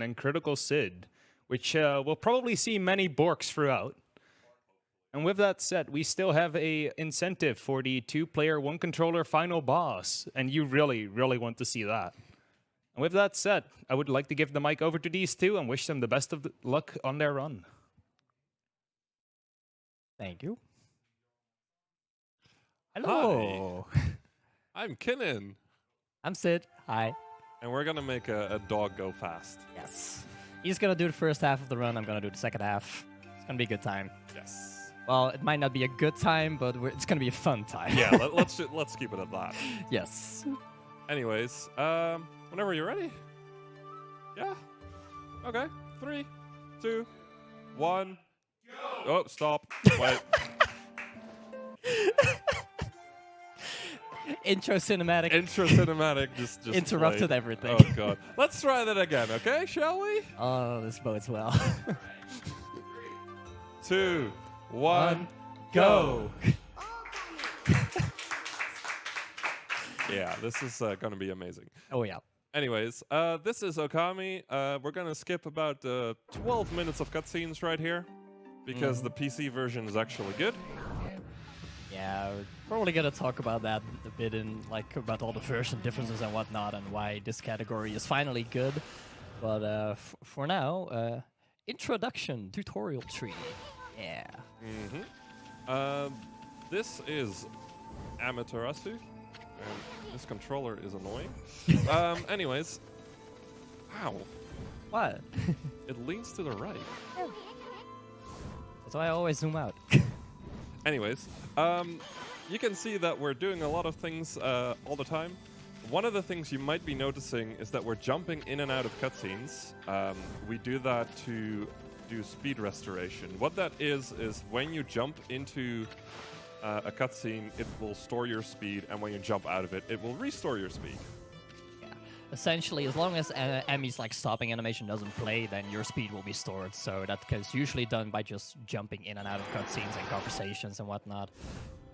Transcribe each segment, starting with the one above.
and CriticalCyd, which will probably see many Borks throughout. And with that said, we still have a incentive for the 2-player, 1-controller final boss, and you really, really want to see that. And with that said, I would like to give the mic over to these two and wish them the best of luck on their run. Thank you. Hello. Hi. I'm Kinnin. I'm Sid. Hi. And we're gonna make a dog go fast. Yes. He's gonna do the first half of the run. I'm gonna do the second half. It's gonna be a good time. Yes. Well, it might not be a good time, but it's gonna be a fun time. Yeah, let's keep it at that. Yes. Anyways, whenever you're ready. Yeah. Okay. 3, 2, 1. Go. Oh, stop. Wait. Intro cinematic. Intro cinematic just interrupted played. everything. Oh god. Let's try that again, okay? Shall we? Oh, this bodes well. 2, 1, go. Yeah, this is gonna be amazing. Oh yeah. Anyways, this is Okami. We're gonna skip about 12 minutes of cutscenes right here, because the PC version is actually good. Yeah, we're probably gonna talk about that a bit about all the version differences and whatnot, and why this category is finally good. But for now, introduction tutorial tree. Yeah. This is Amaterasu, and this controller is annoying. Anyways, wow, What? it leans to the right. That's why I always zoom out. Anyways, you can see that we're doing a lot of things all the time. One of the things you might be noticing is that we're jumping in and out of cutscenes. We do that to do speed restoration. What that is when you jump into a cutscene, it will store your speed, and when you jump out of it, it will restore your speed. Yeah. Essentially, as long as Emmy's stopping animation doesn't play, then your speed will be stored. So that is usually done by just jumping in and out of cutscenes and conversations and whatnot.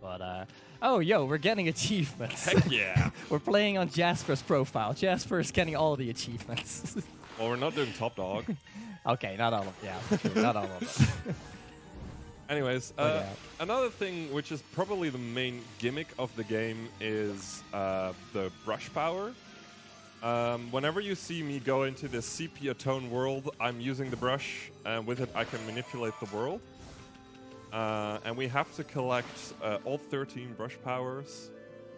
But oh, yo, we're getting achievements. Heck yeah! We're playing on Jasper's profile. Jasper's getting all the achievements. Well, we're not doing top dog. Okay, not all of them. Yeah, true, not all of them. Anyways, another thing which is probably the main gimmick of the game is the brush power. Whenever you see me go into this sepia tone world, I'm using the brush, and with it I can manipulate the world. And we have to collect all 13 brush powers.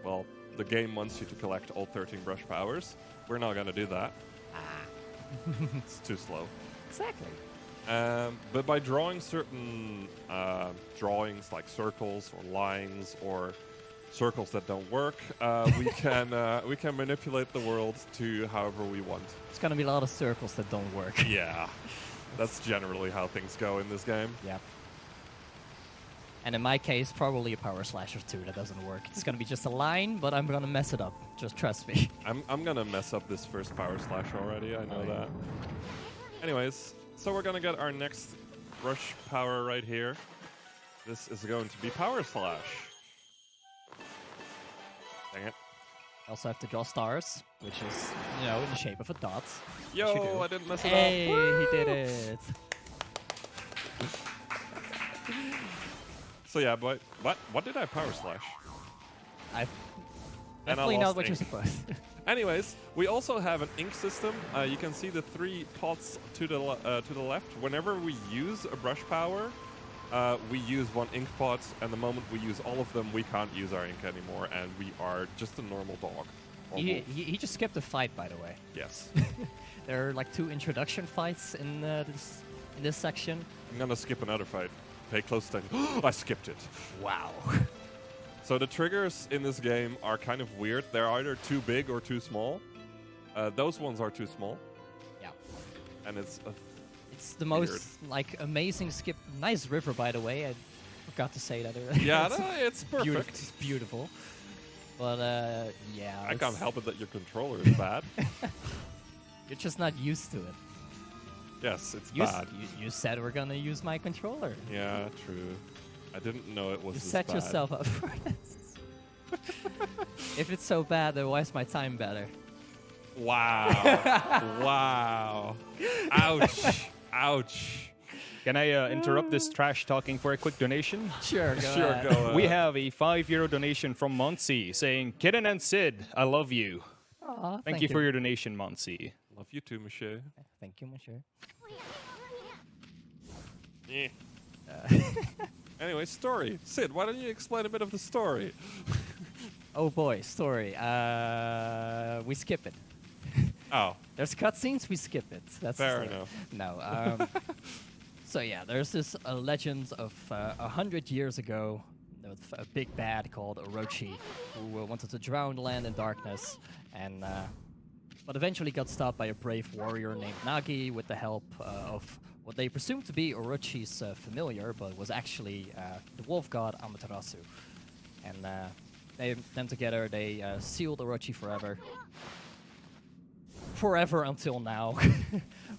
Well, the game wants you to collect all 13 brush powers. We're not going to do that. It's too slow. Exactly. But by drawing certain drawings like circles or lines or circles that don't work, we can manipulate the world to however we want. It's gonna be a lot of circles that don't work. Yeah, that's generally how things go in this game. Yeah. And in my case, probably a power slash or two that doesn't work. It's gonna be just a line, but I'm gonna mess it up. Just trust me. I'm gonna mess up this first power slash already. I know that. Anyways, so we're gonna get our next brush power right here. This is going to be power slash. Dang it. I also have to draw stars, which is, in the shape of a dot. Yo, I didn't mess it Hey, up. he did it. So yeah, but what did I power slash? I And I definitely lost not what ink. you're supposed. Anyways, we also have an ink system. You can see the 3 pots to the left. Whenever we use a brush power, we use 1 ink pot, and the moment we use all of them, we can't use our ink anymore, and we are just a normal dog. He just skipped a fight, by the way. Yes. There are 2 introduction fights in this section. I'm gonna skip another fight. Pay close attention. I skipped it. Wow. So the triggers in this game are kind of weird. They're either too big or too small. Those ones are too small. Yeah. And it's the most amazing skip. Nice river, by the way. I forgot to say that earlier. yeah, no, it's perfect. It's beautiful. But yeah. I can't help it that your controller is bad. You're just not used to it. Yes, it's bad. You said we're gonna use my controller. Yeah, true. I didn't know it was You this set bad. yourself up for this. If it's so bad, then why is my time better? Wow. Wow. Ouch. Ouch. Can I interrupt this trash talking for a quick donation? Sure, go Sure, ahead. go. We have a €5 donation from Monsi saying, Kinnin11, I love you. Aw, Thank you for your donation, Monsi. Love you too, monsieur. Thank you, monsieur. Yeah. Anyway, story. Sid, why don't you explain a bit of the story? Oh boy, story. We skip it. Oh, There's cutscenes, we skip it. That's the fair story. enough. No. So yeah, there's this legend of 100 years ago, with a big bad called Orochi, who wanted to drown the land in darkness, and but eventually got stopped by a brave warrior named Nagi with the help of what they presumed to be Orochi's familiar, but was actually the wolf god Amaterasu. And them together, they sealed Orochi forever. Forever until now,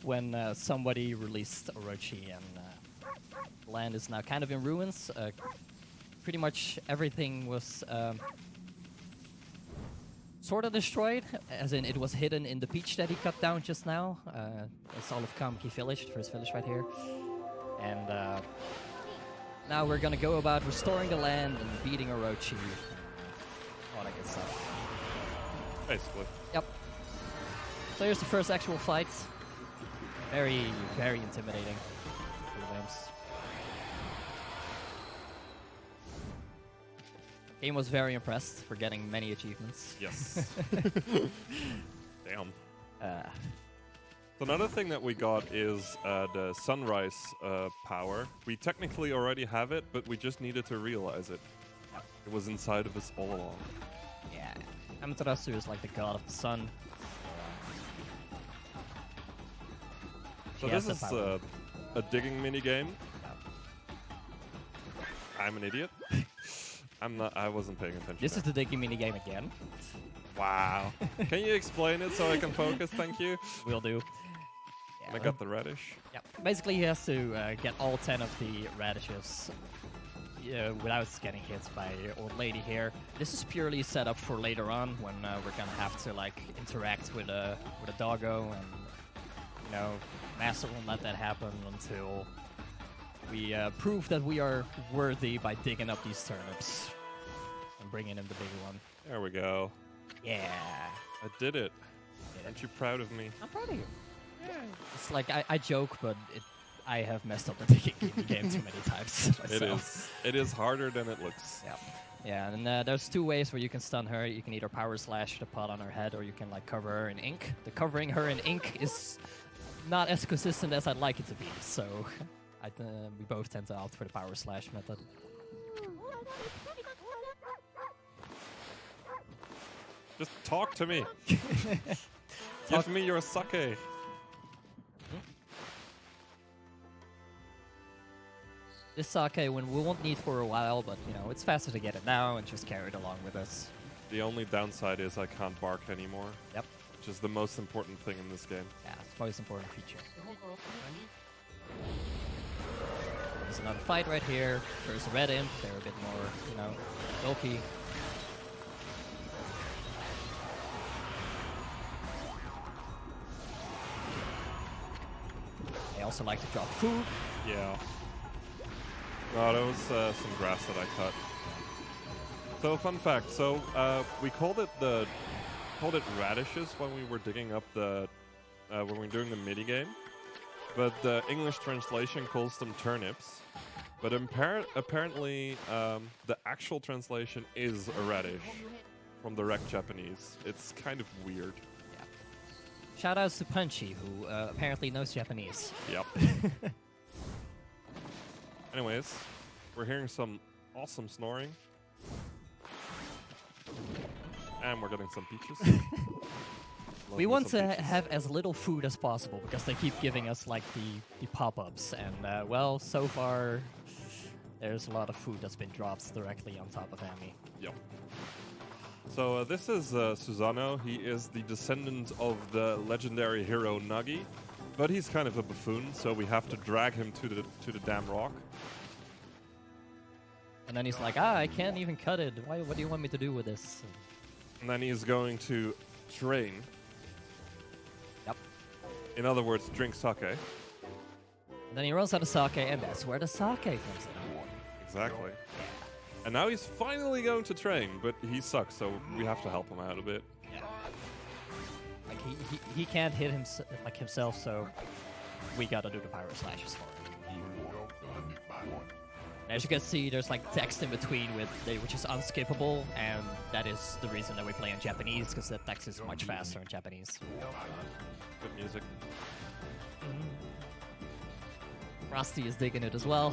when somebody released Orochi, and the land is now kind of in ruins. Pretty much everything was sort of destroyed, as in it was hidden in the beach that he cut down just now. It's all of Kamki village, the first village right here. And now we're gonna go about restoring the land and beating Orochi, and all that good stuff. Basically. Yep. So here's the first actual fight. Very, very intimidating. Game was very impressed for getting many achievements. Yes. Damn. Uh, So another thing that we got is the sunrise power. We technically already have it, but we just needed to realize it. It was inside of us all along. yeah. Amaterasu is like the god of the sun. So He has this the is power. a digging mini game. I'm an idiot. I'm not. I wasn't paying attention. This is the Dicky mini game again. Wow. Can you explain it so I can focus? Thank you. Will do. I got the radish. Yeah. Basically, he has to get all 10 of the radishes without getting hit by old lady here. This is purely set up for later on when we're gonna have to like interact with a doggo, and you know, Master won't let that happen until we prove that we are worthy by digging up these turnips and bringing in the bigger one. There we go. Yeah. I did it. Aren't you proud of me? I'm proud of you. It's like I joke, but I have messed up the digging game too many times. It is harder than it looks. Yeah. Yeah, and there's two ways where you can stun her. You can either power slash the pot on her head, or you can like cover her in ink. The covering her in ink is not as consistent as I'd like it to be, so we both tend to opt for the power slash method. Just talk to me. Give me your sake. This sake we won't need for a while, but you know, it's faster to get it now and just carry it along with us. The only downside is I can't bark anymore. Yep. Which is the most important thing in this game. Yeah, it's the most important feature. There's another fight right here. There's a red imp. They're a bit more, you know, bulky. They also like to drop food. Yeah. Oh, that was some grass that I cut. So, fun fact. So, we called it radishes when we were digging up the when we were doing the mini game, but the English translation calls them turnips. But apparently, the actual translation is a radish from the wrecked Japanese. It's kind of weird. Yeah. Shout outs to Punchy, who apparently knows Japanese. Yep. Anyways, we're hearing some awesome snoring. And we're getting some peaches. We want to have as little food as possible because they keep giving us like the pop-ups, and well, so far there's a lot of food that's been dropped directly on top of Amy. Yep. So this is Susano. He is the descendant of the legendary hero Nagi, but he's kind of a buffoon, so we have to drag him to the damn rock. And then he's like, I can't even cut it. What do you want me to do with this? And then he's going to train In other words, drink sake. And then he runs out of sake, and that's where the sake comes in. Exactly. And now he's finally going to train, but he sucks, so we have to help him out a bit. Like he can't hit himself, so we gotta do the pyro slashes for him. As you can see, there's like text in between which is unskippable, and that is the reason that we play in Japanese, because the text is much faster in Japanese. Good music. Rusty is digging it as well.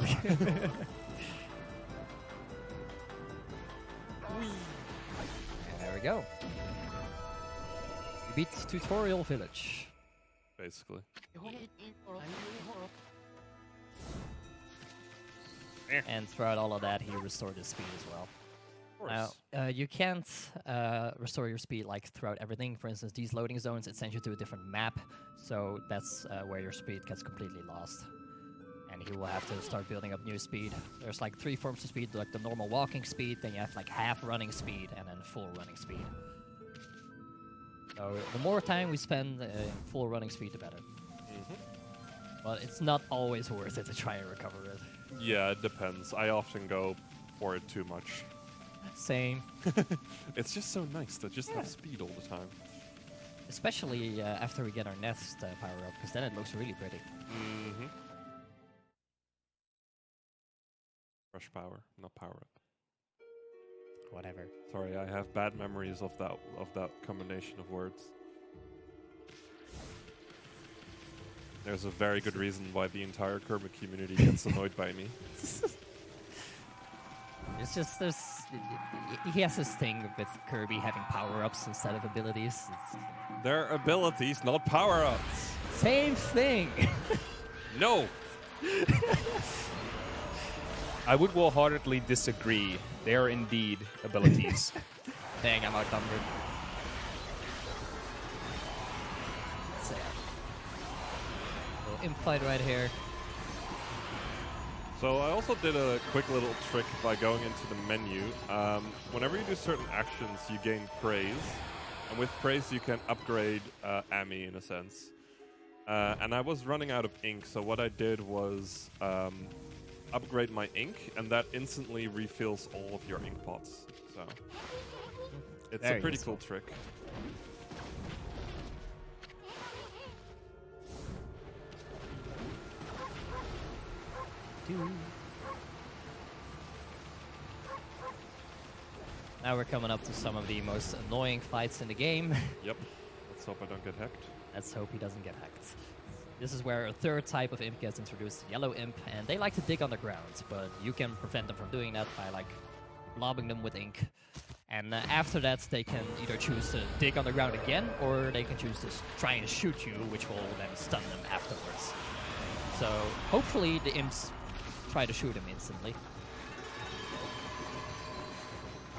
There we go. We beat Tutorial Village. Basically. And throughout all of that, he restored his speed as well. Now, you can't restore your speed like throughout everything. For instance, these loading zones, it sends you to a different map, so that's where your speed gets completely lost. And he will have to start building up new speed. There's like 3 forms of speed, like the normal walking speed, then you have like half running speed, and then full running speed. So the more time we spend in full running speed, the better. But it's not always worth it to try and recover it. Yeah, it depends. I often go for it too much. Same. It's just so nice to just have speed all the time. Especially after we get our next power up, because then it looks really pretty. Rush power, not power up. Whatever. Sorry, I have bad memories of that combination of words. There's a very good reason why the entire Kirby community gets annoyed by me. It's just he has this thing with Kirby having power-ups instead of abilities. They're abilities, not power-ups. Same thing. No. I would wholeheartedly disagree. They are indeed abilities. Dang, I'm outnumbered. So, little imp fight right here. So I also did a quick little trick by going into the menu. Whenever you do certain actions, you gain praise. And with praise, you can upgrade Ami in a sense. And I was running out of ink, so what I did was upgrade my ink, and that instantly refills all of your ink pots. So it's a pretty cool trick. Now we're coming up to some of the most annoying fights in the game. Yep. Let's hope I don't get hacked. Let's hope he doesn't get hacked. This is where a third type of imp gets introduced, Yellow Imp, and they like to dig on the ground, but you can prevent them from doing that by like lobbing them with ink. And after that, they can either choose to dig on the ground again, or they can choose to try and shoot you, which will then stun them afterwards. So hopefully the imps try to shoot him instantly.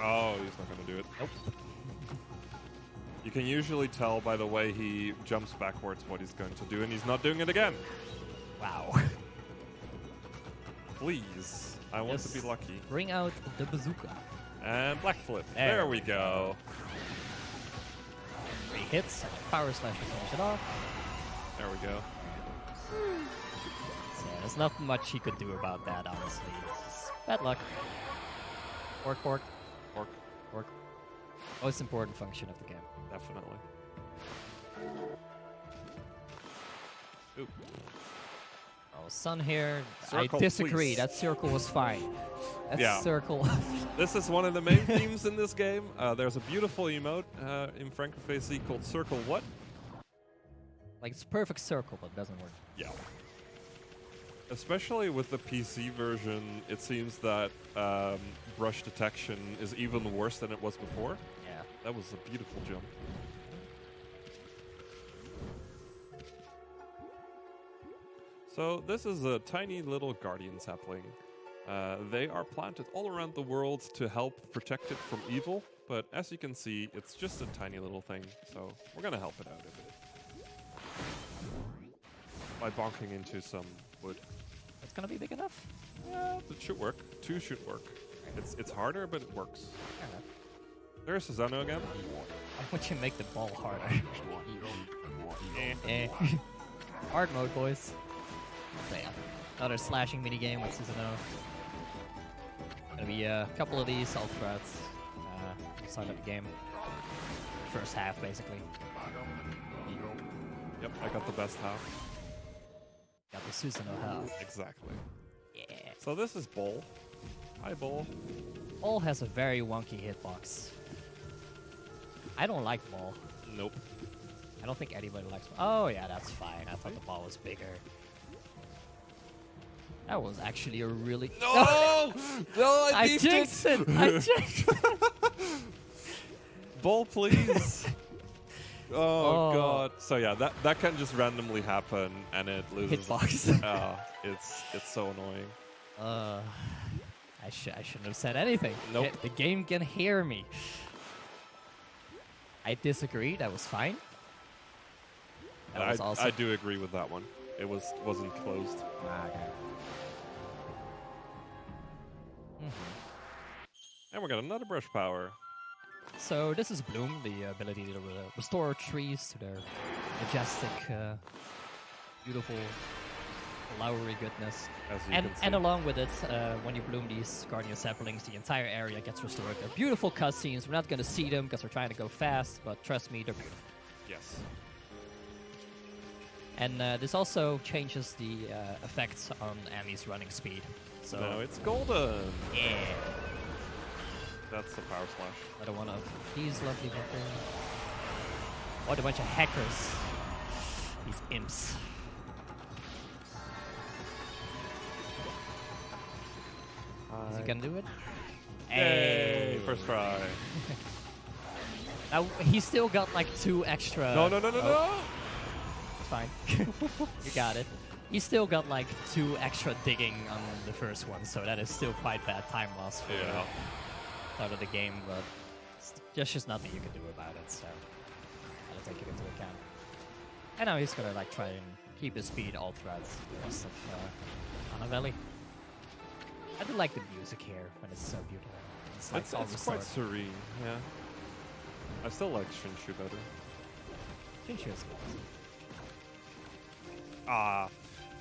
Oh, he's not going to do it. Nope. You can usually tell by the way he jumps backwards what he's going to do, and he's not doing it again. Wow. Please. I want to be lucky. Bring out the bazooka. And black flip. There we go. 3 hits. Power slash to finish it off. There we go. So there's not much he could do about that, honestly. It's just bad luck. Pork, pork. Pork. Pork. Most important function of the game. Definitely. Ooh. Oh, Sun here. Circle, I disagree. please. That circle was fine. That circle. This is one of the main themes in this game. There's a beautiful emote in Francophacy called Circle What? Like, it's a perfect circle, but it doesn't work. Yeah. Especially with the PC version, it seems that brush detection is even worse than it was before. Yeah. That was a beautiful jump. So this is a tiny little guardian sapling. They are planted all around the world to help protect it from evil, but as you can see, it's just a tiny little thing, so we're gonna help it out a bit. By bonking into some wood. It's gonna be big enough? Yeah, it should work. 2 should work. It's harder, but it works. There's Susanoo again. Why would you make the ball harder? Hard mode, boys. So yeah, another slashing minigame with Susanoo. Gonna be a couple of these alt threats. Start of the game. First half, basically. Yep, I got the best half. Got the Susanoo half. Exactly. Yeah. So this is Bull. Hi, Bull. Ball has a very wonky hitbox. I don't like Ball. Nope. I don't think anybody likes Ball. Oh yeah, that's fine. I thought the ball was bigger. That was actually a really... No! No, I beefed jinxed it! I jinxed it! Bull, please. Oh. God. So yeah, that can just randomly happen, and it loses. Hitbox. It's so annoying. I shouldn't have said anything. Nope. The game can hear me. I disagree. That was fine. That was awesome. I do agree with that one. It wasn't closed. Okay. And we got another brush power. So this is Bloom, the ability to restore trees to their majestic, beautiful, flowery goodness. As you can see. And along with it, when you bloom these Guardian Saplings, the entire area gets restored. They're beautiful cutscenes. We're not going to see them because we're trying to go fast, but trust me, they're beautiful. Yes. And this also changes the effects on Ami's running speed. So Now it's golden. yeah, That's the power slash. another one of these lovely weapons. What a bunch of hackers. These imps. Is he gonna do it? Yay! First try. Now he still got like 2 extra. No! It's fine. You got it. He still got like 2 extra digging on the first one, so that is still quite bad time loss for Yeah. start of the game, but there's just nothing you can do about it, so gotta take it into account. And now he's gonna like try and keep his speed all throughout the rest of Anna Valley. I do like the music here when it's so beautiful. It's like all It's quite restored. serene. Yeah. I still like Shinshu better. Shinshu is good.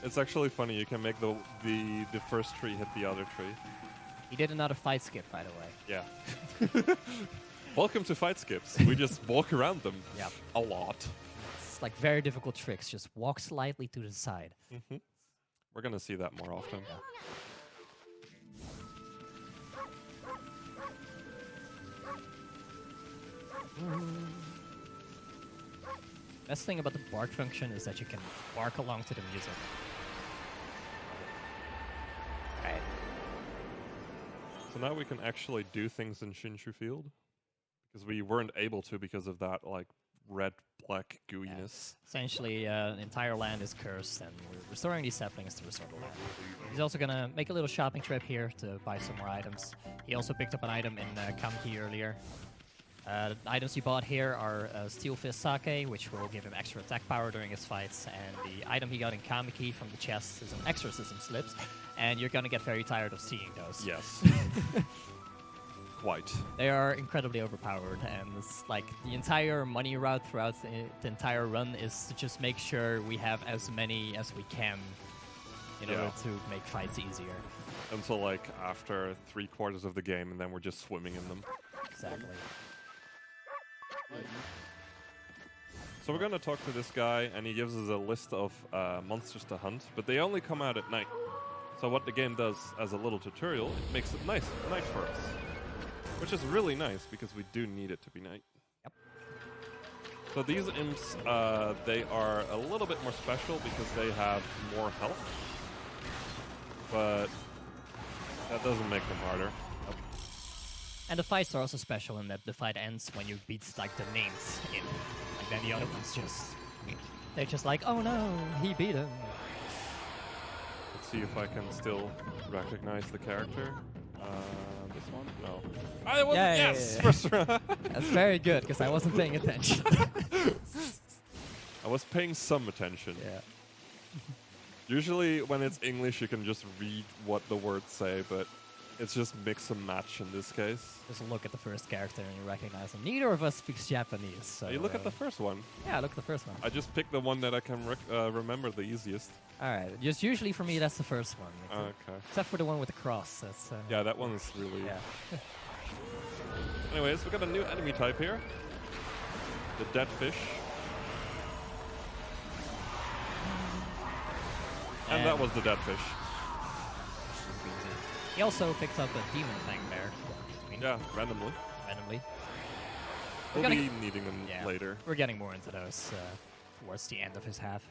It's actually funny. You can make the first tree hit the other tree. He did another fight skip, by the way. Yeah. Welcome to fight skips. We just walk around them. Yeah. A lot. It's like very difficult tricks. Just walk slightly to the side. We're gonna see that more often. Best thing about the bark function is that you can bark along to the music. Right. So now we can actually do things in Shinshu Field because we weren't able to because of that like red-black gooiness. Essentially, the entire land is cursed, and we're restoring these saplings to restore the land. He's also gonna make a little shopping trip here to buy some more items. He also picked up an item in Kamki earlier. The items he bought here are Steel Fist Sake, which will give him extra attack power during his fights, and the item he got in Kamiki from the chest is an Exorcism Slips, and you're gonna get very tired of seeing those. Yes. Quite. They are incredibly overpowered, and it's like the entire money route throughout the entire run is to just make sure we have as many as we can in order to make fights easier. Until like after 3/4 of the game, and then we're just swimming in them. Exactly. So we're gonna talk to this guy, and he gives us a list of monsters to hunt, but they only come out at night. So what the game does as a little tutorial, it makes it night for us. Which is really nice, because we do need it to be night. Yep. So these imps, they are a little bit more special because they have more health. But that doesn't make them harder. Nope. And the fights are also special in that the fight ends when you beat like the names in. Like then the other ones they're just like, oh no, he beat him. Let's see if I can still recognize the character. This one? No. I was yes! Yeah. First round. That's very good, because I wasn't paying attention. I was paying some attention. Yeah. Usually when it's English, you can just read what the words say, but It's just mix and match in this case. Just look at the first character and you recognize him. Neither of us speaks Japanese. So, You look at the first one. Yeah, look at the first one. I just picked the one that I can remember the easiest. All right. Just usually for me, that's the first one. Okay. Except for the one with the cross. That's Yeah, that one is really... Yeah. Anyways, we got a new enemy type here. The dead fish. And that was the dead fish. He also picked up a demon thing there. Yeah, randomly. Randomly. We'll be needing them later. We're getting more into those towards the end of his half.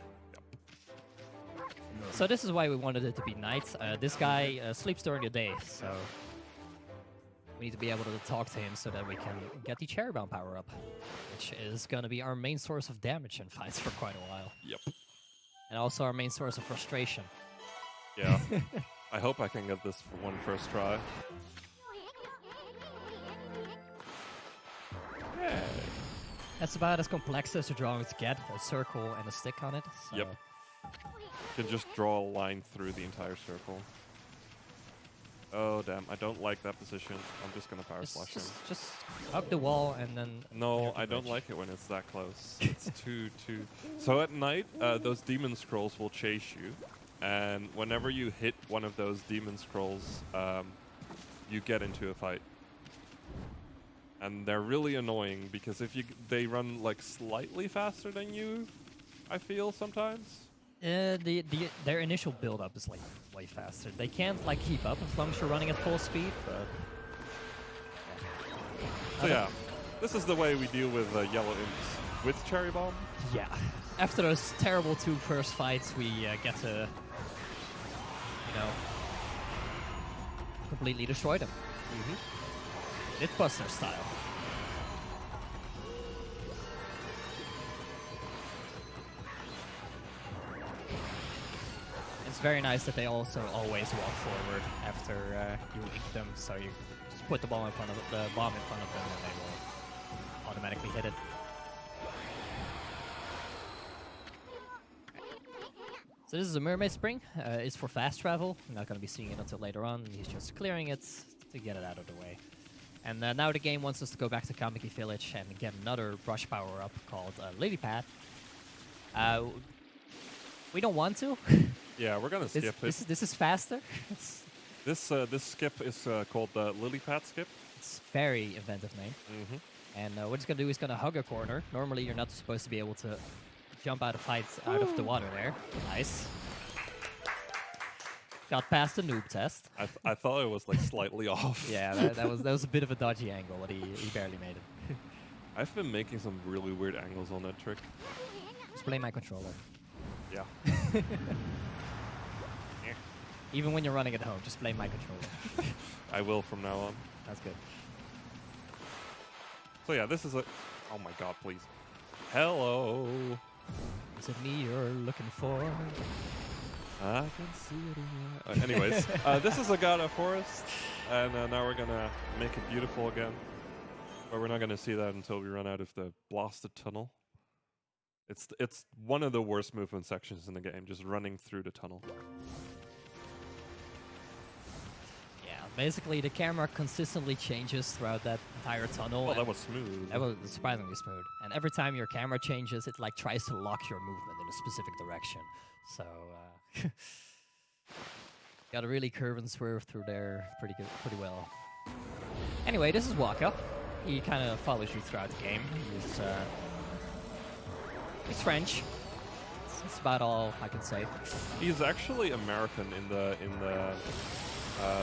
So this is why we wanted it to be night. This guy sleeps during the day, so we need to be able to talk to him so that we can get the cherry bomb power up, which is going to be our main source of damage in fights for quite a while. Yep. And also our main source of frustration. Yeah. I hope I can get this for one first try. Yeah. That's about as complex as a drawing to get, a circle and a stick on it. So. Yep. You can just draw a line through the entire circle. Oh, damn. I don't like that position. I'm just going to power slash him. Just hug the wall and then... No, I don't like it when it's that close. It's too... So at night, those demon scrolls will chase you. And whenever you hit one of those demon scrolls, you get into a fight. And they're really annoying because if they run like slightly faster than you, I feel sometimes. Their initial build-up is like way faster. They can't like keep up as long as you're running at full speed, but... So yeah, this is the way we deal with yellow imps. With Cherry Bomb? Yeah. After those terrible two first fights, we get to... completely destroy them. Mythbuster style. It's very nice that they also always walk forward after you ink them, so you just put the bomb in front of them and they will automatically hit it. So this is a mermaid spring. It's for fast travel. I'm not going to be seeing it until later on. He's just clearing it to get it out of the way. And now the game wants us to go back to Kamiki Village and get another brush power up called Lily Pad. We don't want to. Yeah, we're gonna skip it. This is faster. This skip is called the Lily Pad skip. It's a very inventive name. And what it's gonna do is gonna hug a corner. Normally, you're not supposed to be able to jump out of fights out of the water there. Nice. Got past the noob test. I thought it was like slightly off. Yeah, that was a bit of a dodgy angle, but he barely made it. I've been making some really weird angles on that trick. Just play my controller. Yeah. Even when you're running at home, just play my controller. I will from now on. That's good. So yeah, this is a... Oh my god, please. Hello. Is it me you're looking for? I can see it in your... anyways, this is a God of Forest, and now we're gonna make it beautiful again. But we're not gonna see that until we run out of the blasted tunnel. It's one of the worst movement sections in the game, just running through the tunnel. Yeah, basically the camera consistently changes throughout that entire tunnel. Well, that was smooth. That was surprisingly smooth. And every time your camera changes, it like tries to lock your movement in a specific direction. So gotta really curve and swerve through there pretty well. Anyway, this is Waka. He kind of follows you throughout the game. He's French. That's about all I can say. He's actually American in the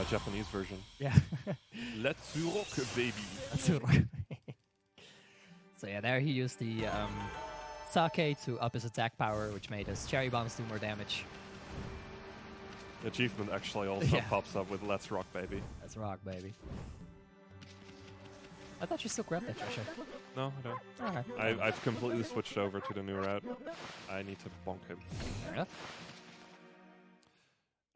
Japanese version. Yeah. Let's rock, baby. Let's rock. So yeah, there he used the sake to up his attack power, which made his cherry bombs do more damage. The achievement actually also pops up with Let's Rock, baby. Let's rock, baby. I thought you still grabbed that treasure. No, I don't. Alright. I've completely switched over to the new route. I need to bonk him. Fair enough.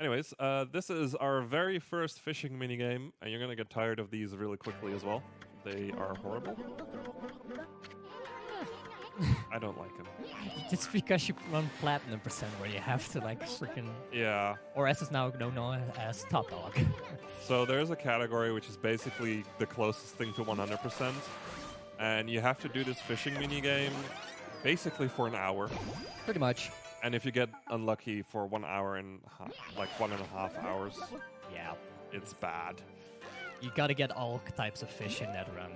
Anyways, this is our very first fishing minigame, and you're gonna get tired of these really quickly as well. They are horrible. I don't like him. It's because you run Platinum percent where you have to like freaking, Yeah. or as it's now known as Top Dog. So there's a category which is basically the closest thing to 100%, and you have to do this fishing minigame basically for an hour. Pretty much. And if you get unlucky for 1 hour and like 1.5 hours, Yeah. it's bad. You gotta get all types of fish in that run.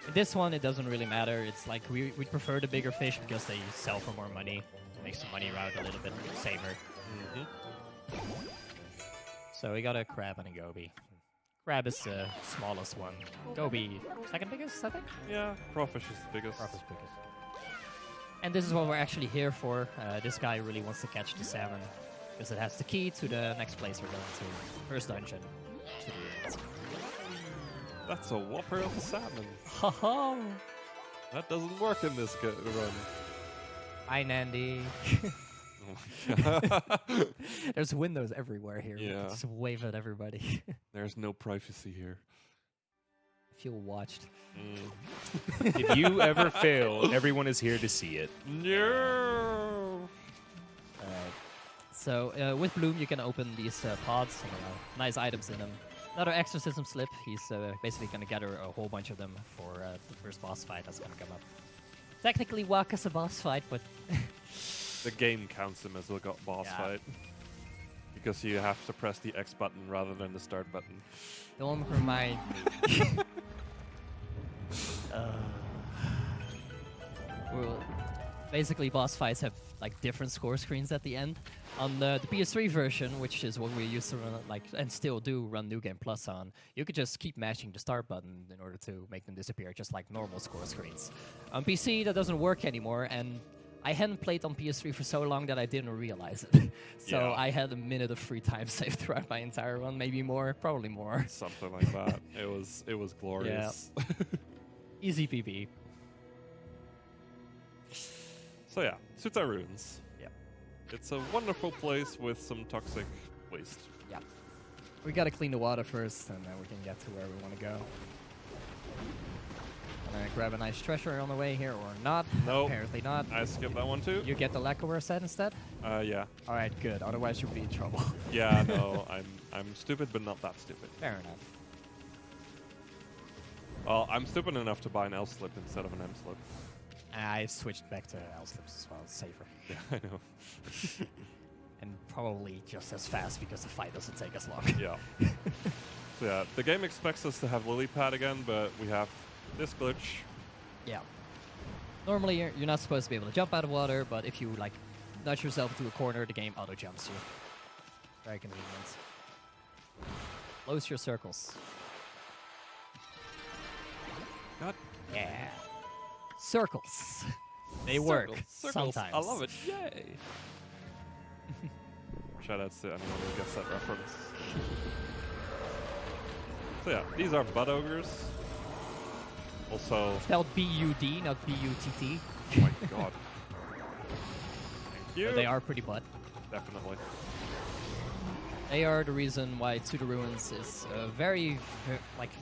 In this one, it doesn't really matter. It's like we prefer the bigger fish because they sell for more money. Makes the money route a little bit safer. So we got a crab and a goby. Crab is the smallest one. Goby, second biggest, I think? Yeah, crawfish is the biggest. Crab is biggest. And this is what we're actually here for. This guy really wants to catch the salmon because it has the key to the next place we're going to. First dungeon. To the ruins. That's a whopper of a salmon. Haha! That doesn't work in this run. Hi, Nandy. Oh my God. There's windows everywhere here. We Yeah. can just wave at everybody. There's no privacy here. I feel watched. If you ever fail, everyone is here to see it. No. So with Bloom, you can open these pods. And, nice items in them. Another exorcism slip. He's basically going to gather a whole bunch of them for the first boss fight that's going to come up. Technically, Waka's a boss fight, but The game counts him as a boss Yeah. fight. Because you have to press the X button rather than the start button. don't remind me. Well, basically, boss fights have like different score screens at the end. On the PS3 version, which is what we used to run, like, and still do run New Game Plus on, you could just keep mashing the start button in order to make them disappear, just like normal score screens. On PC, that doesn't work anymore, and I hadn't played on PS3 for so long that I didn't realize it. So Yeah. I had a minute of free time saved throughout my entire run, maybe more, probably more. Something like that. It was glorious. Easy PB. So yeah, Tsuta Ruins. Yeah. It's a wonderful place with some toxic waste. Yeah. We gotta clean the water first, and then we can get to where we want to go. Grab a nice treasure on the way here, or not. Nope. Apparently not. I skipped that one too. You get the lacquerware set instead? Yeah. Alright, good. Otherwise you'll be in trouble. Yeah, no, I'm stupid, but not that stupid. Fair enough. Well, I'm stupid enough to buy an L slip instead of an M slip. I switched back to L slips as well. It's safer. Yeah, I know. And probably just as fast because the fight doesn't take as long. Yeah. So yeah, the game expects us to have lily pad again, but we have this glitch. Yeah. Normally you're not supposed to be able to jump out of water, but if you like nudge yourself into a corner, the game auto jumps you. Very convenient. Close your circles. God. Yeah. Circles. They work Circles. sometimes. I love it. Yay. Shout outs to anyone who gets that reference. So yeah, these are butt ogres. Also, Spelled B-U-D, not B-U-T-T. oh my god. Thank you. But they are pretty butt. Definitely. They are the reason why To the Ruins is very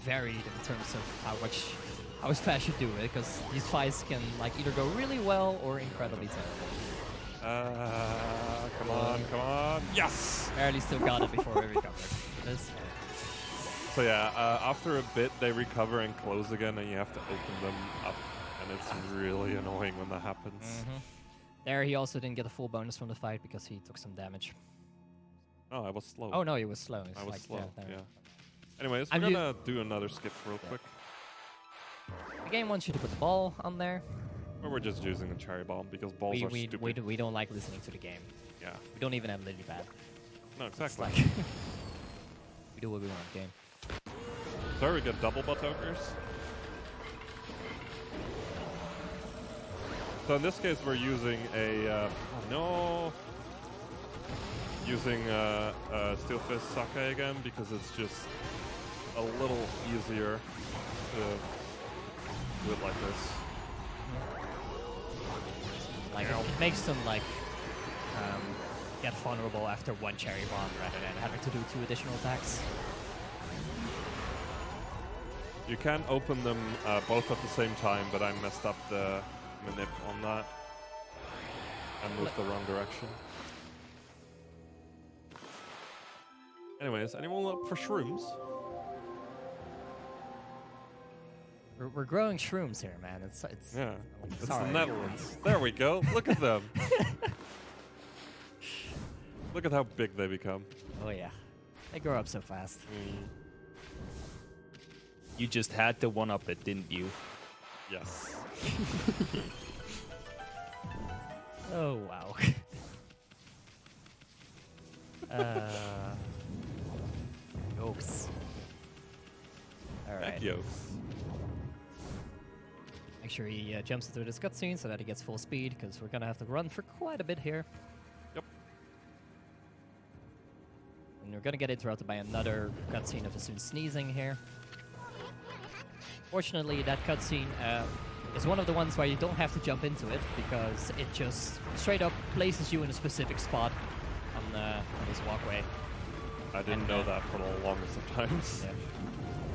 varied in terms of how fast you do it, because these fights can like either go really well or incredibly terrible. Come on, come on. Yes! Barely still got it before we recovered. So yeah, after a bit they recover and close again, and you have to open them up, and it's really annoying when that happens. There he also didn't get a full bonus from the fight because he took some damage. Oh, I was slow. Oh no, he was slow. It's I was like, slow, there. yeah. Anyways, we're I'm gonna do another skip real quick. The game wants you to put the ball on there. Or we're just using a cherry bomb because balls are stupid. We don't like listening to the game. Yeah. We don't even have lily pad. No, It's exactly. like we do what we want in the game. So we get double butt ogres. So in this case, we're using a using Steel Fist Sake again because it's just a little easier to do it like this. Like it makes them like get vulnerable after one cherry bomb rather than having to do 2 additional attacks. You can open them both at the same time, but I messed up the manip on that and move the wrong direction. Anyways, anyone up for shrooms? We're growing shrooms here, man. It's Yeah, it's sorry. the Netherlands. There we go. Look at them. Look at how big they become. Oh yeah, they grow up so fast. You just had to one-up it, didn't you? Yes. Oh wow. Yokes. All right. Heck yo. Make sure he jumps into this cutscene so that he gets full speed, because we're gonna have to run for quite a bit here. Yep. And we're gonna get interrupted by another cutscene of Asun sneezing here. Fortunately, that cutscene is one of the ones where you don't have to jump into it, because it just straight up places you in a specific spot on this walkway. I didn't know that for the longest of times. Yeah.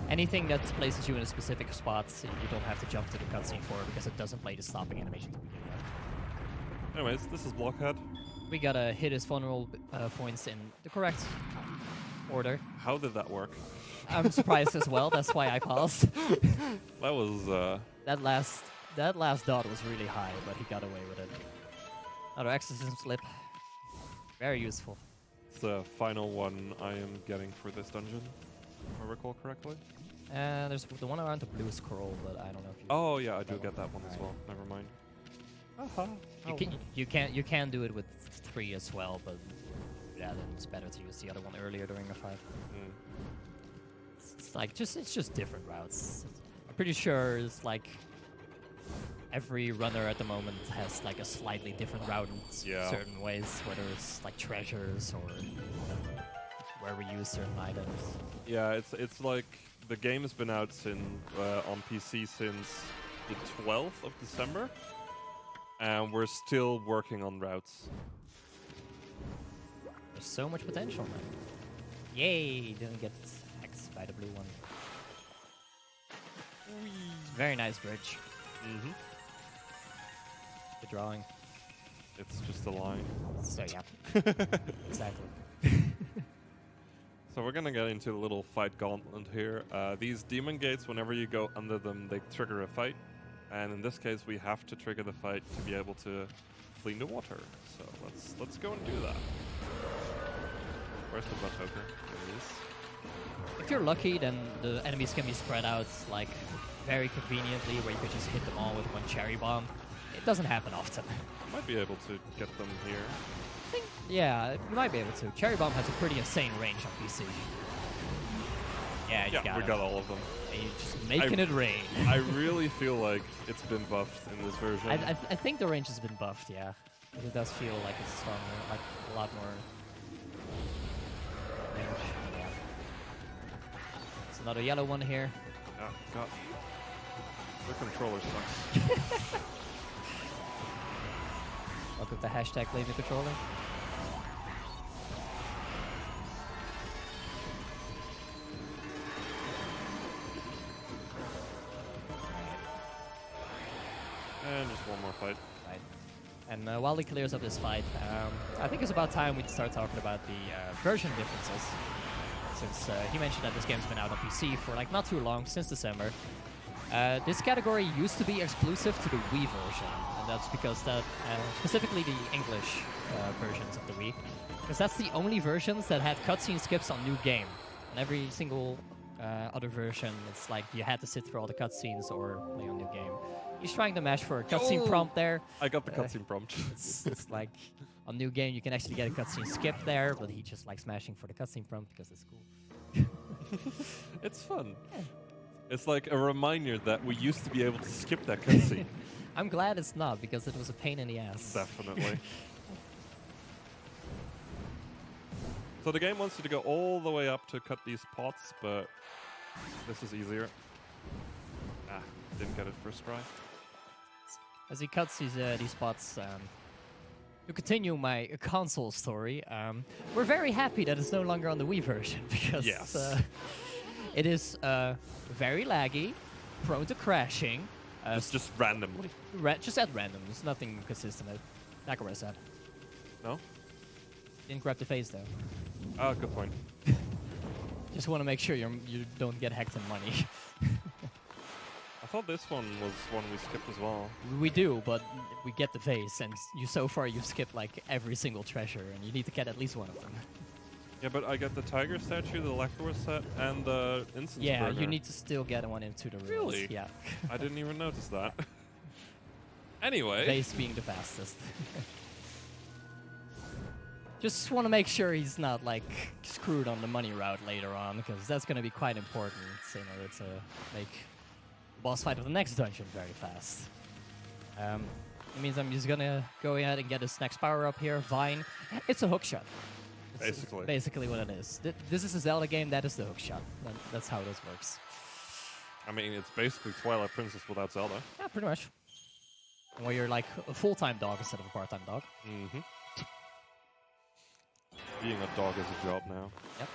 Anything that places you in a specific spot, you don't have to jump to the cutscene for, because it doesn't play the stopping animation to begin with. Anyways, this is Blockhead. We gotta hit his vulnerable points in the correct order. How did that work? I'm surprised as well. That's why I paused. That was That last dot was really high, but he got away with it. Another exorcism slip. Very useful. it's the final one I am getting for this dungeon, if I recall correctly. There's the one around the blue scroll, but I don't know if you. Oh yeah, I do that get that one as well. Never mind. You can do it with 3 as well, but yeah, then it's better to use the other one earlier during a fight. Mm. It's like it's just different routes. I'm pretty sure it's like every runner at the moment has like a slightly different route in certain ways, whether it's like treasures or where we use certain items. Yeah, it's like the game has been out on PC since the 12th of December, and we're still working on routes. There's so much potential, man. Yay! Didn't get hacked by the blue one. Very nice bridge. Mm-hmm. Good drawing. It's just a line. So yeah, exactly. So we're gonna get into a little fight gauntlet here. These demon gates, whenever you go under them, they trigger a fight. And in this case, we have to trigger the fight to be able to clean the water. So let's go and do that. Where's the Batoka? There he is. If you're lucky, then the enemies can be spread out like very conveniently, where you could just hit them all with one cherry bomb. It doesn't happen often. Might be able to get them here. I think, yeah, you might be able to. Cherry bomb has a pretty insane range on PC. Yeah, you got we it. got all of them. And you're just making it rain. I really feel like it's been buffed in this version. I think the range has been buffed, yeah. It does feel like it's stronger, like a lot more range. Yeah. It's another yellow one here. Yeah, God. The controller sucks. Welcome to hashtag blame the controller. And just one more fight. Right. And while he clears up this fight, I think it's about time we start talking about the version differences. Since he mentioned that this game's been out on PC for like not too long, since December. This category used to be exclusive to the Wii version, and that's because that, specifically the English versions of the Wii, because that's the only versions that had cutscene skips on New Game. On every single other version, it's like you had to sit through all the cutscenes or play on New Game. He's trying to mash for a cutscene prompt there. I got the cutscene prompt. It's like on New Game you can actually get a cutscene skip there, but he just likes smashing for the cutscene prompt because it's cool. It's fun. Yeah. It's like a reminder that we used to be able to skip that cutscene. I'm glad it's not, because it was a pain in the ass. Definitely. So the game wants you to go all the way up to cut these pots, but this is easier. Ah, didn't get it first try. As he cuts these spots, to continue my console story, we're very happy that it's no longer on the Wii version, because Yes. it is very laggy, prone to crashing, Just randomly. Just at random. There's nothing consistent. Nakamura said. No? Didn't grab the face though. Oh, good point. Just want to make sure you don't get hacked in money. I thought this one was one we skipped as well. We do, but we get the face, and so far you've skipped like every single treasure, and you need to get at least one of them. Yeah, but I got the tiger statue, the lacquer set, and the incense Yeah, burner. you need to still get one into the ruins. Really? Yeah. I didn't even notice that. Anyway. Face being the fastest. Just want to make sure he's not like screwed on the money route later on, because that's going to be quite important in order to make the boss fight of the next dungeon very fast. It means I'm just going to go ahead and get his next power up here, Vine. It's a hook shot. It's basically what it is. This is a Zelda game, that is the hook shot. That's how this works. I mean, it's basically Twilight Princess without Zelda. Yeah, pretty much. Where you're like a full-time dog instead of a part-time dog. Mm-hmm. Being a dog is a job now. Yep.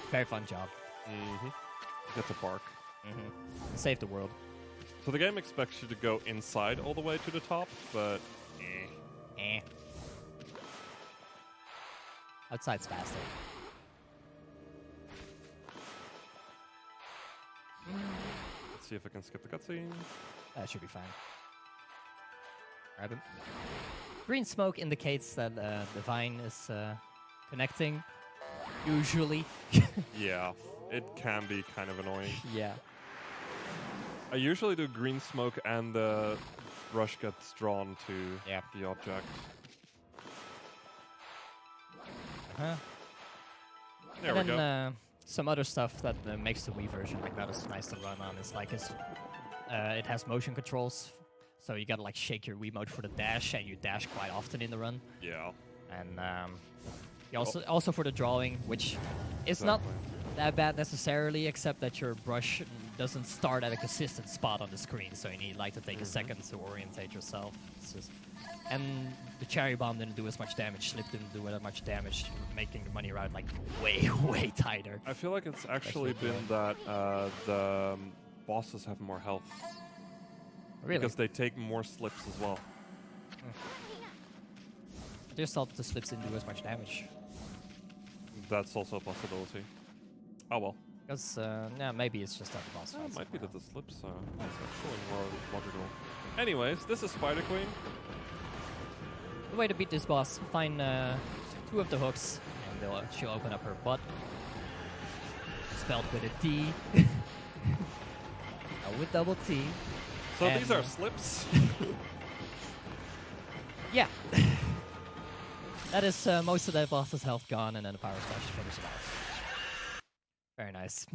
Very fun job. Mm-hmm. Get to bark. Mm-hmm. Save the world. So the game expects you to go inside all the way to the top, but Outside's faster. let's see if I can skip the cutscene. That should be fine. Grab him. Green smoke indicates that the vine is connecting. Usually. Yeah, it can be kind of annoying. Yeah. I usually do green smoke and the brush gets drawn to the object. Uh-huh. There and we go. then some other stuff that makes the Wii version like that is nice to run on. It's like it has motion controls, so you gotta like shake your Wiimote for the dash, and you dash quite often in the run. Yeah. And you also for the drawing, which is not that bad necessarily, except that your brush doesn't start at a consistent spot on the screen, so you need like to take a second to orientate yourself. It's just, and the cherry bomb didn't do as much damage, Slip didn't do that much damage, making the money route like way tighter. I feel like it's actually been that the bosses have more health. Really? Because they take more slips as well. I just thought the Slips didn't do as much damage. That's also a possibility. Oh well. Because, yeah, maybe it's just that the boss fights. It might be that the slips are actually more logical. Anyways, this is Spider Queen. The way to beat this boss, find 2 of the hooks, and she'll open up her butt. Spelled with a D. With double T. So these are slips? Yeah. That is most of that boss's health gone, and then the power slash to finish it off. Very nice.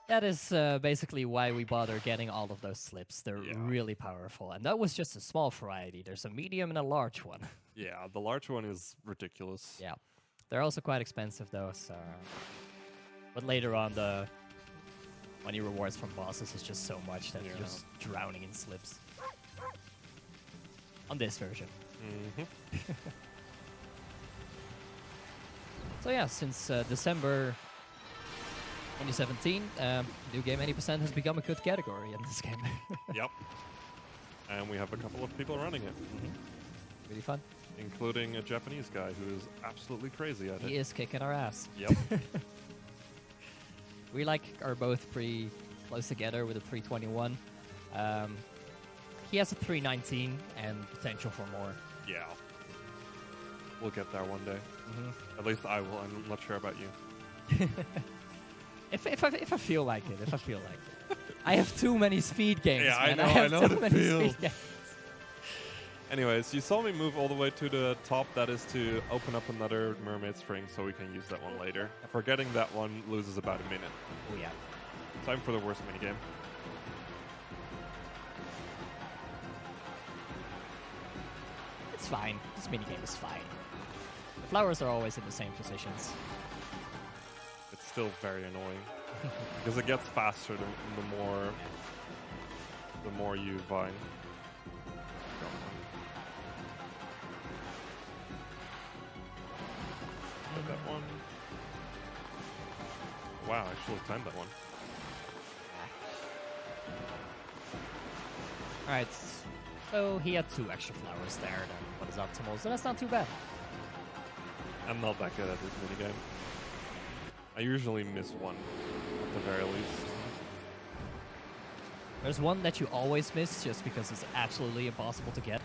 That is basically why we bother getting all of those slips. They're really powerful. And that was just a small variety. There's a medium and a large one. Yeah, the large one is ridiculous. Yeah. They're also quite expensive, though. So, but later on, the money rewards from bosses is just so much that you're just drowning in slips. On this version. Mm-hmm. So yeah, since December 2017, new game 80% has become a good category in this game. Yep. And we have a couple of people running it. Really fun. Including a Japanese guy who is absolutely crazy at it. He is kicking our ass. Yep. We are both pretty close together with a 321. He has a 319 and potential for more. Yeah. We'll get there one day. At least I will. I'm not sure about you. If I feel like it, I have too many speed games. Yeah, man. I know too the many feel. speed games. Anyways, you saw me move all the way to the top. That is to open up another mermaid string so we can use that one later. Forgetting that one loses about a minute. Oh yeah. Time for the worst minigame. It's fine. This minigame is fine. The flowers are always in the same positions. It's still very annoying. Because it gets faster the more you vine. That one. Wow, I actually timed that one. Alright, so he had 2 extra flowers there, then what is optimal, so that's not too bad. I'm not that good at this minigame. I usually miss one, at the very least. There's one that you always miss just because it's absolutely impossible to get.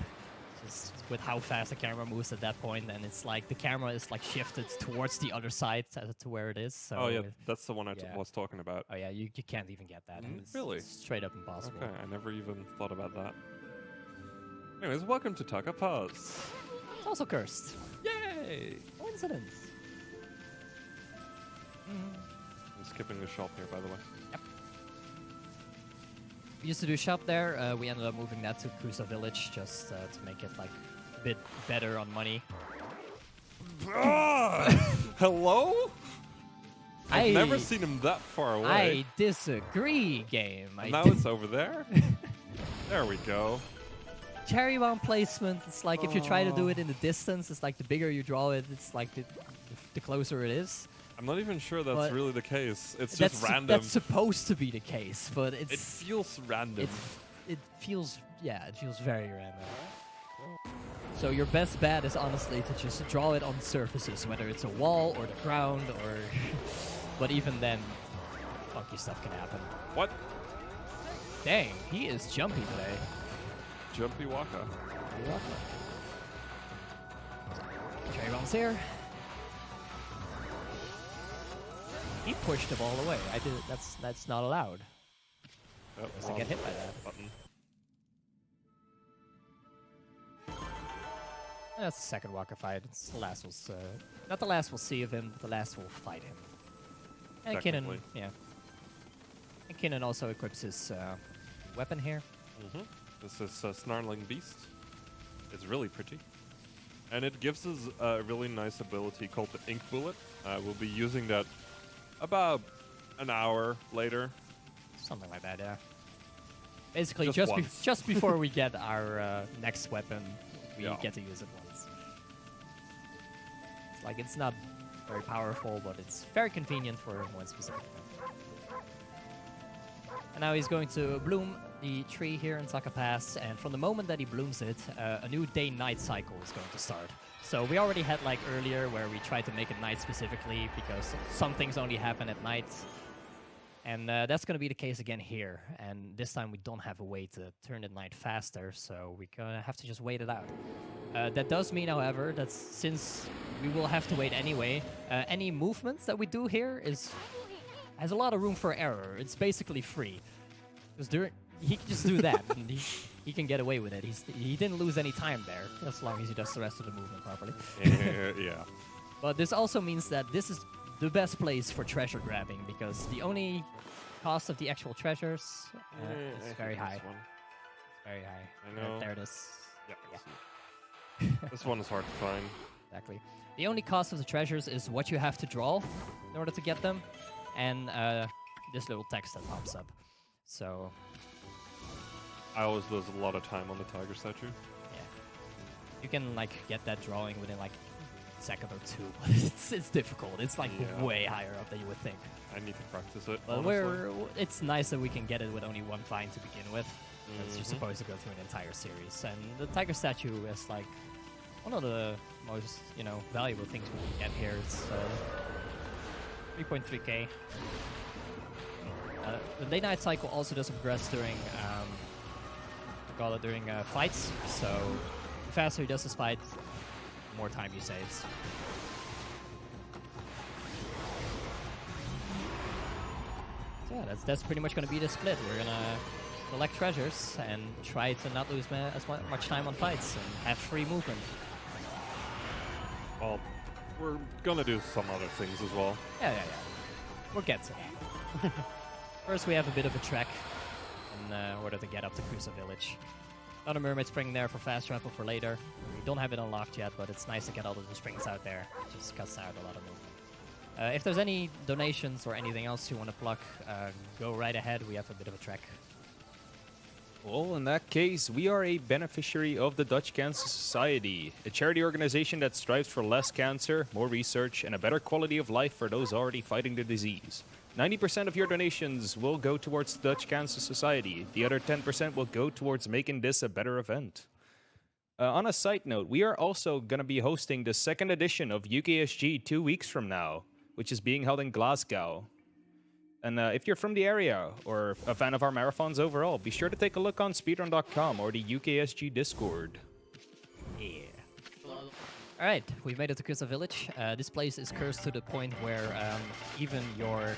Just with how fast the camera moves at that point, and it's like the camera is like shifted towards the other side to where it is. So Oh yeah, that's the one I yeah. was talking about. Oh yeah, you can't even get that. It's Really? straight up impossible. Okay, I never even thought about that. Anyways, welcome to Taka Pass. It's also cursed. Yay! Coincidence. I'm skipping the shop here, by the way. We used to do a shop there. We ended up moving that to Cruza Village just to make it like a bit better on money. Hello? I've never I- seen him that far away. I disagree, game. Now it's over there? There we go. Cherry bomb placement. It's like if you try to do it in the distance, it's like the bigger you draw it, it's like the closer it is. I'm not even sure that's But really the case. It's That's just random. That's supposed to be the case, but It it's feels random. it feels it feels very random. So your best bet is honestly to just draw it on surfaces, whether it's a wall or the ground or. But even then, funky stuff can happen. What? Dang, he is jumpy today. Jumpy Waka. Cherry bombs here. He pushed the ball away. I did. That's not allowed. Yep, To get hit by that. button. That's the second Waka fight. It's the last was not the last we'll see of him, but the last we'll fight him. And Kinnin, Technically. yeah. And Kinnin also equips his weapon here. This is a Snarling Beast. It's really pretty. And it gives us a really nice ability called the Ink Bullet. We'll be using that about an hour later. Something like that, yeah. Basically, Just just once. just before we get our next weapon, we Yeah. get to use it once. It's like it's not very powerful, but it's very convenient for one specific event. And now he's going to bloom the tree here in Taka Pass, and from the moment that he blooms it, a new day-night cycle is going to start. So we already had like earlier where we tried to make it night specifically because some things only happen at night. And that's going to be the case again here. And this time we don't have a way to turn it night faster, so we're going to have to just wait it out. That does mean, however, that since we will have to wait anyway, any movements that we do here has a lot of room for error. It's basically free. Because he can just do that, and he can get away with it. He didn't lose any time there, as long as he does the rest of the movement properly. Yeah. But this also means that this is the best place for treasure grabbing, because the only cost of the actual treasures is very high. This one. Very high. I know. There it is. Yeah. Yeah. This one is hard to find. Exactly. The only cost of the treasures is what you have to draw in order to get them, and this little text that pops up. So, I always lose a lot of time on the tiger statue. yeah. You can, like, get that drawing within, like, a second or two, but it's difficult. It's, like, Yeah. way higher up than you would think. I need to practice it. But honestly. it's nice that we can get it with only one find to begin with. You're Mhm. supposed to go through an entire series. And the tiger statue is, like, one of the most, valuable things we can get here. It's 3.3k. The day-night cycle also doesn't progress during, fights. So the faster he does his fight, the more time he saves. So yeah, that's pretty much going to be the split. We're going to collect treasures and try to not lose much time on fights and have free movement. Well, we're gonna do some other things as well. Yeah. We'll get to that. First, we have a bit of a trek in order to get up to Cruza Village. Another Mermaid Spring there for fast travel for later. We don't have it unlocked yet, but it's nice to get all of the springs out there. It just cuts out a lot of movement. If there's any donations or anything else you want to pluck, go right ahead. We have a bit of a trek. Well, in that case, we are a beneficiary of the Dutch Cancer Society, a charity organization that strives for less cancer, more research, and a better quality of life for those already fighting the disease. 90% of your donations will go towards the Dutch Cancer Society. The other 10% will go towards making this a better event. On a side note, we are also going to be hosting the second edition of UKSG 2 weeks from now, which is being held in Glasgow. And if you're from the area or a fan of our marathons overall, be sure to take a look on speedrun.com or the UKSG Discord. Yeah. All right, we've made it to Crystal Village. This place is cursed to the point where even your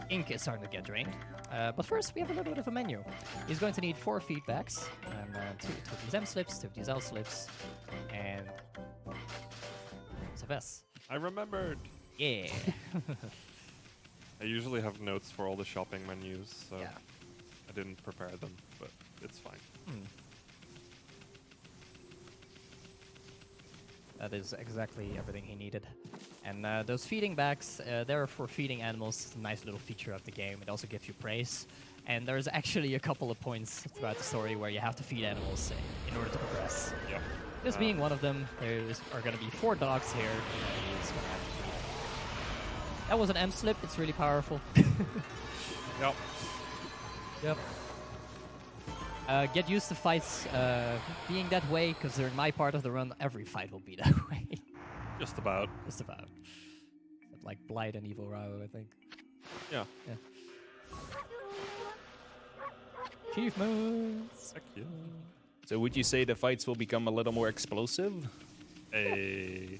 ink is starting to get drained. But first, we have a little bit of a menu. He's going to need 4 feedbacks, two of these M slips, 2 of these L slips, and SFS. I remembered. Yeah. I usually have notes for all the shopping menus, so Yeah. I didn't prepare them, but it's fine. That is exactly everything he needed. And those feeding bags, they're for feeding animals. It's a nice little feature of the game. It also gives you praise. And there's actually a couple of points throughout the story where you have to feed animals in order to progress. Yep. This being one of them, there are going to be 4 dogs here. That was an M slip. It's really powerful. Yep. Yep. Get used to fights being that way, because during my part of the run, every fight will be that way. Just about. Just about. Except like Blight and Evil Rao, I think. Yeah. Achievements! Heck yeah. So would you say the fights will become a little more explosive? Hey.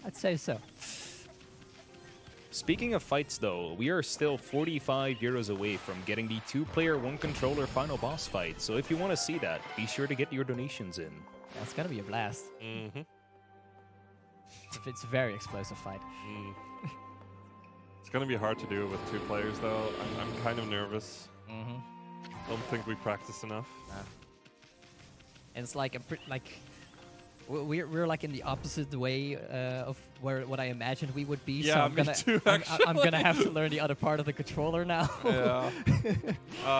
I'd say so. Speaking of fights though, we are still 45 euros away from getting the 2-player 1-controller final boss fight. So if you want to see that, be sure to get your donations in. That's gonna be a blast. Mm-hmm. It's a very explosive fight. It's gonna be hard to do with 2 players, though. I'm kind of nervous. Don't think we practice enough. And it's like we're like in the opposite way of what I imagined we would be. Yeah, so I'm me gonna, too, I'm gonna have to learn the other part of the controller now. Yeah.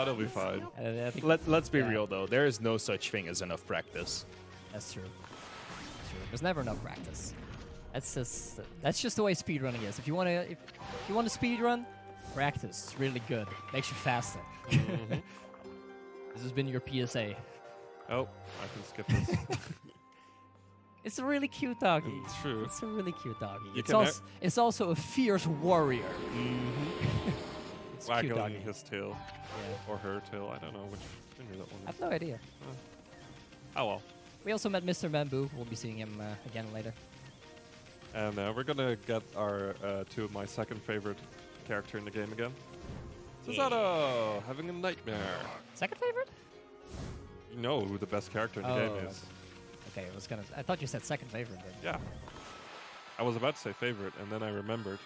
It'll be fine. I think Let's be real though, there is no such thing as enough practice. that's true. There's never enough practice. That's just the way speedrunning is. If you want to speedrun, practice. It's really good. Makes you faster. This has been your PSA. Oh, I can skip this. It's a really cute doggy. It's true. It's a really cute doggy. You It's also a fierce warrior. It's a cute Waggling doggy. his tail. Yeah. Or her tail. I don't know which finger that one I is. have no idea. Oh well. We also met Mr. Bamboo. We'll be seeing him again later. And we're gonna get our 2 of my second favorite character in the game again. Susato, having a nightmare. Second favorite? You know who the best character in the game is. Okay, I thought you said second favorite. Then. Yeah. I was about to say favorite, and then I remembered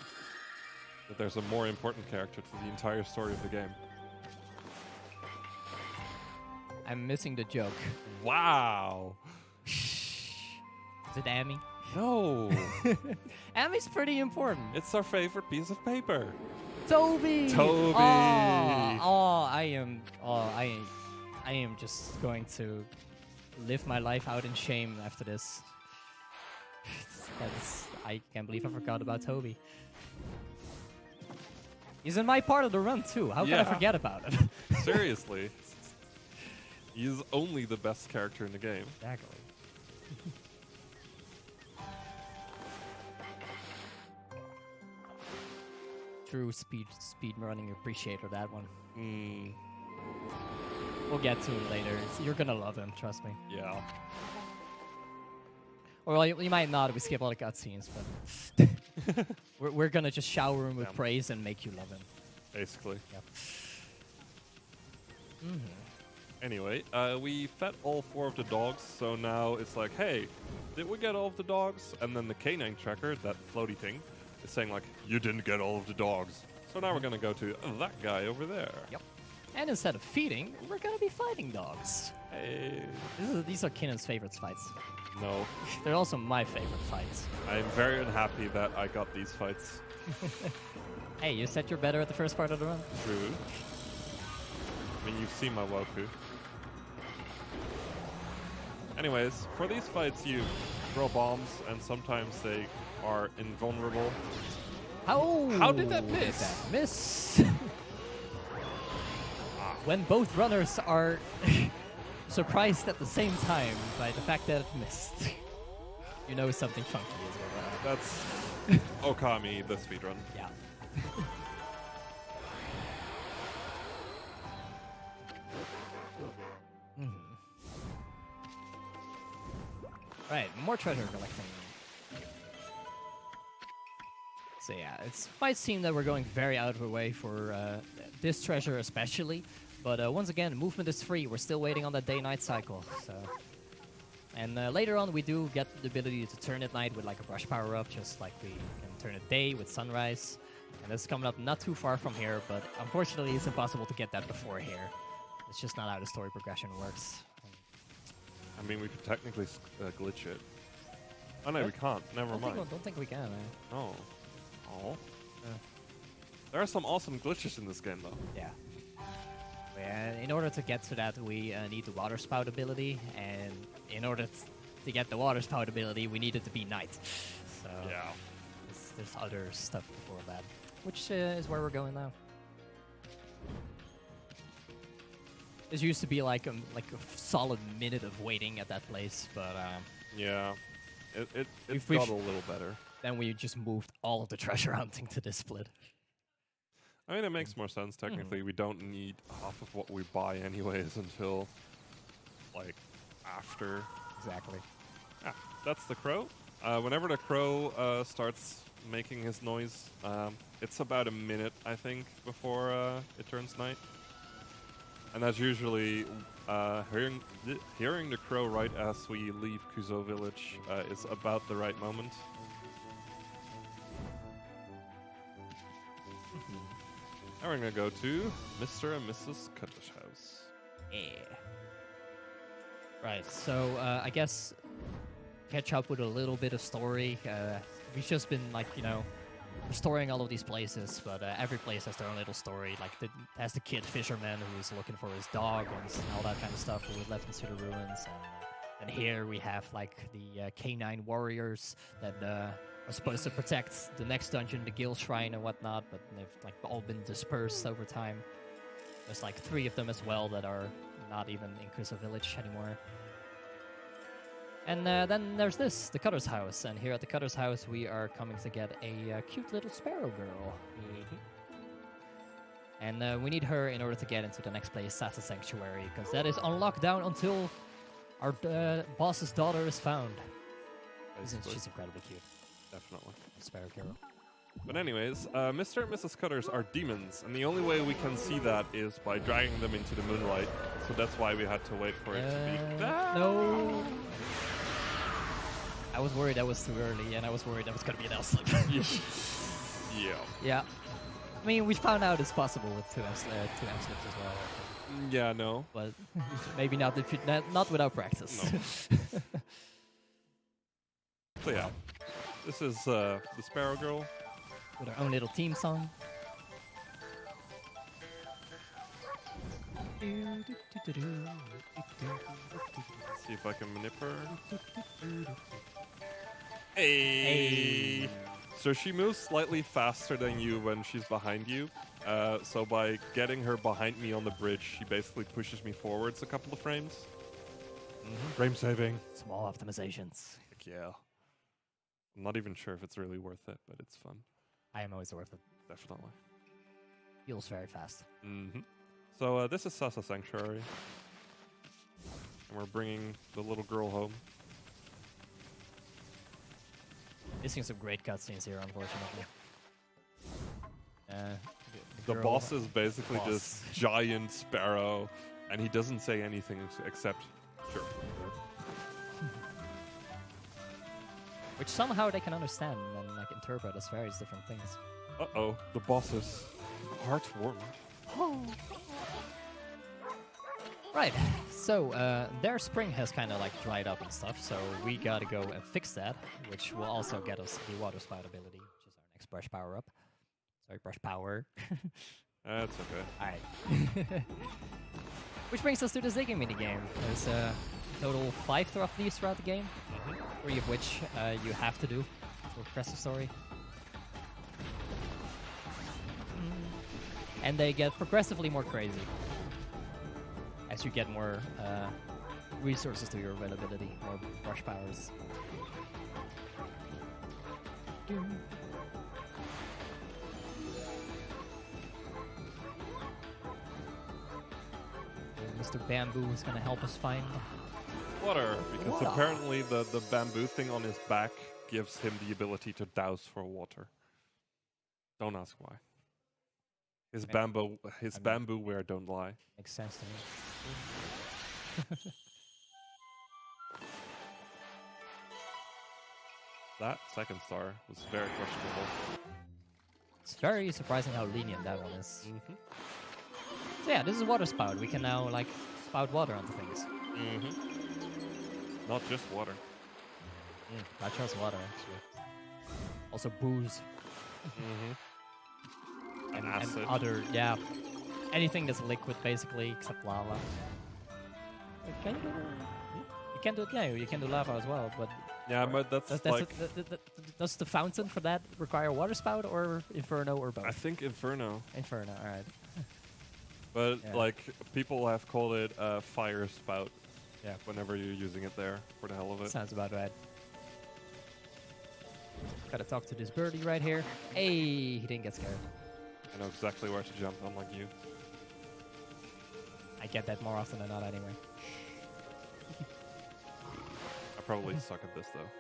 that there's a more important character to the entire story of the game. I'm missing the joke. Wow. Is it Amy? No. Amy's pretty important. It's our favorite piece of paper. Toby. Toby. I am just going to live my life out in shame after this. I can't believe I forgot about Toby. He's in my part of the run too. How can I forget about it? Seriously. He's only the best character in the game. Exactly. True speed running appreciator, that one. We'll get to it later. You're gonna love him, trust me. Yeah. Or well, you might not if we skip all the cutscenes, but we're gonna just shower him with praise and make you love him. Basically. Yep. Anyway, we fed all 4 of the dogs, so now it's like, hey, did we get all of the dogs? And then the canine tracker, that floaty thing, is saying like, you didn't get all of the dogs. So now we're gonna go to that guy over there. Yep. And instead of feeding, we're gonna be fighting dogs. Hey. These are Kinnan's favorite fights. No. They're also my favorite fights. I'm very unhappy that I got these fights. Hey, you said you're better at the first part of the run. True. I mean, you've seen my Woku. Anyways, for these fights, you throw bombs, and sometimes they are invulnerable. How did that did miss? that miss? When both runners are surprised at the same time by the fact that it missed, you know something funky is going on. That's Okami, the speedrun. Yeah. Right, more treasure collecting. So yeah, it might seem that we're going very out of our way for this treasure especially, but once again, movement is free. We're still waiting on that day-night cycle. So, and later on, we do get the ability to turn at night with like a brush power-up, just like we can turn at day with sunrise. And this is coming up not too far from here, but unfortunately, it's impossible to get that before here. It's just not how the story progression works. I mean, we could technically glitch it. Oh no, we can't. Never mind. Don't think we can. Oh. Oh. There are some awesome glitches in this game, though. Yeah. And in order to get to that, we need the water spout ability, and in order to get the water spout ability, we need it to be night. So Yeah. there's other stuff before that, which is where we're going now. There used to be like a solid minute of waiting at that place, but Yeah. It's we've got a little better. then we just moved all of the treasure hunting to this split. I mean, it makes more sense technically. We don't need half of what we buy anyways until, like, after. Exactly. Yeah, that's the crow. Whenever the crow starts making his noise, it's about a minute, I think, before it turns night. And that's usually hearing the crow right as we leave Kuzo village is about the right moment. Now we're gonna go to Mr. and Mrs. Cutler's house. Yeah. Right, so I guess catch up with a little bit of story. We've just been like, restoring all of these places, but every place has their own little story. Like, has the kid fisherman who's looking for his dog and all that kind of stuff who was left into the ruins. And here we have like the canine warriors that are supposed to protect the next dungeon, the Gil Shrine and whatnot, but they've like all been dispersed over time. There's like 3 of them as well that are not even in Kuzo village anymore. And then there's this, the Cutter's house, and here at the Cutter's house we are coming to get a cute little sparrow girl. And we need her in order to get into the next place, Sasa Sanctuary, because that is on lockdown until our boss's daughter is found. She's incredibly cute. Definitely. Sparrow girl. But anyways, Mr. and Mrs. Cutters are demons, and the only way we can see that is by dragging them into the moonlight. So that's why we had to wait for it to be... No! I was worried that was too early, and I was worried that was going to be an L-slip. Yeah. Yeah. I mean, we found out it's possible with two M-slips as well. Yeah, no. But maybe not without practice. No. So yeah, this is the Sparrow Girl. With our own little team song. See if I can manipulate her. Hey! So she moves slightly faster than you when she's behind you. So by getting her behind me on the bridge, she basically pushes me forwards a couple of frames. Frame saving. Small optimizations. Heck yeah. I'm not even sure if it's really worth it, but it's fun. I am always worth it. Definitely. Heals very fast. So this is Sasa Sanctuary. And we're bringing the little girl home. Missing some great cutscenes here, unfortunately. The girl- boss is basically boss. this giant sparrow, and he doesn't say anything except, sure. Which somehow they can understand and like interpret as various different things. Uh-oh, the boss is heartwarming. Right, so their spring has kind of like dried up and stuff, so we gotta go and fix that, which will also get us the water spout ability, which is our next brush power up. Sorry, brush power. That's okay. Alright. Which brings us to the Ziggy minigame. There's a total 5 of these throughout the game, 3 of which you have to do to progress the story. and they get progressively more crazy as you get more resources to your availability, more brush powers. Mr. Bamboo is gonna help us find Water, because Water. apparently the bamboo thing on his back gives him the ability to douse for water. Don't ask why. His bamboo wear don't lie. makes sense to me. That second star was very questionable. It's very surprising how lenient that one is. So yeah, this is water spout. We can now like spout water onto things. Not just water. Not just water, actually. Also booze And and acid. other, yeah, anything that's liquid basically, except lava. Can you do that? You can do it, yeah, you can do lava as well, but Yeah, but that's like... does the fountain for that require water spout or inferno or both? I think Inferno. Inferno, alright. But Yeah. like people have called it a fire spout. Yeah. Whenever you're using it there for the hell of it. Sounds about right. Gotta talk to this birdie right here. Hey, he didn't get scared. I know exactly where to jump, unlike you. I get that more often than not anyway. I probably suck at this though.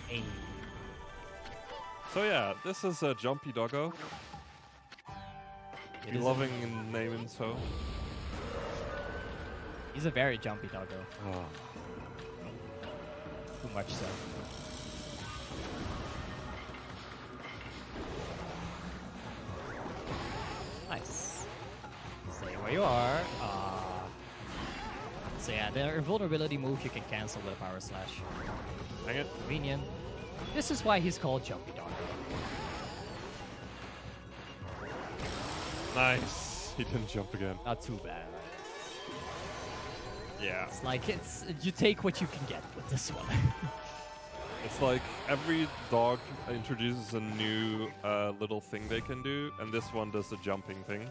Hey. So yeah, this is a jumpy doggo. It You is loving and naming so. He's a very jumpy doggo. Oh. Too much so. Nice. Stay where you are. So yeah, their invulnerability move you can cancel with a power slash. Dang it. Convenient. This is why he's called Jumpy Doggo. Nice. He didn't jump again. Not too bad. Yeah. It's like you take what you can get with this one. It's like every dog introduces a new little thing they can do, and this one does the jumping thing.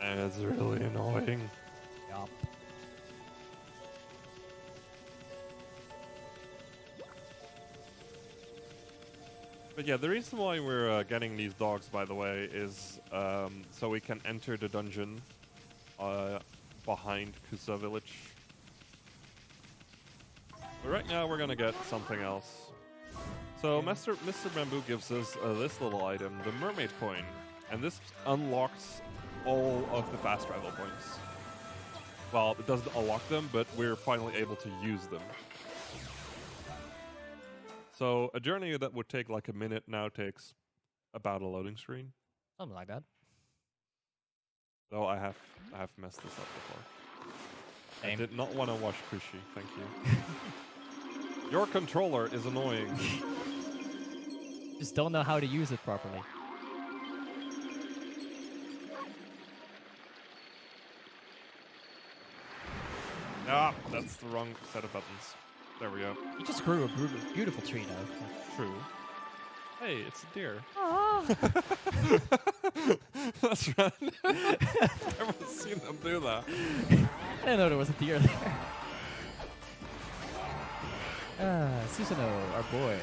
And it's really annoying. Yup. But yeah, the reason why we're getting these dogs, by the way, is so we can enter the dungeon behind Kusa village. But right now we're gonna get something else. So Mr. Bamboo gives us this little item, the mermaid coin, and this unlocks all of the fast travel points. Well, it doesn't unlock them, but we're finally able to use them. So a journey that would take like a minute now takes about a loading screen. Something like that. Though I have messed this up before. I Same. did not want to watch Kushi, thank you. Your controller is annoying. Just don't know how to use it properly. Ah, that's the wrong set of buttons. There we go. You just grew a beautiful tree now. True. Hey, it's a deer. Oh. That's right. I've never seen them do that. I didn't know there was a deer there. Susanoo, our boy.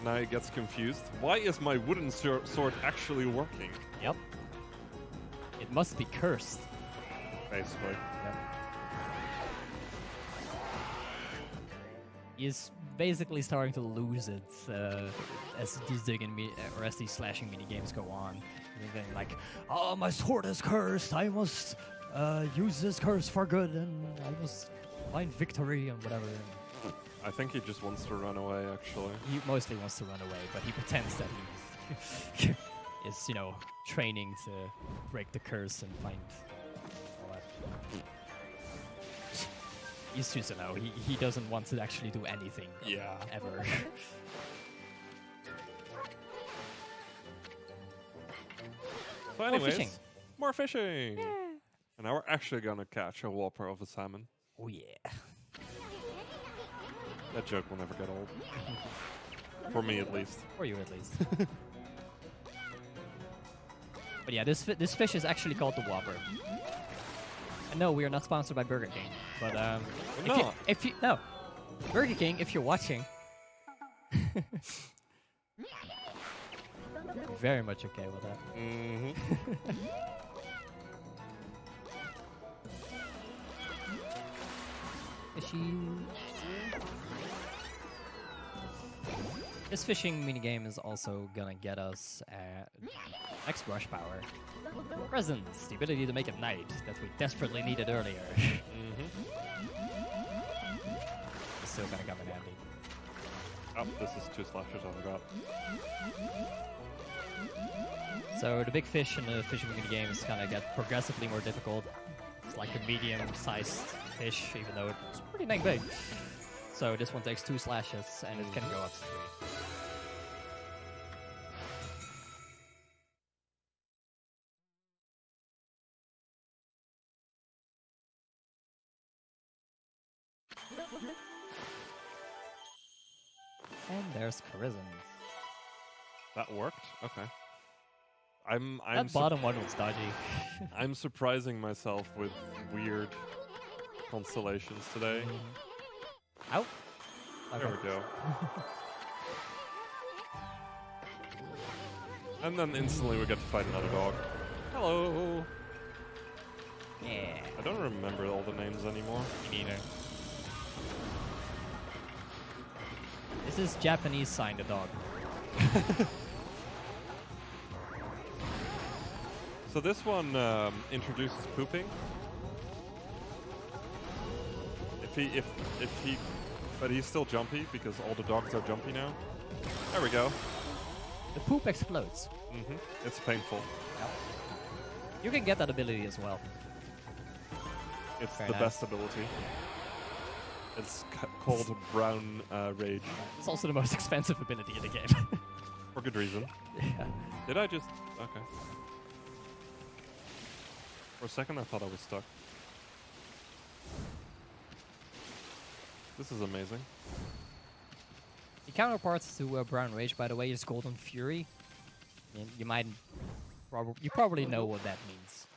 Now he gets confused. Why is my wooden sword actually working? Yep. It must be cursed. Basically. Yep. He's basically starting to lose it as these as these slashing mini games go on. And then like, oh, my sword is cursed. I must use this curse for good, and I must find victory and whatever. I think he just wants to run away, actually. He mostly wants to run away, but he pretends that he is, you know, training to break the curse and find all that. He's Susanoo. He doesn't want to actually do anything. Yeah. Ever. So anyways, fishing. more fishing. And now we're actually gonna catch a whopper of a salmon. Oh yeah. That joke will never get old. For me, at least. For you, at least. But yeah, this fish is actually called the Whopper. And no, we are not sponsored by Burger King. But if you no, Burger King, if you're watching, very much okay with that. Mm-hmm. Fishy. This fishing minigame is also gonna get us next rush power. Presence, the ability to make a knight that we desperately needed earlier. It's still gonna come in handy. Oh, this is 2 slashes, I forgot. So the big fish in the fishing minigame is gonna get progressively more difficult. It's like a medium-sized fish, even though it's pretty dang big. So this one takes 2 slashes, and it can go up to 3. And there's Charism. That worked? Okay. I'm That bottom one was dodgy. I'm surprising myself with weird constellations today. Out. There we go. And then instantly we get to fight another dog. Hello! Yeah. I don't remember all the names anymore. Me neither. This is Japanese sign the dog. So this one introduces pooping. But he's still jumpy because all the dogs are jumpy now. There we go. The poop explodes. It's painful. Yep. You can get that ability as well. It's Very the nice. best ability. It's called Brown Rage. It's also the most expensive ability in the game. For good reason. Yeah. Did I just... Okay. For a second I thought I was stuck. This is amazing. The counterparts to Brown Rage, by the way, is Golden Fury. You probably know what that means.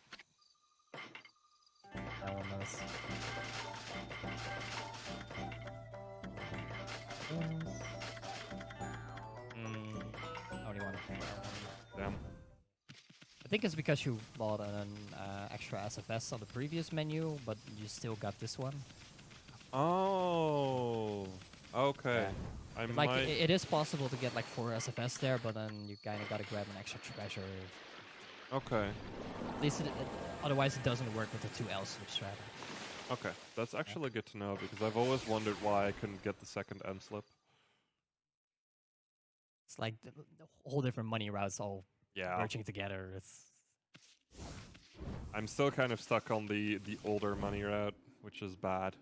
No one knows. Only one. Damn. I think it's because you bought an extra SFS on the previous menu, but you still got this one. Oh. Okay. I Like, might... it is possible to get like 4 SFS there, but then you kind of gotta grab an extra treasure. Okay. At least otherwise it doesn't work with the 2 L switch strategy. Okay. That's actually good to know because I've always wondered why I couldn't get the second M slip. It's like the whole different money routes all Yeah. merging together. It's I'm still kind of stuck on the older money route, which is bad.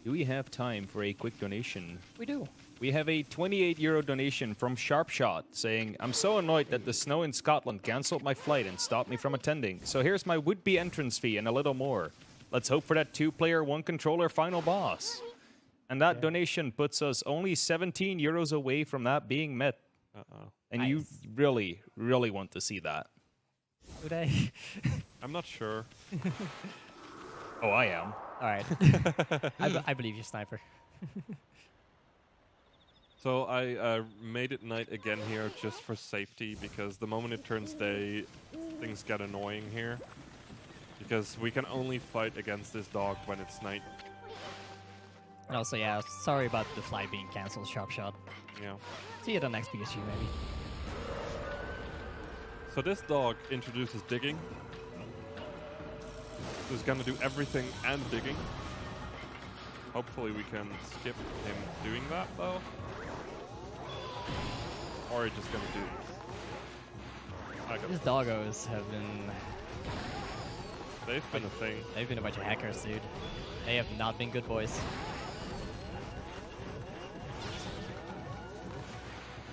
Do we have time for a quick donation? we do. We have a 28 euro donation from Sharpshot saying, I'm so annoyed that the snow in Scotland cancelled my flight and stopped me from attending. So here's my would-be entrance fee and a little more. Let's hope for that 2-player, 1-controller final boss. And that donation puts us only 17 euros away from that being met. Uh-oh. And you really, really want to see that. Do they? I'm not sure. Oh, I am. Alright. I believe you, Sniper. So I made it night again here just for safety because the moment it turns day, things get annoying here. Because we can only fight against this dog when it's night. And also, yeah, sorry about the flight being cancelled, Sharpshot. Yeah. See you at the next BSG, maybe. So this dog introduces digging. So he's gonna do everything and digging. Hopefully we can skip him doing that though. Or he's just gonna do this. These doggos have been... They've been a thing. They've been a bunch of hackers, dude. They have not been good boys.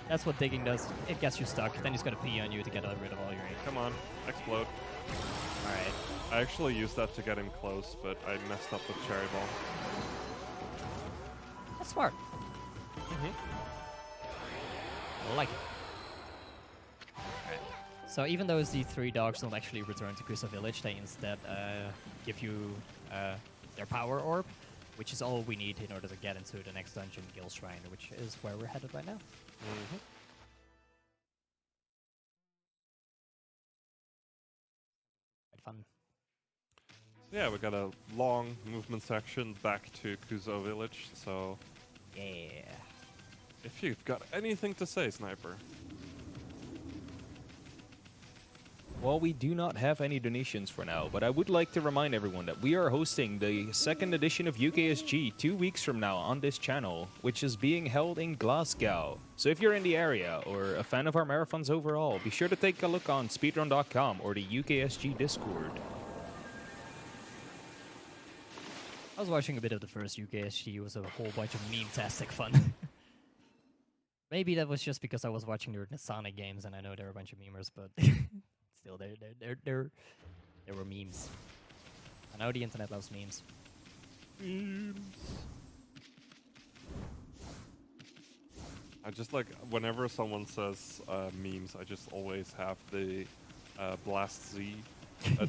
That's what digging does. It gets you stuck. Then he's gonna pee on you to get rid of all your ink. Come on, explode. Alright. I actually used that to get him close, but I messed up with Cherry Bomb. That's smart. I like it. Alright. So even though the 3 dogs don't actually return to Kusa Village, they instead give you their power orb, which is all we need in order to get into the next dungeon, Gil Shrine, which is where we're headed right now. Quite fun. Yeah, we got a long movement section back to Kuzo Village, so Yeah. if you've got anything to say, Sniper. Well, we do not have any donations for now, but I would like to remind everyone that we are hosting the second edition of UKSG 2 weeks from now on this channel, which is being held in Glasgow. So if you're in the area or a fan of our marathons overall, be sure to take a look on speedrun.com or the UKSG Discord. I was watching a bit of the first UKSG. It was a whole bunch of meme-tastic fun. Maybe that was just because I was watching the Sonic games and I know there are a bunch of memers, but still, there were memes. I know the internet loves memes. I just like, whenever someone says memes, I just always have the Blast Z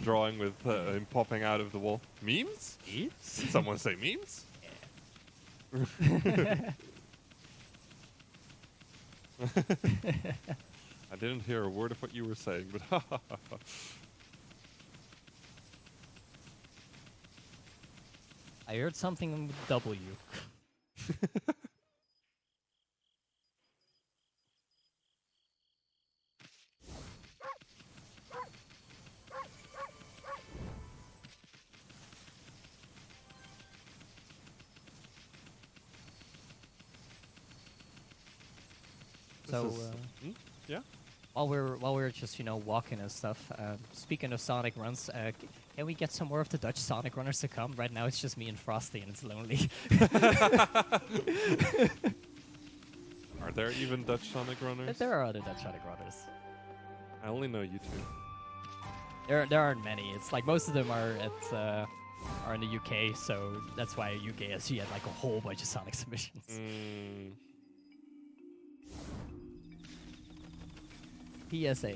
drawing with him popping out of the wall. Memes? Memes? Did someone say memes? I didn't hear a word of what you were saying, but I heard something with W. So, yeah. while we're just walking and stuff, speaking of Sonic runs, can we get some more of the Dutch Sonic runners to come? Right now it's just me and Frosty, and it's lonely. Are there even Dutch Sonic runners? There are other Dutch Sonic runners. I only know you two. There aren't many. It's like most of them are in the UK, so that's why UKSG had like a whole bunch of Sonic submissions. PSA.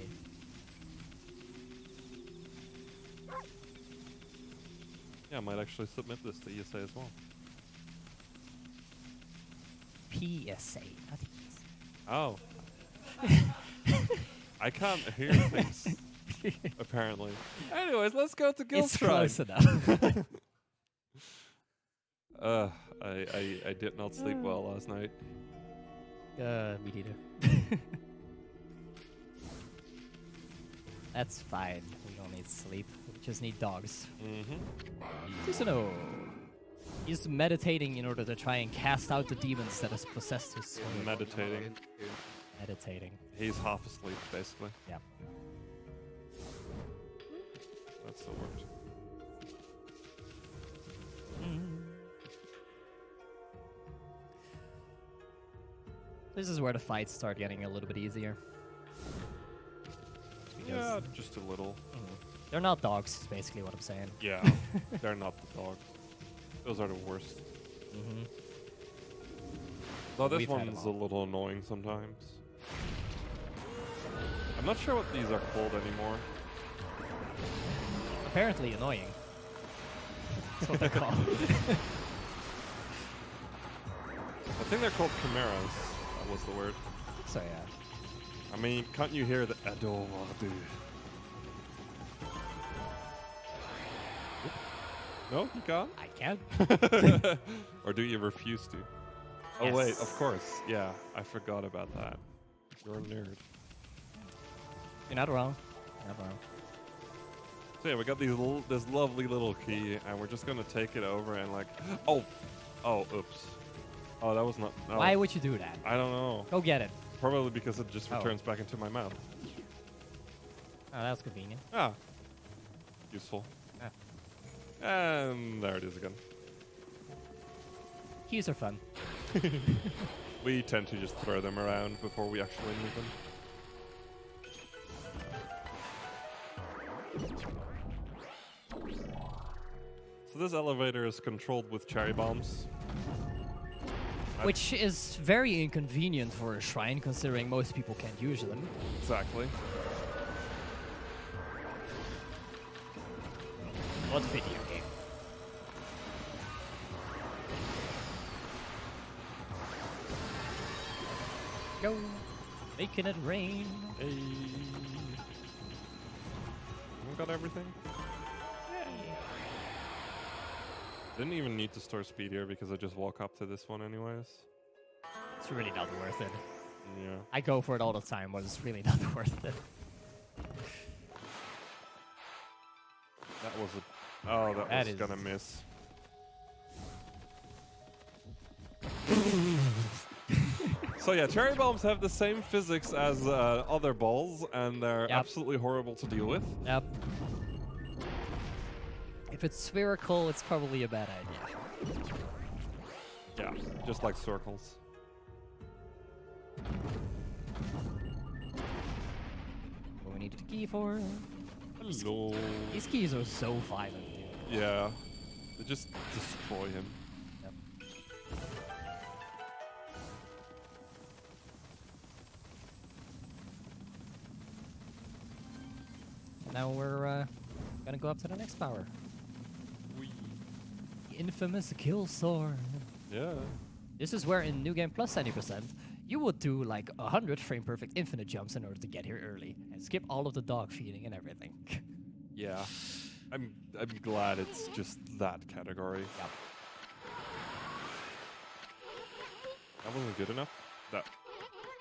Yeah, I might actually submit this to ESA as well. PSA. Not Oh. I can't hear things, apparently. Anyways, let's go to Gil It's Shrine. close enough. I did not sleep well last night. Me neither. That's fine. We don't need sleep. We just need dogs. Susanoo. He's meditating in order to try and cast out the demons that has possessed his soul. Meditating. Meditating. He's half asleep, basically. Yeah. That's the word. This is where the fights start getting a little bit easier. Yeah, just a little. They're not dogs, is basically what I'm saying. Yeah, they're not the dogs. Those are the worst. Though this We've had one's a them all. little annoying sometimes. I'm not sure what these are called anymore. Apparently annoying. That's what they're called. I think they're called chimeras. That was the word. So yeah. I mean, can't you hear the adore? No, you can't? I can. Or do you refuse to? Oh Yes. wait, of course. Yeah, I forgot about that. You're a nerd. You're not wrong. You're not wrong. So yeah, we got this lovely little key, and we're just gonna take it over and like, oh, oops. Oh, that was not. No. Why would you do that? I don't know. Go get it. Probably because it just Oh. returns back into my mouth. Oh, that was convenient. Ah, useful. Yeah. And there it is again. Keys are fun. We tend to just throw them around before we actually need them. So this elevator is controlled with cherry bombs. Which is very inconvenient for a shrine, considering most people can't use them. Exactly. What video game? Go, making it rain. Hey. We got everything. Didn't even need to store speed here because I just walk up to this one anyways. It's really not worth it. Yeah. I go for it all the time, but it's really not worth it. That was a... Oh, that was gonna miss. So yeah, cherry bombs have the same physics as other balls, and they're absolutely horrible to deal with. Yep. If it's spherical, it's probably a bad idea. Yeah, just like circles. What we needed a key for? Hello. These keys are so violent, dude. Yeah, they just destroy him. Yep. And now we're gonna go up to the next power. The infamous kill sword. Yeah. This is where in New Game Plus 90%, you would do like 100 frame perfect infinite jumps in order to get here early and skip all of the dog feeding and everything. Yeah. I'm glad it's just that category. Yep. That wasn't good enough. That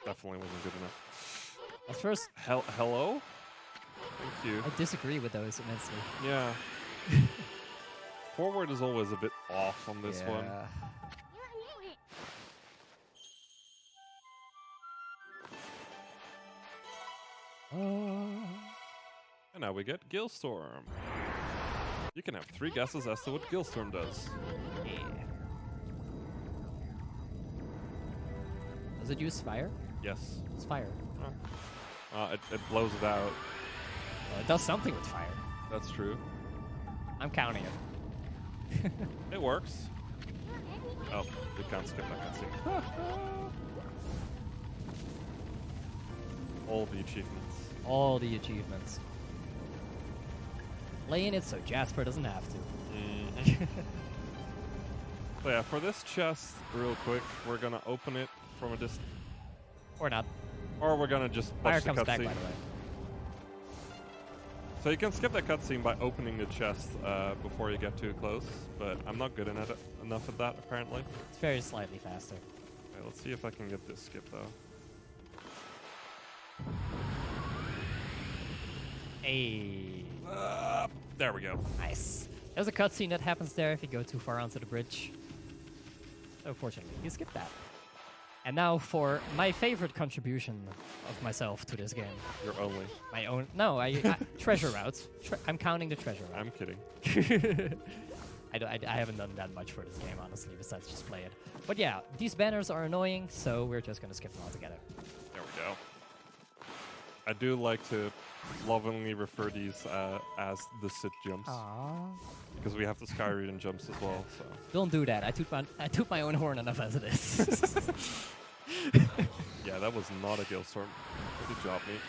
definitely wasn't good enough. At first, Hello? Thank you. I disagree with those immensely. Yeah. Forward is always a bit off on this one. And now we get Gillstorm. You can have 3 guesses as to what Gillstorm does. Yeah. Does it use fire? Yes. It's fire. It blows it out. Well, it does something with fire. That's true. I'm counting it. It works. Oh, you can't skip that cutscene. All the achievements. All the achievements. Playing it so Jasper doesn't have to. Mm-hmm. So yeah, for this chest, real quick, we're gonna open it from a distance. Or not. Or we're gonna just Fire watch the comes back, by cutscene. the way. So you can skip that cutscene by opening the chest before you get too close, but I'm not good enough at that, apparently. It's very slightly faster. Okay, let's see if I can get this skip, though. Hey. There we go. Nice. There's a cutscene that happens there if you go too far onto the bridge. So fortunately, you skip that. And now for my favorite contribution of myself to this game. You're only. My own. No, I treasure routes. I'm counting the treasure route. I'm kidding. I haven't done that much for this game, honestly, besides just play it. But yeah, these banners are annoying, so we're just going to skip them altogether. There we go. I do like to lovingly refer these as the sit jumps. Aww. Because we have the Skyreading jumps as well, so. Don't do that. I toot my own horn enough as it is. Yeah, that was not a Gillstorm. Good job, mate.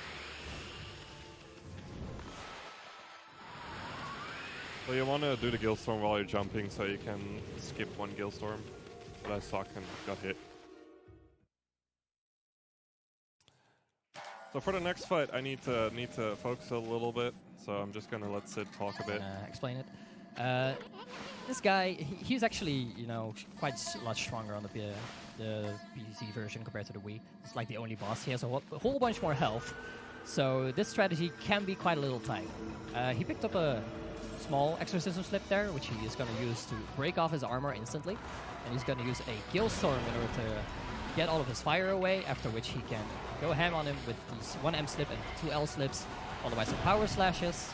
So you want to do the Gillstorm while you're jumping so you can skip one Gillstorm. But I suck and got hit. So for the next fight, I need to focus a little bit. So I'm just gonna let Sid talk a bit. Explain it. This guy, he's actually, you know, quite a lot stronger on the PC version compared to the Wii. It's like the only boss. He has a whole bunch more health. So this strategy can be quite a little tight. He picked up a small exorcism slip there, which he is going to use to break off his armor instantly. And he's going to use a Gillstorm in order to get all of his fire away, after which he can go ham on him with these 1 M slip and 2 L slips, followed by some power slashes,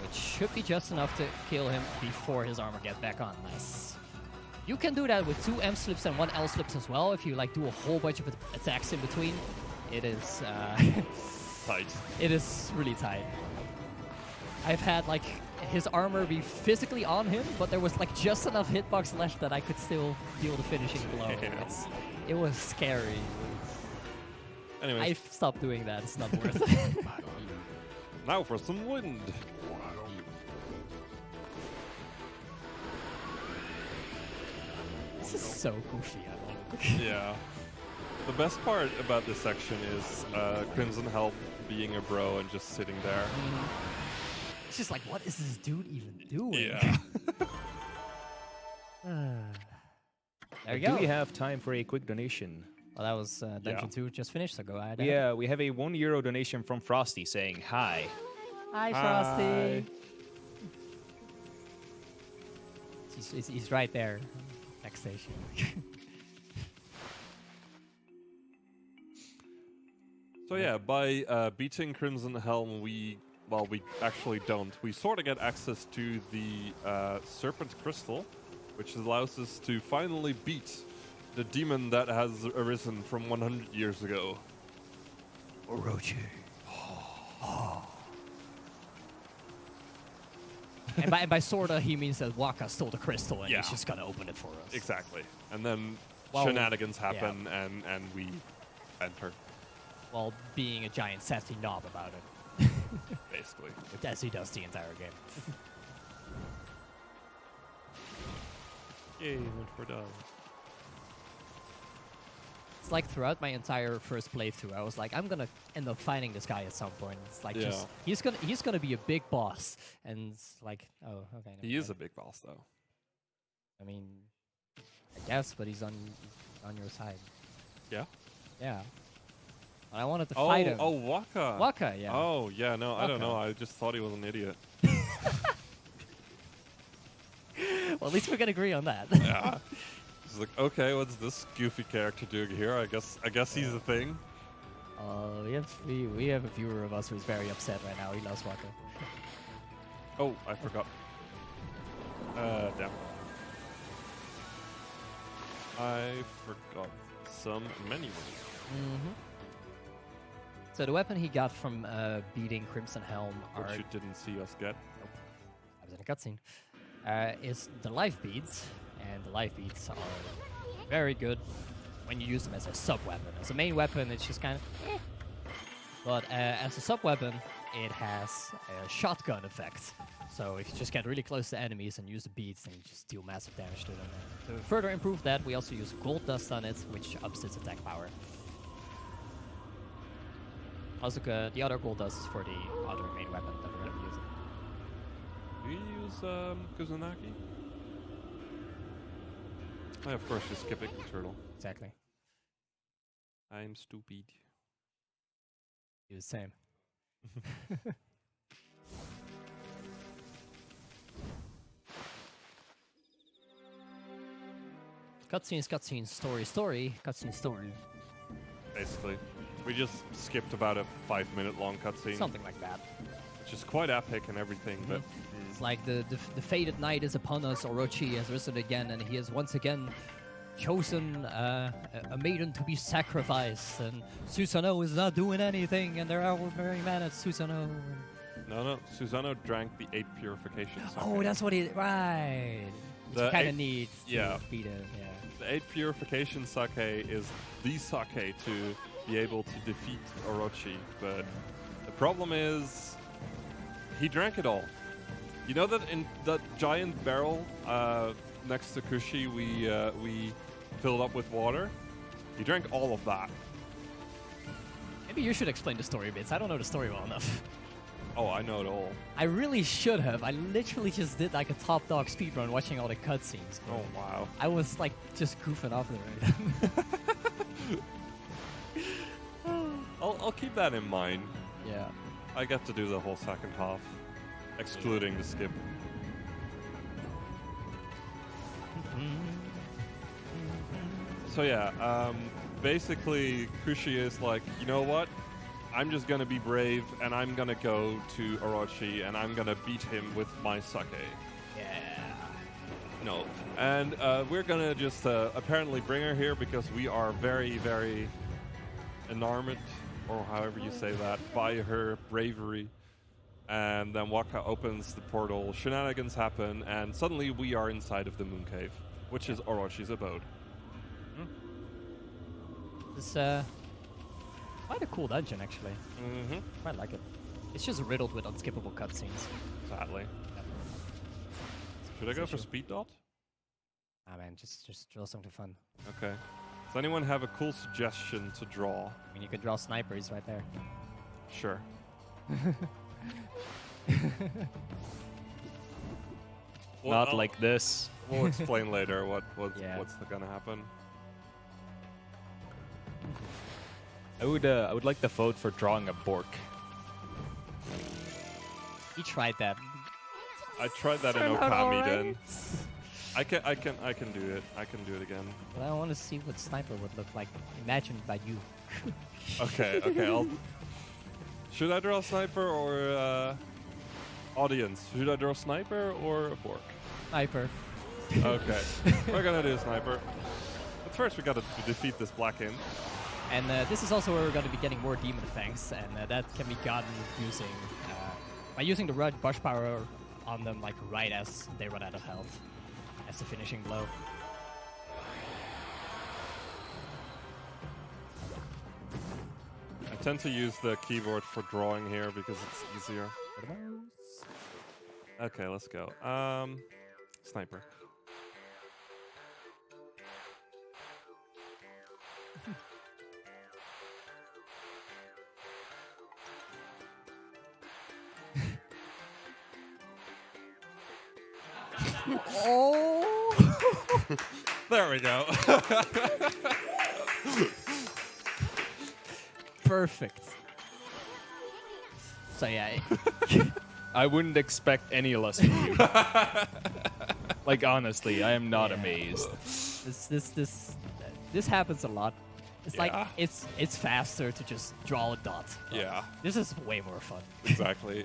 which should be just enough to kill him before his armor gets back on. Nice. You can do that with 2 M slips and 1 L slips as well if you like do a whole bunch of attacks in between. It is Tight. It is really tight. I've had like his armor be physically on him, but there was like just enough hitbox left that I could still feel the finishing blow. Yeah. It was scary. Anyways, I've stopped doing that. It's not worth it. now for some wind. This is so goofy. I think. Yeah. The best part about this section is Crimson Helm being a bro and just sitting there. It's just like, what is this dude even doing? Yeah. There you Do go. we have time for a quick donation? Well, that was Dungeon 2 just finished, so go ahead. Yeah, we have a €1 donation from Frosty saying hi. Hi, Hi. Frosty. He's right there. Next station. So yeah, by beating Crimson Helm, we actually don't. We sort of get access to the Serpent Crystal, which allows us to finally beat the demon that has arisen from 100 years ago. Orochi. and by sorta, he means that Waka stole the crystal and Yeah. he's just gonna open it for us. Exactly. And then Well, shenanigans happen, and we enter, While being a giant sassy knob about it. basically. As he does the entire game. Yay, went for done. It's like throughout my entire first playthrough, I was like, I'm gonna end up fighting this guy at some point. It's like just he's gonna be a big boss, and it's like, oh, okay. never He is a mind. big boss, though. I mean, I guess, but he's on your side. Yeah? Yeah. And I wanted to fight him. Oh, Waka. Waka, yeah. Oh, yeah, no, I don't Waka. know. I just thought he was an idiot. Well, at least we can agree on that. Yeah. It's like, okay, what's this goofy character doing here? I guess he's a thing. We have a viewer of us who's very upset right now. He loves Waka. Oh, I forgot. Damn. I forgot some menu. So the weapon he got from beating Crimson Helm Which you didn't see us get. I was in a cutscene. Is the life beads, and the life beads are very good when you use them as a sub-weapon. As a main weapon, it's just kind of but as a sub-weapon, it has a shotgun effect. So if you just get really close to enemies and use the beads, then you just deal massive damage to them. To further improve that, we also use gold dust on it, which ups its attack power. Also, the other gold dust is for the other main weapon that we're going to be using. Do you use Kusanagi? Oh, of course, you're skipping the turtle. Exactly. I'm stupid. Do the same. Cutscenes, cutscenes, story, story, cutscene, story. Basically. We just skipped about a 5-minute long cutscene. Something like that. Which is quite epic and everything, but... It's like the fated night is upon us, Orochi has risen again, and he has once again chosen a maiden to be sacrificed, and Susanoo is not doing anything, and they're all very mad at Susanoo. No, Susanoo drank the 8 purifications. Oh, that's what he... Right. Which The kind 8 of needs to beat it, yeah. The 8 purification sake is the sake to be able to defeat Orochi, but the problem is he drank it all. You know that in that giant barrel next to Kushi we filled up with water? He drank all of that. Maybe you should explain the story bits. I don't know the story well enough. Oh, I know it all. I really should have. I literally just did like a top dog speedrun watching all the cutscenes. Oh, wow. I was like just goofing off there. I'll keep that in mind. Yeah. I get to do the whole second half, excluding the skip. So yeah, basically Kushi is like, you know what? I'm just gonna be brave and I'm gonna go to Orochi and I'm gonna beat him with my sake. Yeah. No. And we're gonna just apparently bring her here because we are very, very enamored, or however you say that, by her bravery. And then Waka opens the portal, shenanigans happen, and suddenly we are inside of the Moon Cave, which is Orochi's abode. It's quite a cool dungeon, actually. Mm-hmm. Quite like it. It's just riddled with unskippable cutscenes. Sadly. Should I go for speed dot? Ah man, just draw something fun. Okay. Does anyone have a cool suggestion to draw? I mean, you could draw snipers right there. Sure. Not like this. We'll explain later what's gonna happen. I would like to vote for drawing a Bork. He tried that. I tried that in Turned out Okami. alright. Then I can do it. I can do it again. But I want to see what sniper would look like imagined by you. Okay. Should I draw a sniper or audience? Should I draw a sniper or a Bork? Sniper. Okay, we're gonna do a sniper. But first, we gotta defeat this black imp. And this is also where we're going to be getting more demon fangs, and that can be gotten by using the rush power on them, like right as they run out of health, as the finishing blow. I tend to use the keyboard for drawing here because it's easier. Okay, let's go. Sniper. Oh! There we go. Perfect. So yeah, I wouldn't expect any less from you. Like honestly, I am not amazed. this happens a lot. It's like Yeah. it's faster to just draw a dot. Yeah, This is way more fun. exactly.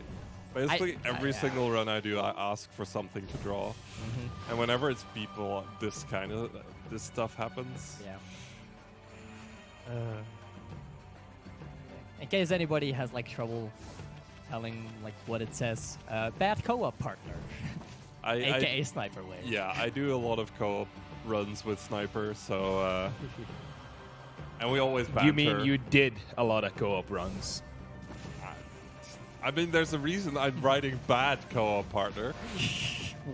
Basically, every yeah. single run I do, I ask for something to draw. And whenever it's people, this stuff happens. Yeah. In case anybody has like trouble telling like what it says, bad co-op partner, aka Sniper Wave. Yeah, I do a lot of co-op runs with Sniper, so and we always banter. You mean you did a lot of co-op runs? I mean, there's a reason I'm writing bad co-op partner.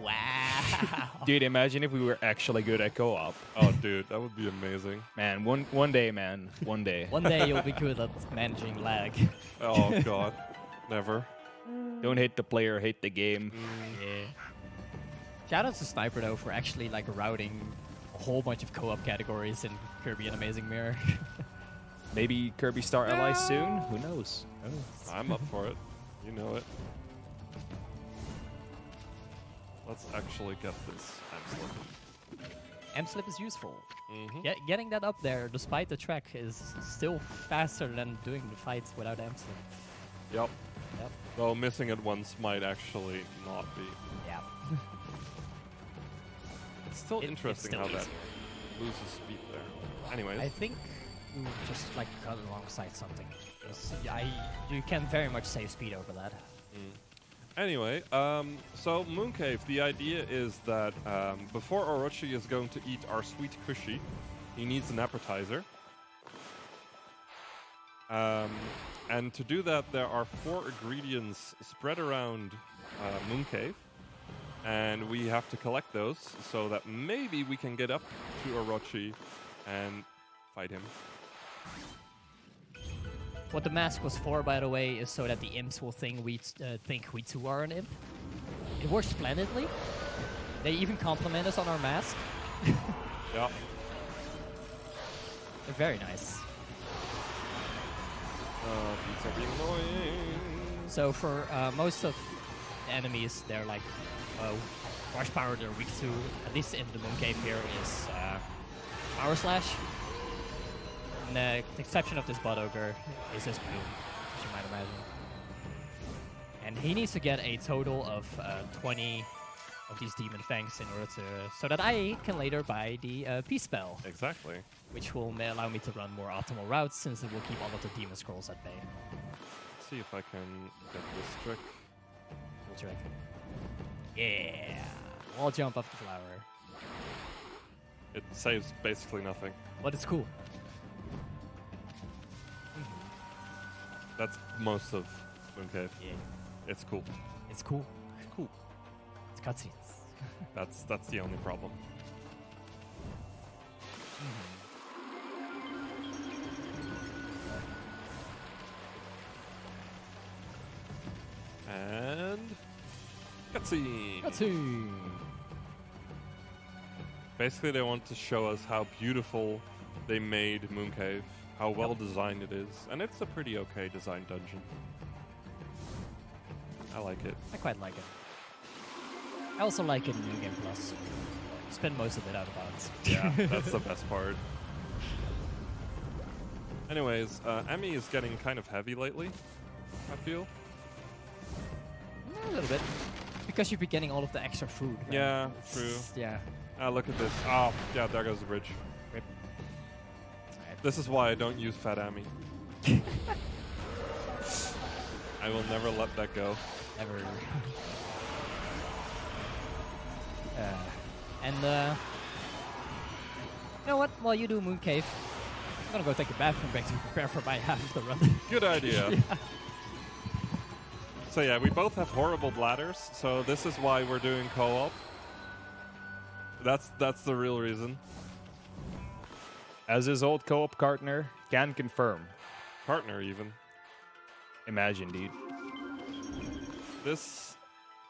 Wow. Dude, imagine if we were actually good at co-op. Oh, dude, that would be amazing. Man, one day, man. One day. One day you'll be good at managing lag. Oh God, never. Don't hate the player, hate the game. Yeah. Shout out to Sniper though for actually like routing a whole bunch of co-op categories in Kirby and Amazing Mirror. Maybe Kirby Star Allies soon? Who knows? I'm up for it. You know it. Let's actually get this M-slip. M-slip is useful. Getting that up there, despite the track, is still faster than doing the fights without M-slip. Yep. Yep. Though missing it once might actually not be. Yeah. It's still It's interesting still how that easy. loses speed there. Anyways. I think we would just like cut alongside something. You can very much save speed over that. Anyway, so Mooncave, the idea is that before Orochi is going to eat our sweet cushy, he needs an appetizer. And to do that, there are 4 ingredients spread around Mooncave, and we have to collect those so that maybe we can get up to Orochi and fight him. What the mask was for, by the way, is so that the imps will think we too are an imp. It works splendidly. They even compliment us on our mask. Yeah. They're very nice. Beats are being annoying. So for most of the enemies, they're like rush power they're weak to. At least in the Mooncave here is Power Slash. And the exception of this Blood Ogre is his Bloom, as you might imagine. And he needs to get a total of 20 of these Demon Fangs in order to, so that I can later buy the Peace Spell, Exactly. which will allow me to run more optimal routes since it will keep all of the Demon Scrolls at bay. Let's see if I can get this trick. trick. Yeah. Wall jump up the flower. It saves basically nothing. But it's cool. That's most of Mooncave. Yeah. It's cool. It's cool. It's cool. It's cutscenes. That's the only problem. And cutscene. Cutscene. Basically, they want to show us how beautiful they made Mooncave, how well designed it is, and it's a pretty okay designed dungeon. I like it. I quite like it. I also like it in New Game Plus. Spend most of it out of bounds. Yeah, that's the best part. Anyways, Emmy is getting kind of heavy lately, I feel. A little bit. Because you've been getting all of the extra food. Right? Yeah, true. Yeah. Ah, look at this. Oh, yeah, there goes the bridge. Rip. This is why I don't use Fat Emmy. I will never let that go. Ever. You know what? While you do Mooncave, I'm gonna go take a bathroom break to prepare for my half of the run. Good idea. Yeah. So yeah, we both have horrible bladders, so this is why we're doing co-op. That's the real reason. As his old co-op partner, can confirm. Partner even. Imagine, dude. This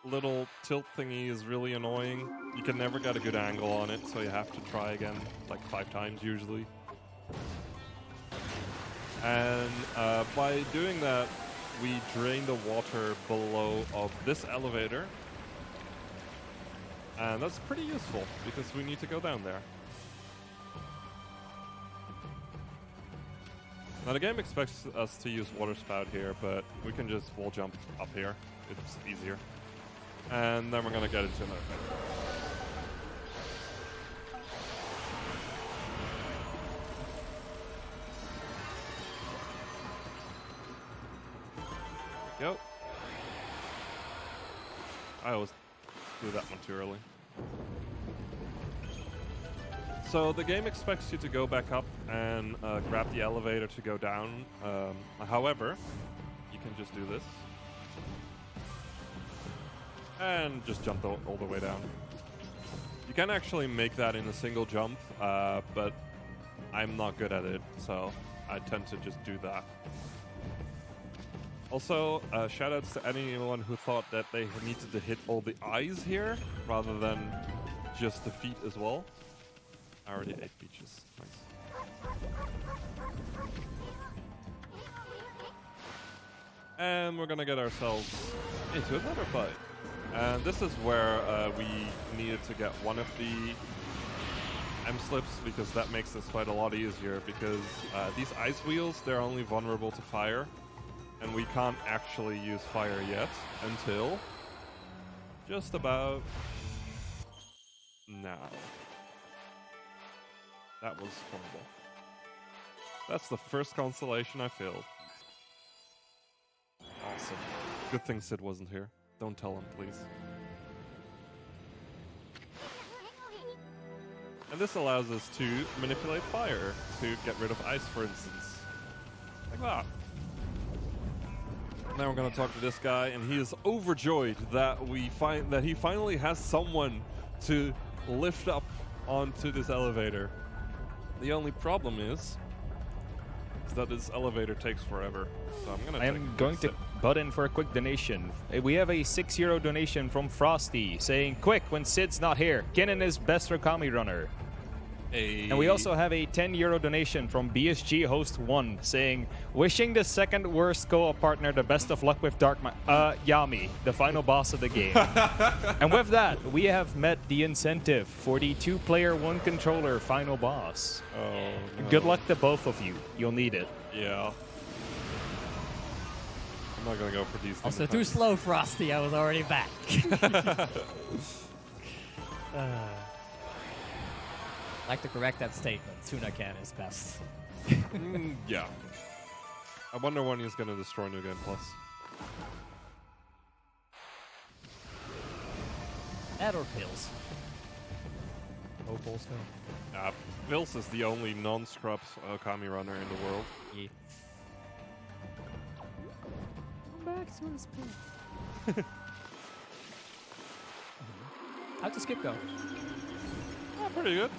little tilt thingy is really annoying. You can never get a good angle on it, so you have to try again like 5 times usually. And by doing that, we drain the water below of this elevator. And that's pretty useful, because we need to go down there. Now the game expects us to use water spout here, but we can just wall jump up here. It's easier. And then we're gonna get into another thing. Go. I always do that one too early. So the game expects you to go back up and grab the elevator to go down. However, you can just do this. And just jump all the way down. You can actually make that in a single jump, but I'm not good at it, so I tend to just do that. Also, shoutouts to anyone who thought that they needed to hit all the eyes here, rather than just the feet as well. I already ate peaches. Nice. And we're gonna get ourselves into another fight. And this is where we needed to get one of the M-slips, because that makes this fight a lot easier, because these ice wheels, they're only vulnerable to fire. And we can't actually use fire yet until just about now. That was horrible. That's the first constellation I failed. Awesome. Good thing Sid wasn't here. Don't tell him, please. And this allows us to manipulate fire to get rid of ice, for instance. Like that. Now we're gonna talk to this guy, and he is overjoyed that he finally has someone to lift up onto this elevator. The only problem is that this elevator takes forever. So I am going to butt in for a quick donation. We have a €6 donation from Frosty saying, "Quick, when Sid's not here, Kinnin is best Okami runner." And we also have a €10 donation from BSG Host 1 saying, "Wishing the second worst co-op partner the best of luck with Yami, the final boss of the game." And with that, we have met the incentive for the 2-player 1-controller final boss. Oh, no. Good luck to both of you. You'll need it. Yeah. I'm not gonna go for these things. Also, too slow, Frosty. I was already back. I'd like to correct that statement. Tsunakan is best. Yeah. I wonder when he's gonna destroy New Game Plus. That or pills. Oh, balls no. Vils is the only non-scrubs Okami runner in the world. Yeah. Come back to the speed. How'd the skip go? Yeah, pretty good.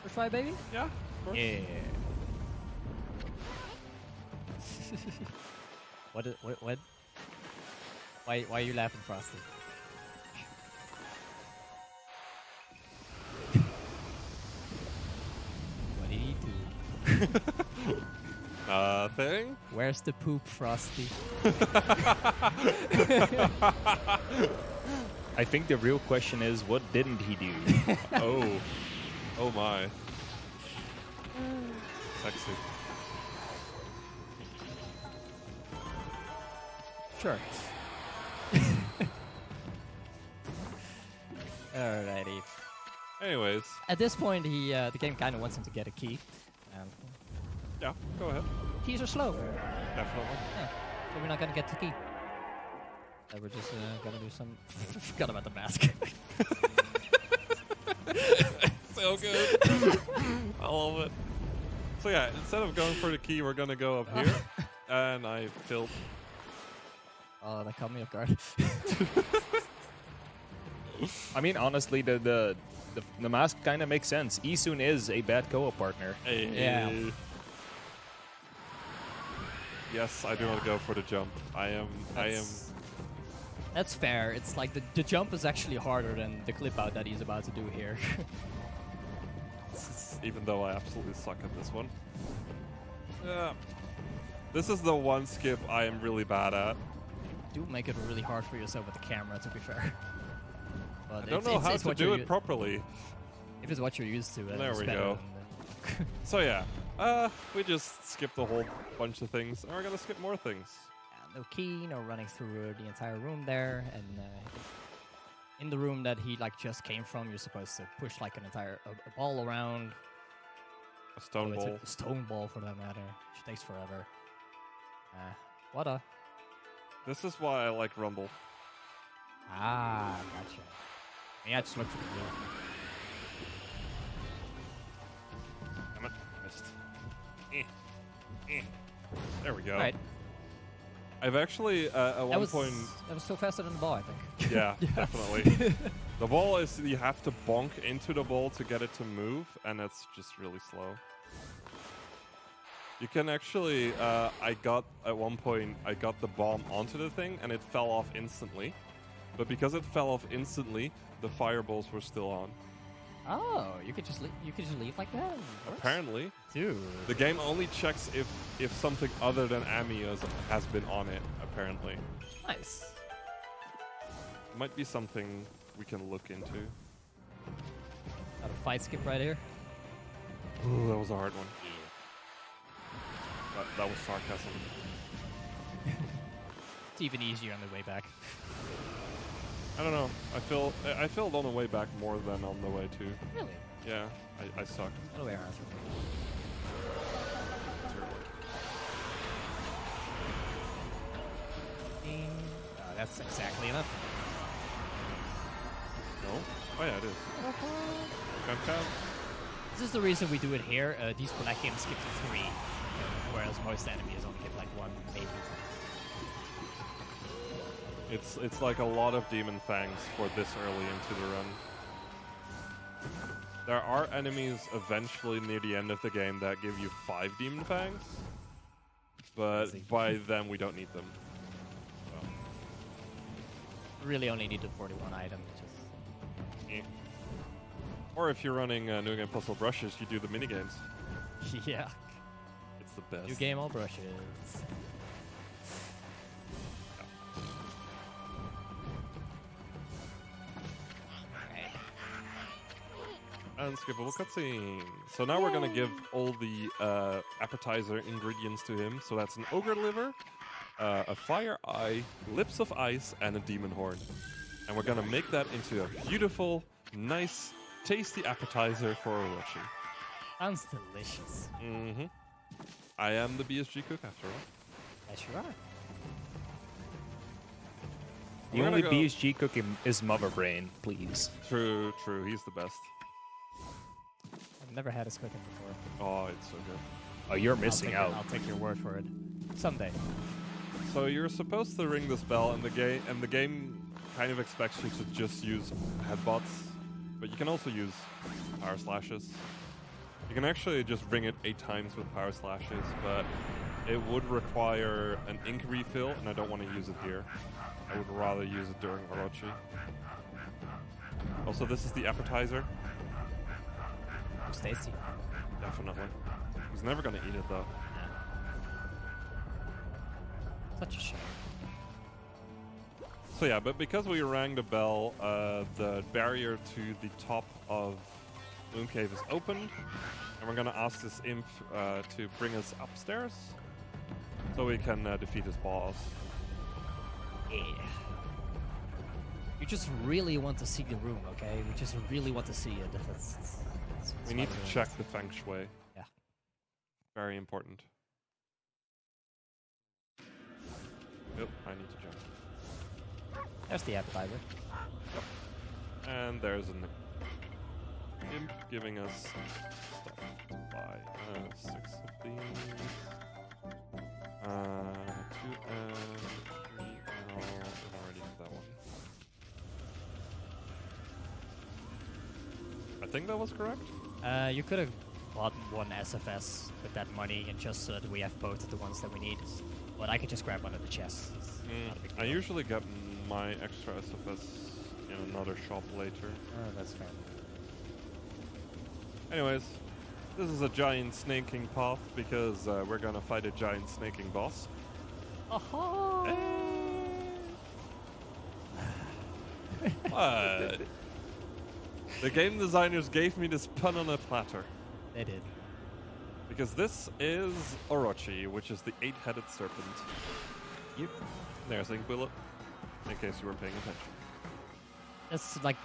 First try, baby? Yeah, of course. Yeah. What? Why are you laughing, Frosty? What did he do? Nothing. Where's the poop, Frosty? I think the real question is, what didn't he do? Oh my. Sexy. Sure. Alrighty. Anyways, At this point, the game kind of wants him to get a key. yeah, go ahead. Keys are slow. Definitely. Yeah, so we're not gonna get the key. We're just gonna do some. Forgot about the mask. So good. I love it. So yeah, instead of going for the key, we're gonna go up here, and I filled. Oh, that caught me off guard. I mean, honestly, the mask kind of makes sense. Isun is a bad co-op partner. Yeah. Yes, I do not go for the jump. I am. That's fair. It's like the jump is actually harder than the clip out that he's about to do here. Even though I absolutely suck at this one. Yeah. This is the one skip I am really bad at. Do make it really hard for yourself with the camera, to be fair. But I don't know how to do it properly. If it's what you're used to, then There it's we better go. than So yeah, we just skipped a whole bunch of things, and we're gonna skip more things. no key, no running through the entire room there, and in the room that he like just came from, you're supposed to push like an entire a ball around. A stone Oh, it's ball. a stone ball for that matter, which takes forever. What a This is why I like Rumble. gotcha. Yeah, just look for the wheel. Damn it, missed. There we go. Right. I've actually at That one was point. that was still faster than the ball, I think. Yeah, definitely. The ball is you have to bonk into the ball to get it to move, and it's just really slow. You can actually, I got the bomb onto the thing and it fell off instantly. But because it fell off instantly, the fireballs were still on. Oh, you could just leave like that? Apparently. Dude. The game only checks if something other than Ami has been on it, apparently. Nice. Might be something we can look into. Got a fight skip right here. Ooh, that was a hard one. That was sarcasm. It's even easier on the way back. I don't know. I felt on the way back more than on the way too. Really? Yeah, I sucked. Other way around. Ding. That's exactly enough. No? Oh yeah, it is. Come, come. This is the reason we do it here. These black games skip to 3, whereas most enemies only get like 1, maybe. It's like a lot of demon fangs for this early into the run. There are enemies eventually near the end of the game that give you 5 demon fangs, but by then we don't need them. So. Really only needed 41 items. Or if you're running New Game Puzzle Brushes, you do the minigames. Yeah. It's the best. New game, all brushes. Unskippable cutscene. So now we're gonna give all the appetizer ingredients to him. So that's an ogre liver, a fire eye, lips of ice, and a demon horn. And we're gonna make that into a beautiful, nice, tasty appetizer for Orochi. Sounds delicious. Mm-hmm. I am the BSG cook after all. Yes, you are. The We're only gonna go- BSG cookie is Mother Brain, please. True, he's the best. I've never had his cooking before. Oh, it's so good. Oh, you're missing out. I'll take your word for it. Someday. So you're supposed to ring this bell, and the game kind of expects you to just use headbutts, but you can also use power slashes. You can actually just ring it 8 times with power slashes, but it would require an ink refill, and I don't want to use it here. I would rather use it during Orochi. Also, this is the appetizer. It's tasty. Definitely. He's never gonna eat it though. Such a shame. So yeah, but because we rang the bell, the barrier to the top of Moon Cave is opened, and we're gonna ask this imp to bring us upstairs, so we can defeat his boss. Yeah. You just really want to see the room, okay? We just really want to see it. That's We need what to it check is. the feng shui. Yeah. Very important. Yep, I need to jump. There's the appetizer. And there's an imp giving us stuff to buy. 6 of these. 2 and 3 L. I already have that one. I think that was correct. You could have bought one SFS with that money and just so that we have both of the ones that we need. But I could just grab one of the chests. It's not a big I deal. usually get my extra SFS in another shop later. Oh, that's fair. Anyways, this is a giant snaking path because we're gonna fight a giant snaking boss. Aha! What? The game designers gave me this pun on a platter. They did. Because this is Orochi, which is the 8-headed serpent. Yep. There's Ink Bullet, in case you weren't paying attention. That's like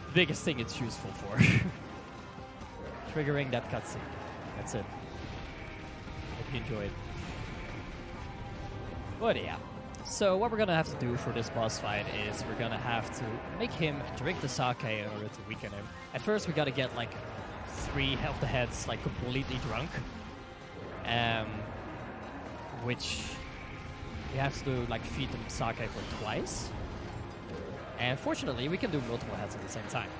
the biggest thing it's useful for. Triggering that cutscene. That's it. Hope you enjoyed. But yeah. So what we're gonna have to do for this boss fight is we're gonna have to make him drink the sake in order to weaken him. At first we gotta get like 3 of the heads like completely drunk. Which we have to do, like feed them sake for twice. And fortunately we can do multiple heads at the same time.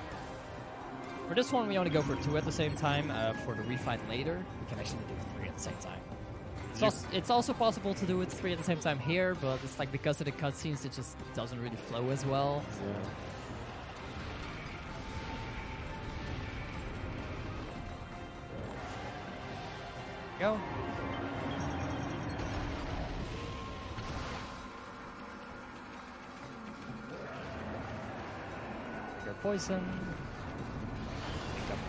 For this one we only go for 2 at the same time. For the refight later we can actually do 3 at the same time. It's also possible to do it 3 at the same time here, but it's like because of the cutscenes, it just doesn't really flow as well. Go. Your poison. Pick up.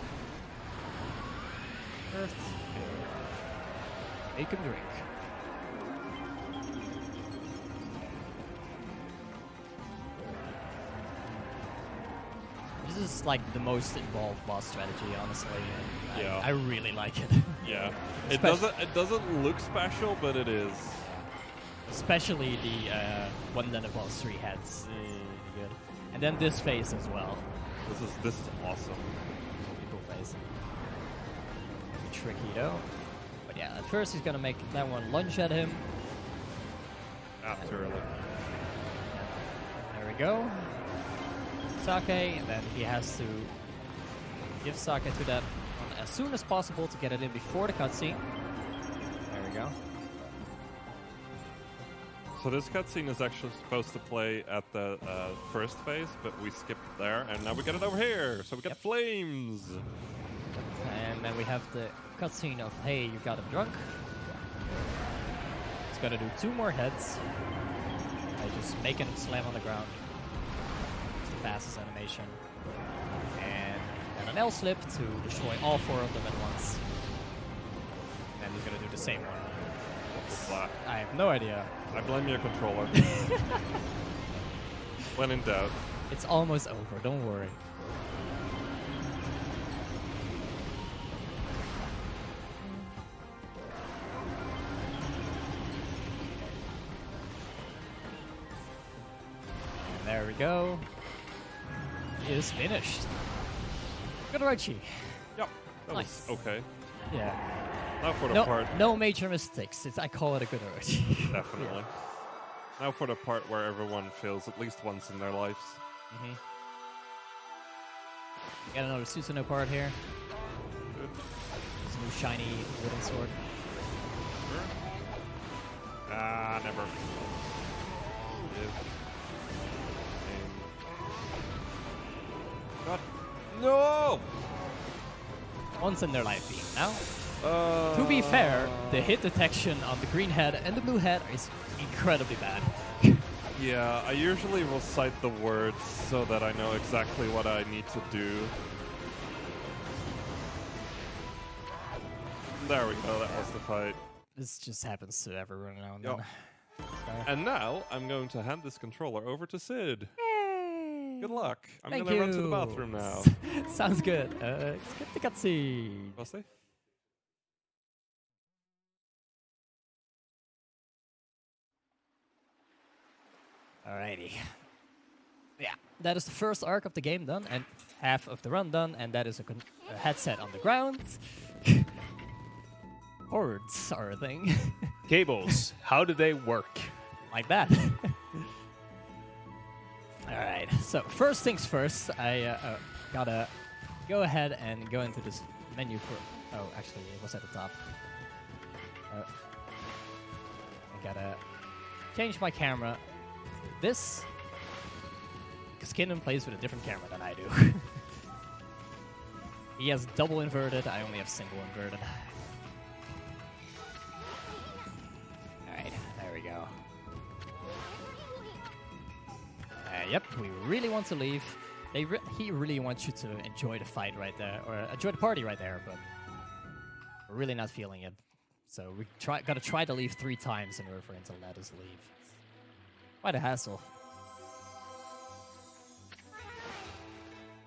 Earth. Make him drink. This is like the most involved boss strategy, honestly. And Yeah. I really like it. Yeah. It Especially- doesn't look special, but it is. Especially the one that involves 3 heads. Good. And then this face as well. This is awesome. People face. Tricky though. But yeah, at first he's gonna make that one lunge at him. After like There we go. Sake, and then he has to give sake to that one as soon as possible to get it in before the cutscene. There we go. So this cutscene is actually supposed to play at the first phase, but we skipped there, and now we get it over here. So we get Yep. flames. And then we have the cutscene of, hey, you got him drunk. He's gonna do 2 more heads by just making him slam on the ground. It's the fastest animation. And then an L slip to destroy all 4 of them at once. And he's gonna do the same one. What's that? I have no idea. I blame your controller. When in doubt. It's almost over, don't worry. we go. He is finished. Good Orochi. Yep. That Nice. was okay. Yeah. Now for the part. No major mistakes. I call it a good Orochi. Definitely. Now for the part where everyone fails at least once in their lives. Got another Susanoo part here. Good. This new shiny wooden sword. Ah, never. God. No! Once in their life being. Now, to be fair, the hit detection on the green head and the blue head is incredibly bad. Yeah, I usually will cite the words so that I know exactly what I need to do. There we go, that was the fight. This just happens to everyone now and Yep. then. And now, I'm going to hand this controller over to Sid. Yay! Good luck. I'm Thank going to you. run to the bathroom now. Sounds good. Skip the cutscene. We'll see. Alrighty. Yeah, that is the first arc of the game done, and half of the run done, and that is a headset on the ground. Boards are a thing. Cables, how do they work? Like that. Alright, so first things first, I gotta go ahead and go into this menu for... Oh, actually, it was at the top. I gotta change my camera to this, because Kinnin plays with a different camera than I do. He has double inverted, I only have single inverted. Alright, there we go. Yep, we really want to leave. He really wants you to enjoy the fight right there, or enjoy the party right there, but we're really not feeling it. So we gotta try to leave 3 times in order for him to let us leave. Quite a hassle.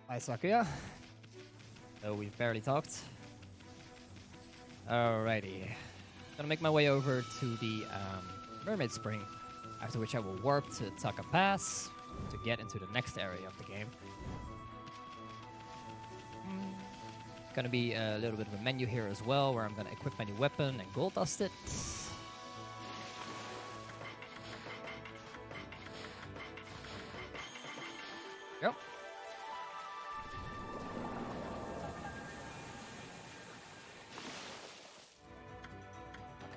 Hi, Sakuya. Oh, we've barely talked. Alrighty. Gonna make my way over to the Mermaid Spring, after which I will warp to Taka Pass to get into the next area of the game. Gonna be a little bit of a menu here as well, where I'm gonna equip my new weapon and gold dust it. Yep.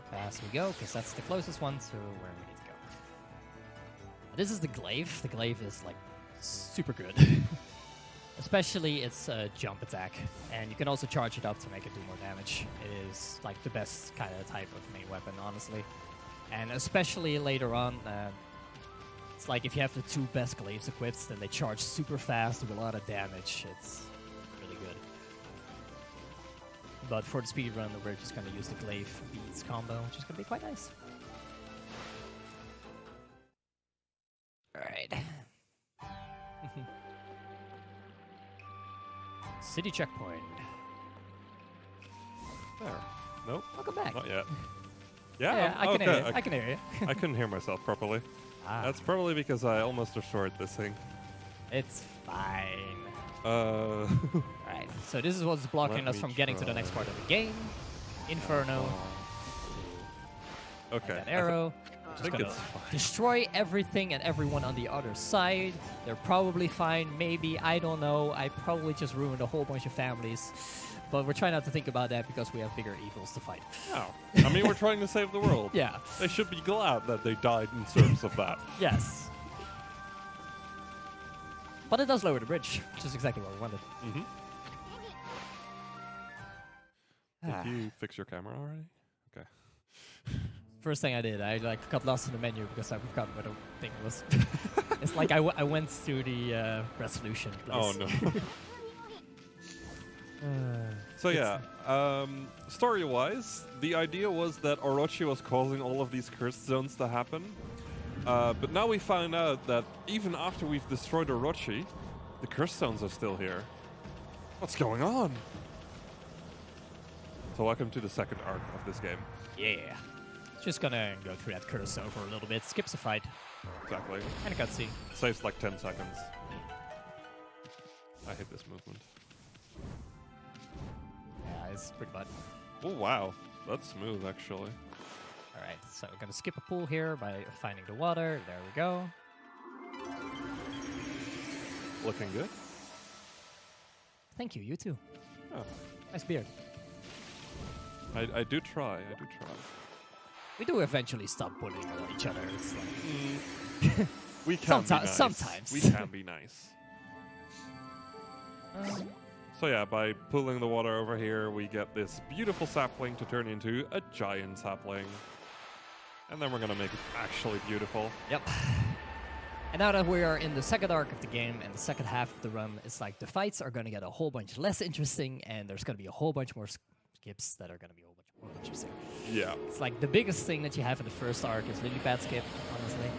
Pass we go, because that's the closest one to where we need to go. This is the glaive. The glaive is like super good. Especially its jump attack, and you can also charge it up to make it do more damage. It is like the best kind of type of main weapon, honestly. And especially later on, it's like if you have the 2 best glaives equipped, then they charge super fast with a lot of damage. It's really good. But for the speedrun, we're just going to use the glaive beats combo, which is going to be quite nice. Alright. City checkpoint. There. Nope. Welcome back. Not yet. Yeah? Yeah, I can okay. hear you. I can hear you. I couldn't hear myself properly. Ah, That's probably because I almost destroyed this thing. it's fine. Right. So this is what's blocking Let us me from getting to the next part of the game. Inferno. Okay. That arrow. I Just think gonna it's fine. destroy everything and everyone on the other side. They're probably fine. Maybe. I don't know. I probably just ruined a whole bunch of families. But we're trying not to think about that because we have bigger evils to fight. No. I mean, we're trying to save the world. Yeah. They should be glad that they died in service of that. Yes. But it does lower the bridge, which is exactly what we wanted. Mm-hmm. Ah. Did you fix your camera already? Okay. First thing I did, I got lost in the menu because I forgot what the thing was. It's like I went to the resolution place. Oh, no. So yeah, story-wise, the idea was that Orochi was causing all of these cursed zones to happen. But now we find out that even after we've destroyed Orochi, the cursed zones are still here. What's going on? So welcome to the second arc of this game. Yeah. Just gonna go through that curse zone for a little bit. Skips a fight. exactly. And a cutscene. Saves like 10 seconds. I hate this movement. Yeah, it's pretty bad. Oh, wow. That's smooth, actually. All right, so we're gonna skip a pool here by finding the water. There we go. Looking good. Thank you. You too. Oh, Nice beard. I do try. I do try. We do eventually stop bullying each other. It's like, We can be nice. Sometimes. We can be nice. So yeah, by pulling the water over here, we get this beautiful sapling to turn into a giant sapling. And then we're gonna make it actually beautiful. Yep. And now that we are in the second arc of the game and the second half of the run, it's like the fights are going to get a whole bunch less interesting, and there's going to be a whole bunch more skips that are going to be a whole bunch more interesting. Yeah. It's like the biggest thing that you have in the first arc is lily pad skip, honestly.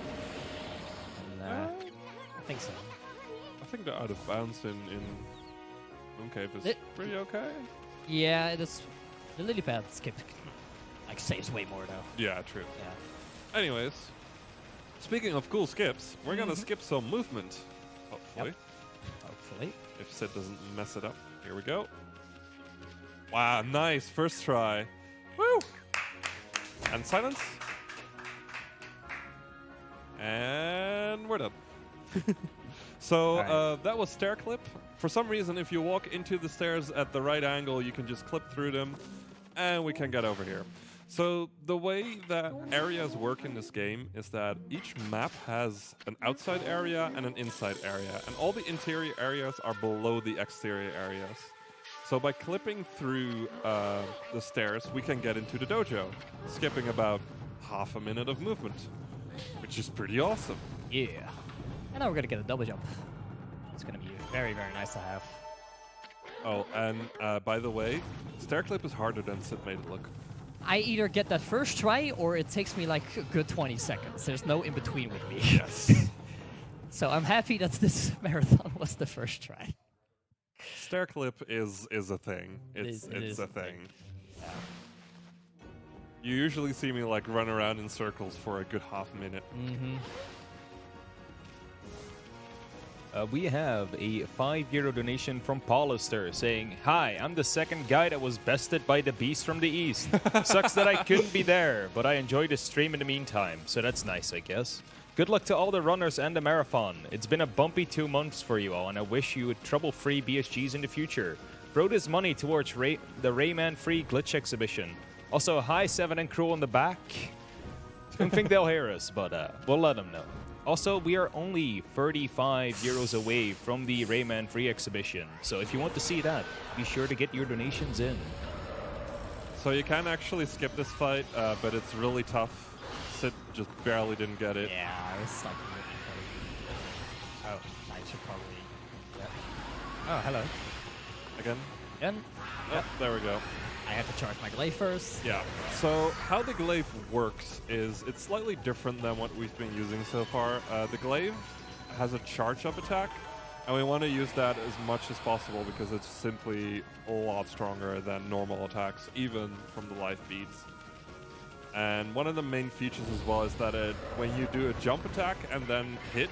And I think so. I think the out of bounds in Mooncave is pretty okay. Yeah, it is. The lily pad skip like saves way more though. Yeah, true. Yeah. Anyways, speaking of cool skips, we're gonna skip some movement. Hopefully. Yep. Hopefully. If Sid doesn't mess it up. Here we go. Wow, nice. First try. Woo! And silence. And we're done. So Alright. that was stair clip. For some reason, if you walk into the stairs at the right angle, you can just clip through them, and we can get over here. So the way that areas work in this game is that each map has an outside area and an inside area, and all the interior areas are below the exterior areas. So by clipping through the stairs, we can get into the dojo, skipping about half a minute of movement, which is pretty awesome. Yeah. And now we're going to get a double jump. It's going to be very, very nice to have. Oh, and by the way, stair clip is harder than Sid made it look. I either get that first try or it takes me like a good 20 seconds. There's no in between with me. Yes. So I'm happy that this marathon was the first try. Stair clip is a thing. It's a thing. Yeah. You usually see me like run around in circles for a good half minute. Mm-hmm. We have a €5 donation from Paulister saying, "Hi, I'm the second guy that was bested by the beast from the east. Sucks that I couldn't be there, but I enjoyed the stream in the meantime, so that's nice, I guess. Good luck to all the runners and the marathon. It's been a bumpy 2 months for you all, and I wish you would trouble-free BSGs in the future. Throw this money towards the Rayman Free Glitch exhibition. Also, hi Seven and Crew on the back. Don't think they'll hear us, but we'll let them know. Also, we are only €35 away from the Rayman Free exhibition, so if you want to see that, be sure to get your donations in." So you can actually skip this fight, but it's really tough. Sid just barely didn't get it. Yeah, I was like really close. Oh, I should probably... Yeah. Oh, hello. Again? Again? Oh, there we go. I have to charge my glaive first. Yeah. So how the glaive works is it's slightly different than what we've been using so far. The glaive has a charge-up attack, and we want to use that as much as possible because it's simply a lot stronger than normal attacks, even from the life beads. And one of the main features as well is that when you do a jump attack and then hit,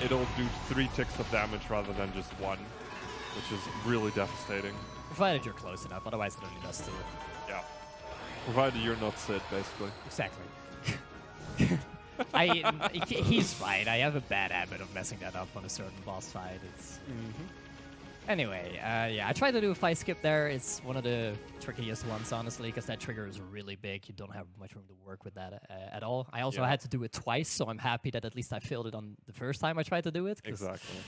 it'll do 3 ticks of damage rather than just 1, which is really devastating. Provided you're close enough, otherwise it only does 2. Yeah. Provided you're not Sid, basically. Exactly. He's right. I have a bad habit of messing that up on a certain boss fight. It's... Anyway, yeah, I tried to do a fight skip there. It's one of the trickiest ones, honestly, because that trigger is really big. You don't have much room to work with that at all. I also had to do it twice, so I'm happy that at least I failed it on the first time I tried to do it. Exactly.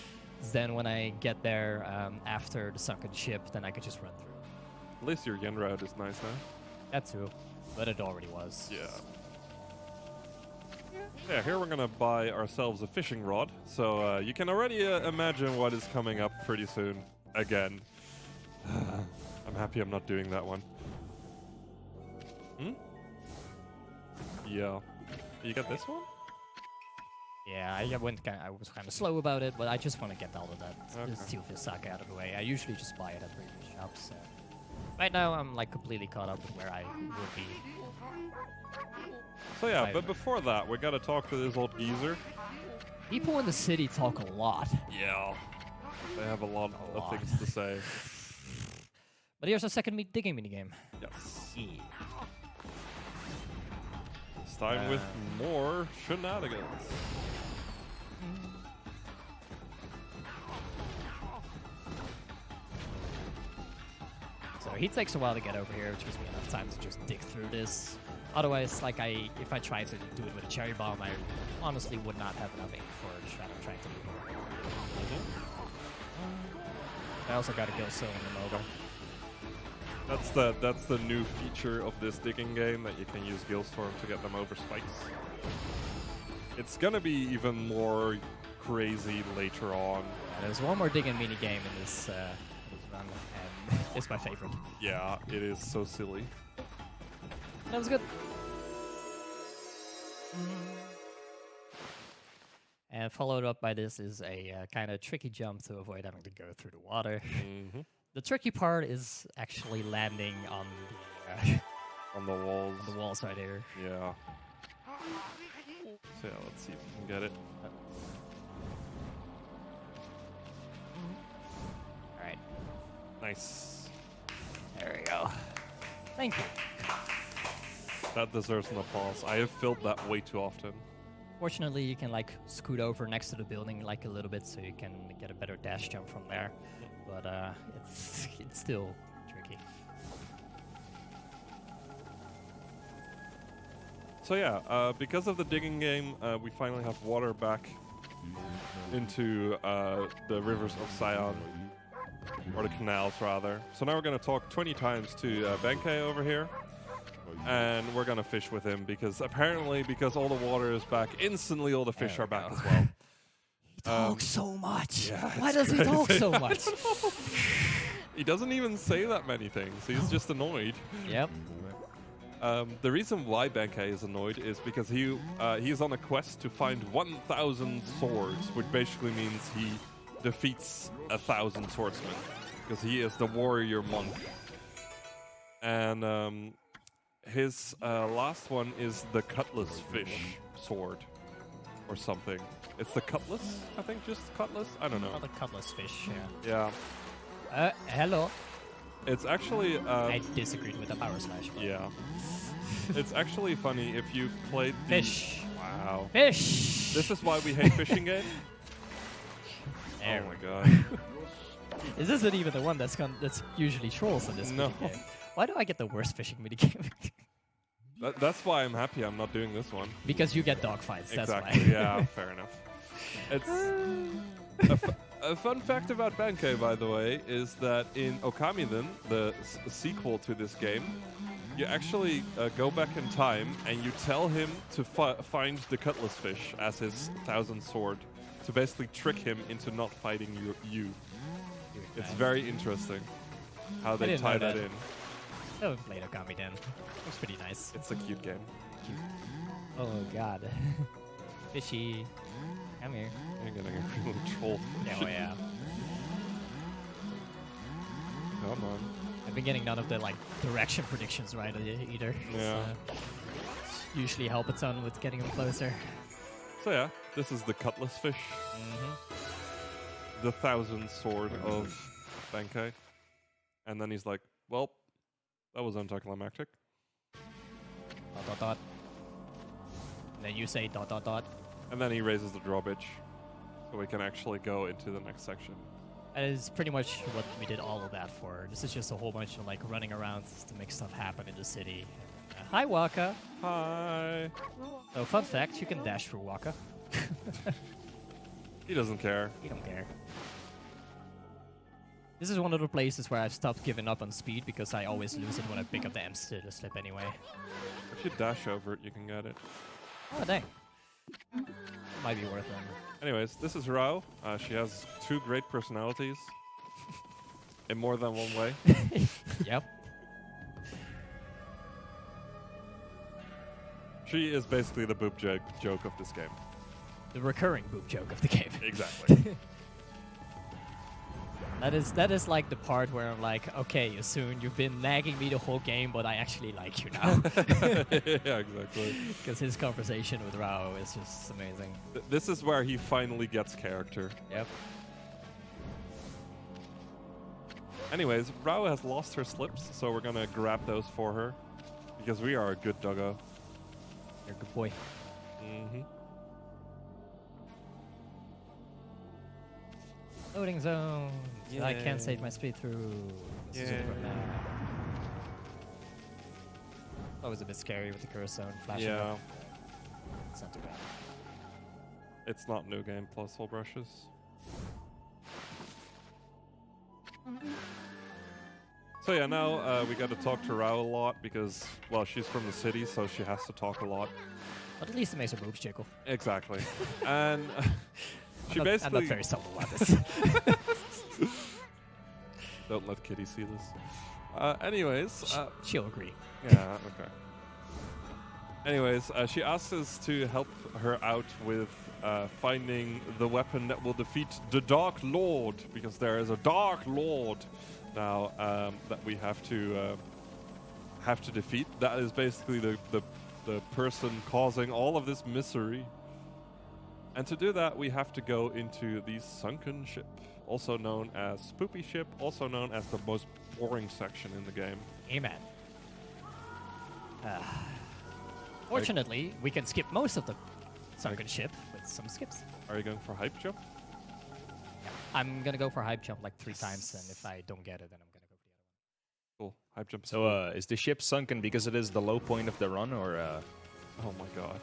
Then when I get there after the sunken ship, then I could just run through. At least your yen route is nice, huh? That too, but it already was. Yeah. Yeah, here we're gonna buy ourselves a fishing rod, so you can already imagine what is coming up pretty soon. Again. I'm happy I'm not doing that one. Yeah. You got this one? Yeah, I was kind of slow about it, but I just want to get all of that steel fish sake out of the way. I usually just buy it at previous shops. Right now, I'm like completely caught up with where I would be So yeah, but before that, we gotta talk to this old geezer. People in the city talk a lot. Yeah. They have a lot of things to say. But here's a second digging minigame. Yes. Yeah. This time with more shenanigans. So he takes a while to get over here, which gives me enough time to just dig through this. Otherwise, like if I tried to do it with a cherry bomb, I honestly would not have enough ink for the shot I'm trying to do. I also got to kill Sil in the mobile. That's the new feature of this digging game, that you can use Gillstorm to get them over spikes. It's gonna be even more crazy later on. Yeah, there's one more digging mini game in this run, and it's my favorite. Yeah, it is so silly. That was good. And followed up by this is a kind of tricky jump to avoid having to go through the water. The tricky part is actually landing on the on the walls. on the walls right here. Yeah. So yeah, let's see if we can get it. All right, Nice. there we go. Thank you. That deserves an applause. I have filled that way too often. Fortunately, you can like scoot over next to the building like a little bit, so you can get a better dash jump from there. But it's still tricky. So yeah, because of the digging game, we finally have water back into the rivers of Sion, or the canals rather. So now we're going to talk 20 times to Benkei over here, and we're going to fish with him because apparently, because all the water is back, instantly all the fish are back as well. He talks so much. Yeah, Why it's does he talk crazy. so much? He doesn't even say that many things. He's just annoyed. Yep. The reason why Benkei is annoyed is because he is on a quest to find 1,000 swords, which basically means he defeats 1,000 swordsmen, because he is the warrior monk. And his last one is the cutlass fish sword, or something. It's the cutlass, I think, just cutlass. I don't know. Not a cutlass fish. Yeah. Yeah, Hello. it's actually. I disagreed with the power slash. But Yeah. It's actually funny if you've played the Fish. Wow. Fish. This is why we hate fishing games? There Oh we my god. Is this not even the one that's usually trolls in this No. minigame? Why do I get the worst fishing minigame? That's why I'm happy I'm not doing this one. Because you get dogfights. That's Exactly, why. yeah, fair enough. It's a fun fact about Benkei, by the way, is that in Okami, the sequel to this game, you actually go back in time and you tell him to find the cutlass fish as his 1,000 sword, to basically trick him into not fighting you. It's very interesting how they didn't know tie that that. in. I haven't played Okami then. Looks pretty nice. It's a cute game. Oh god. Fishy. Come here. You're getting a really troll. Yeah, oh yeah. Come on. I've been getting none of the like direction predictions right either. Yeah. So usually help a ton with getting them closer. So yeah, this is the cutlass fish. The 1,000 sword of Benkei. And then he's like, well, that was anticlimactic. ... And then you say ... And then he raises the drawbridge, so we can actually go into the next section. That is pretty much what we did all of that for. This is just a whole bunch of like running around to make stuff happen in the city. Hi, Waka. Hi. So fun fact, you can dash through Waka. He doesn't care. You don't care. This is one of the places where I've stopped giving up on speed because I always lose it when I pick up the M's to the slip anyway. If you dash over it, you can get it. Oh, dang. Might be worth it. Anyways, this is Rao. She has 2 great personalities. In more than one way. Yep. She is basically the boob joke of this game. The recurring boob joke of the game. Exactly. That is like the part where I'm like, okay, Yasun, you've been nagging me the whole game, but I actually like you now. Yeah, exactly. Because his conversation with Rao is just amazing. This is where he finally gets character. Yep. Anyways, Rao has lost her slips, so we're gonna grab those for her. Because we are a good doggo. You're a good boy. Mm-hmm. Loading zone. I can't Yay. save my speed through. This is Yay. super bad. That was a bit scary with the curse zone flashing. Yeah, up. It's not too bad. it's not new game plus full brushes. So yeah, now we got to talk to Rao a lot because, well, she's from the city, so she has to talk a lot. But at least it makes her boobs jiggle. Exactly. And she I'm basically... not very subtle about this. Don't let Kitty see this. Anyways... She'll agree. yeah, okay. Anyways, she asks us to help her out with finding the weapon that will defeat the Dark Lord, because there is a Dark Lord now that we have to defeat. That is basically the person causing all of this misery. And to do that, we have to go into the Sunken Ship, also known as Spoopy Ship, also known as the most boring section in the game. Amen. Fortunately, we can skip most of the sunken ship with some skips. Are you going for hype jump? I'm gonna go for hype jump like 3 times, and if I don't get it, then I'm gonna go for the other one. Cool. Hype jump. So, is the ship sunken because it is the low point of the run, or? Oh my god.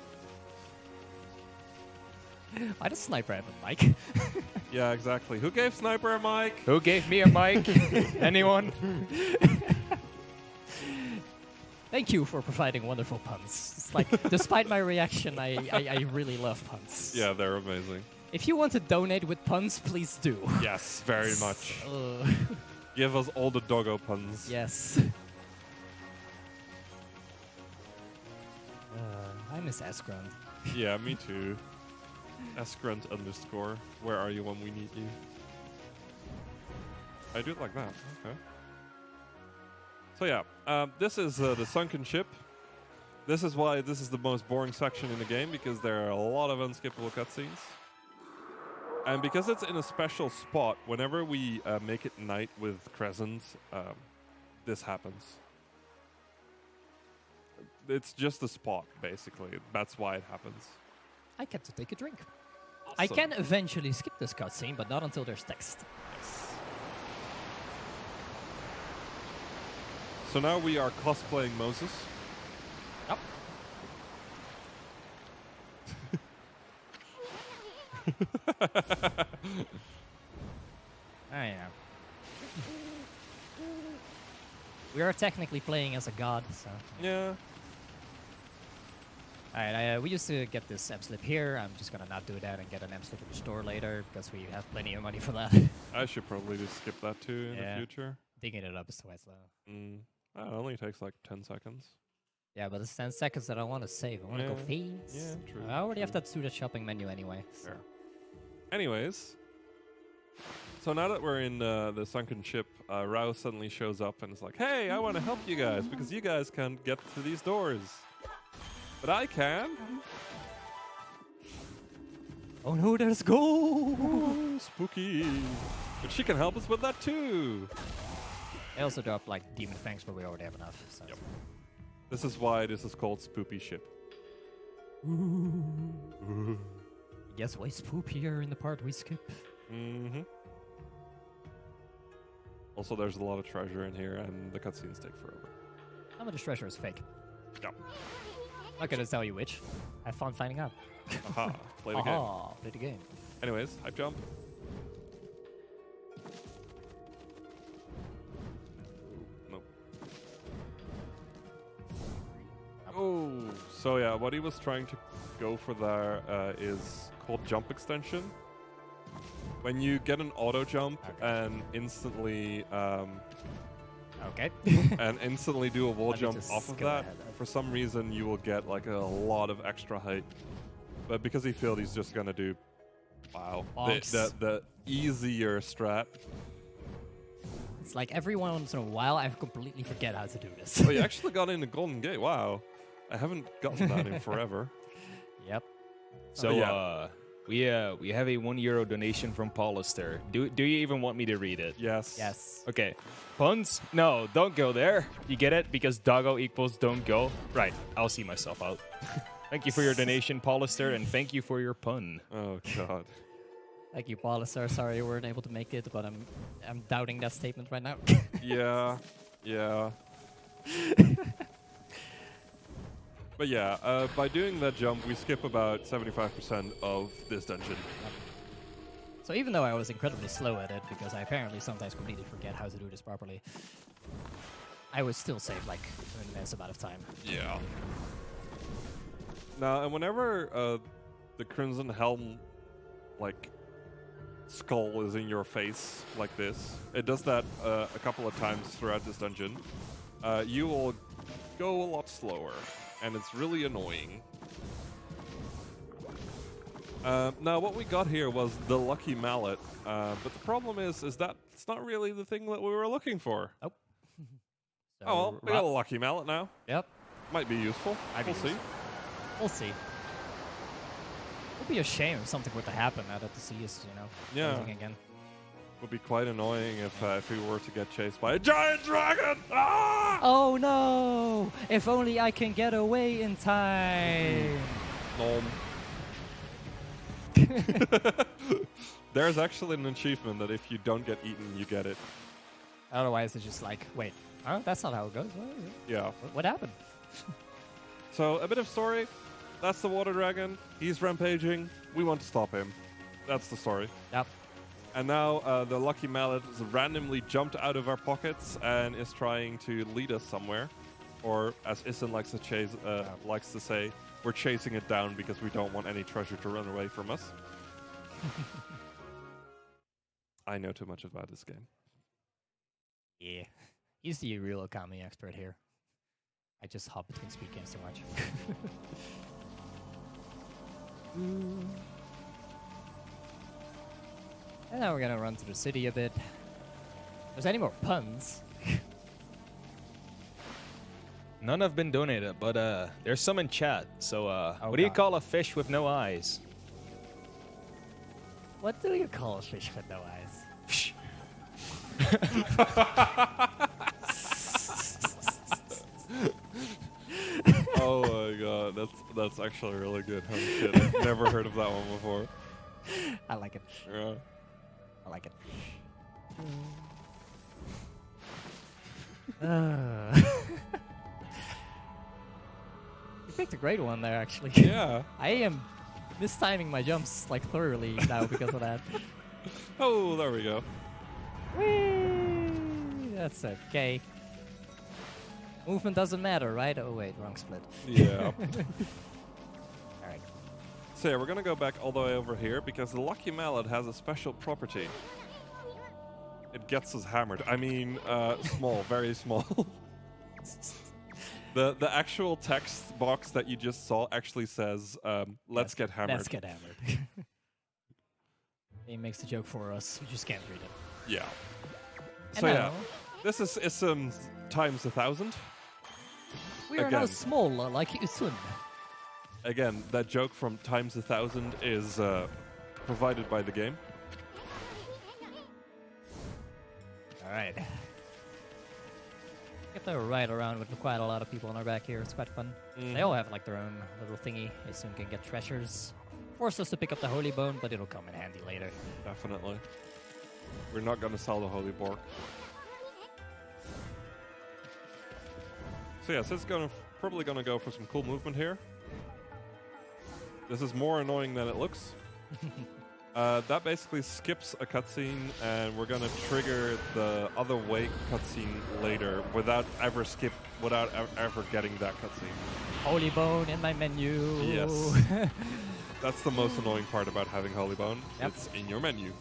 Why does Sniper have a mic? Yeah, exactly. Who gave Sniper a mic? Who gave me a mic? Anyone? Thank you for providing wonderful puns. It's like, despite my reaction, I really love puns. Yeah, they're amazing. If you want to donate with puns, please do. Yes, very much. Uh, Give us all the doggo puns. yes. I miss Asgrunt. Yeah, me too. Escrunt _. Where are you when we need you? I do it like that. Okay. So yeah, this is the sunken ship. This is why this is the most boring section in the game, because there are a lot of unskippable cutscenes. And because it's in a special spot, whenever we make it night with Crescent, this happens. It's just a spot, basically. That's why it happens. I get to take a drink. I Awesome. can eventually skip this cutscene, but not until there's text. So now we are cosplaying Moses. Yep. Oh yeah. We are technically playing as a god, so. Yeah. Alright, we used to get this M slip here. I'm just gonna not do that and get an M slip in the store later because we have plenty of money for that. I should probably just skip that too in Yeah. the future. Digging it up is twice slow. It only takes like 10 seconds. Yeah, but it's 10 seconds that I want to save. I want to go Yeah. fast. Yeah, true. I already have that suited shopping menu anyway. So. Fair. Anyways, so now that we're in the sunken ship, Rao suddenly shows up and is like, "Hey, I want to help you guys because you guys can't get to these doors, but I can." Oh no, there's gold! Ooh, spooky. But she can help us with that too. I also dropped like demon fangs, but we already have enough. So. Yep. This is why this is called Spoopy Ship. Guess why spoopier in the part we skip? Mm-hmm. Also, there's a lot of treasure in here, and the cutscenes take forever. Some of this treasure is fake. Yeah. Not gonna tell you which. Have fun finding out. Aha. Play the game. Aha, play the game. Anyways, hype jump. Nope. Oh, so yeah, what he was trying to go for there is called jump extension. When you get an auto jump and instantly Okay. do a wall Let me jump just off of go that, ahead. for some reason you will get like a lot of extra height. But because he failed, he's just gonna do the Bonks. easier strat. It's like every once in a while I completely forget how to do this. Oh, you actually got in the Golden Gate. Wow. I haven't gotten that in forever. Yep. So we have a €1 donation from Paulister. Do you even want me to read it? Yes. Yes. Okay. Puns? No, don't go there. You get it? Because doggo equals don't go. Right. I'll see myself out. Thank you for your donation, Paulister, and thank you for your pun. Oh, God. Thank you, Paul. Sorry you weren't able to make it, but I'm doubting that statement right now. Yeah. Yeah. But yeah, by doing that jump, we skip about 75% of this dungeon. So even though I was incredibly slow at it, because I apparently sometimes completely forget how to do this properly, I would still save like an immense amount of time. Yeah. Now, and whenever the Crimson Helm, like, skull is in your face like this, it does that a couple of times throughout this dungeon, you will go a lot slower, and it's really annoying. Now, what we got here was the Lucky Mallet, but the problem is that it's not really the thing that we were looking for. Oh. So Oh, well, we got a Lucky Mallet now. Yep. Might be useful. We'll see. We'll see. It would be a shame if something were to happen now that the sea is, closing again. Would be quite annoying if we were to get chased by a giant dragon. Ah! Oh no! If only I can get away in time. Nom. There's actually an achievement that if you don't get eaten, you get it. Otherwise, it's just like, wait, that's not how it goes. Yeah. What happened? So a bit of story. That's the water dragon. He's rampaging. We want to stop him. That's the story. Yep. And now the Lucky Mallet has randomly jumped out of our pockets and is trying to lead us somewhere. Or, as Issen likes to say, we're chasing it down because we don't want any treasure to run away from us. I know too much about this game. Yeah. He's the real Okami expert here. I just hop between speed games too much. And now we're gonna run through the city a bit. If there's any more puns? None have been donated, but there's some in chat. So what do you God. call a fish with no eyes? What do you call a fish with no eyes? Psh. Oh my god, that's actually really good. Holy shit, I've never heard of that one before. I like it. Yeah. I like it. You picked a great one there, actually. Yeah. I am mistiming my jumps like thoroughly now because of that. Oh, there we go. Whee! That's okay. Movement doesn't matter, right? Oh wait, wrong split. Yeah. Alright. So yeah, we're gonna go back all the way over here because the Lucky Mallet has a special property. It gets us hammered. I mean, small, very small. The actual text box that you just saw actually says, let's get hammered. Let's get hammered. He makes the joke for us. We just can't read it. Yeah. And So yeah, now, this is times 1,000. we are now small, like Isun. Again, that joke from times 1,000 is provided by the game. Alright. Get to ride around with quite a lot of people on our back here. It's quite fun. They all have like their own little thingy. They soon can get treasures. Force us to pick up the Holy Bone, but it'll come in handy later. Definitely. We're not going to sell the Holy Bork. So yes, it's probably going to go for some cool movement here. This is more annoying than it looks. That basically skips a cutscene, and we're going to trigger the other way cutscene later without ever getting that cutscene. Holy Bone in my menu. Yes. That's the most annoying part about having Holy Bone. Yep. It's in your menu.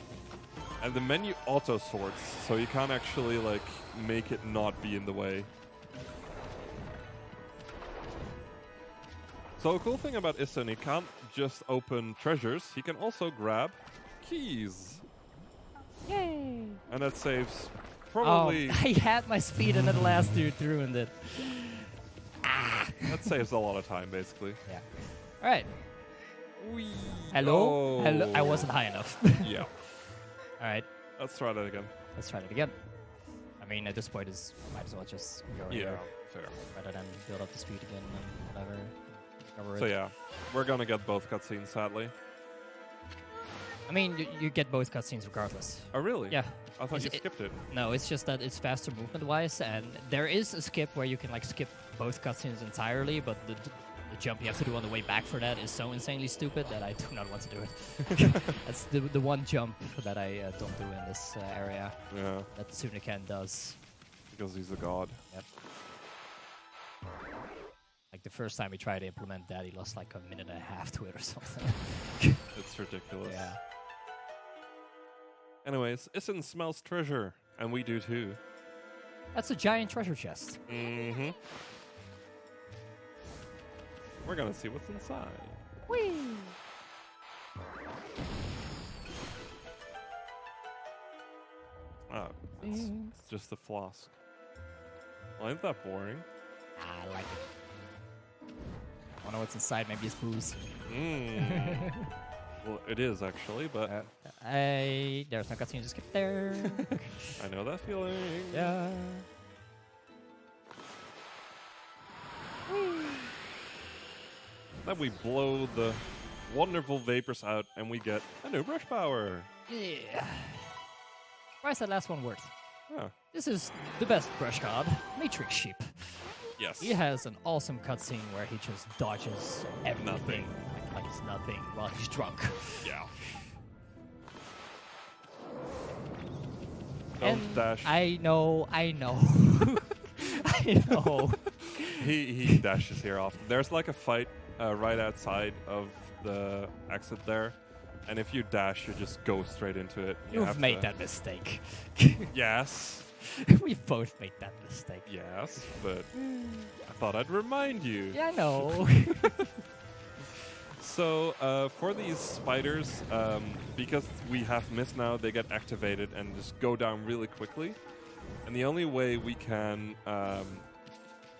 And the menu auto-sorts, so you can't actually, like, make it not be in the way. So a cool thing about Issen, he can't just open treasures, he can also grab keys. Yay! And that saves probably... I had my speed and then the last dude ruined it. That saves a lot of time, basically. Yeah. All right. Hello? Hello? I wasn't high enough. Yeah. All right. Let's try that again. Let's try that again. I mean, at this point, might as well just go Yeah, here fair. rather than build up the speed again and whatever. Cover So it. yeah, we're gonna get both cutscenes, sadly. I mean, you get both cutscenes regardless. Oh, really? Yeah. I thought you It- skipped it. No, it's just that it's faster movement-wise, and there is a skip where you can like skip both cutscenes entirely, but the jump you have to do on the way back for that is so insanely stupid that I do not want to do it. That's the one jump that I don't do in this area Yeah, that Sunaken does. because he's a god. Yep. Like the first time we tried to implement that, he lost like a minute and a half to it or something. It's ridiculous. Yeah. Anyways, Issen smells treasure, and we do too. That's a giant treasure chest. Mm-hmm. We're gonna see what's inside. Whee! Oh, it's just a flask. Well, ain't that boring? I like it. I don't know what's inside. Maybe it's booze. Mm. Well, it is actually, but There's no cutscene to skip there. I know that feeling. Yeah. Then we blow the wonderful vapors out, and we get a new brush power. Yeah. Why is that last one worth? Yeah. This is the best brush card, Matrix Sheep. Yes. He has an awesome cutscene where he just dodges everything Nothing. like it's nothing while he's drunk. Yeah. And Don't dash. I know. I know. He dashes here often. There's like a fight right outside of the exit there, and if you dash, you just go straight into it. You You've have made to- that mistake. Yes. We both made that mistake. Yes, but I thought I'd remind you. Yeah, I know. So for these spiders, because we have mist now, they get activated and just go down really quickly. And the only way we can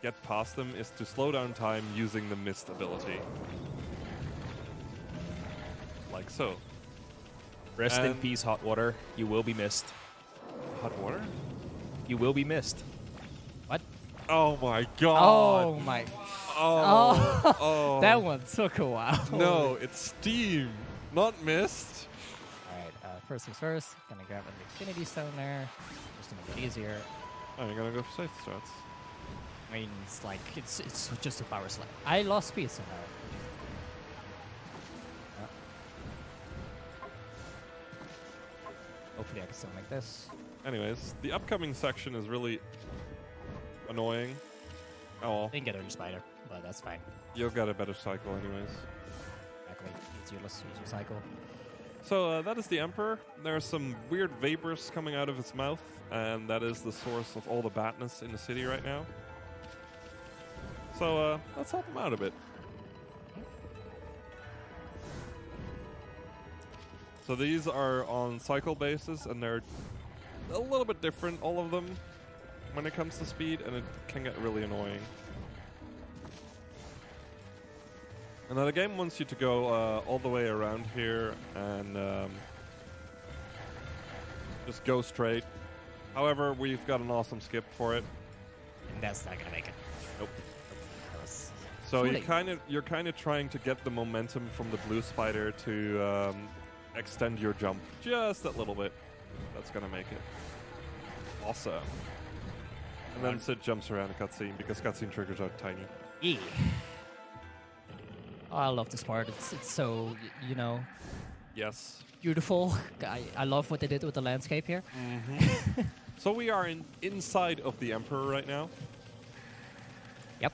get past them is to slow down time using the mist ability. Like so. Rest in And- peace, hot water. You will be missed. Hot water? You will be missed. What? Oh my god! Oh my. Oh, oh. That one took a while. No, it's steam, not mist. Alright, first things first. Gonna grab an Infinity Stone there. Just to make it easier. Oh, you're gonna go for safe strats. I mean, it's like, it's just a power slap. I lost speed somehow. Hopefully I can still make this. Anyways, the upcoming section is really annoying. Oh well, Didn't get a spider, but that's fine. you'll get a better cycle anyways. Exactly. It's useless. Use your cycle. So that is the Emperor. There's some weird vapors coming out of his mouth, and that is the source of all the badness in the city right now. So let's help him out a bit. So these are on cycle basis, and they're a little bit different, all of them, when it comes to speed, and it can get really annoying. And now the game wants you to go all the way around here and just go straight. However, we've got an awesome skip for it. And that's not gonna make it. Nope. That was So too late. you're kind of trying to get the momentum from the blue spider to extend your jump just a little bit. That's gonna make it awesome. And then Sid jumps around a cutscene because cutscene triggers are tiny. Yeah. Oh, I love this part. It's so, you know, Yes. beautiful. I love what they did with the landscape here. So we are inside of the Emperor right now. Yep.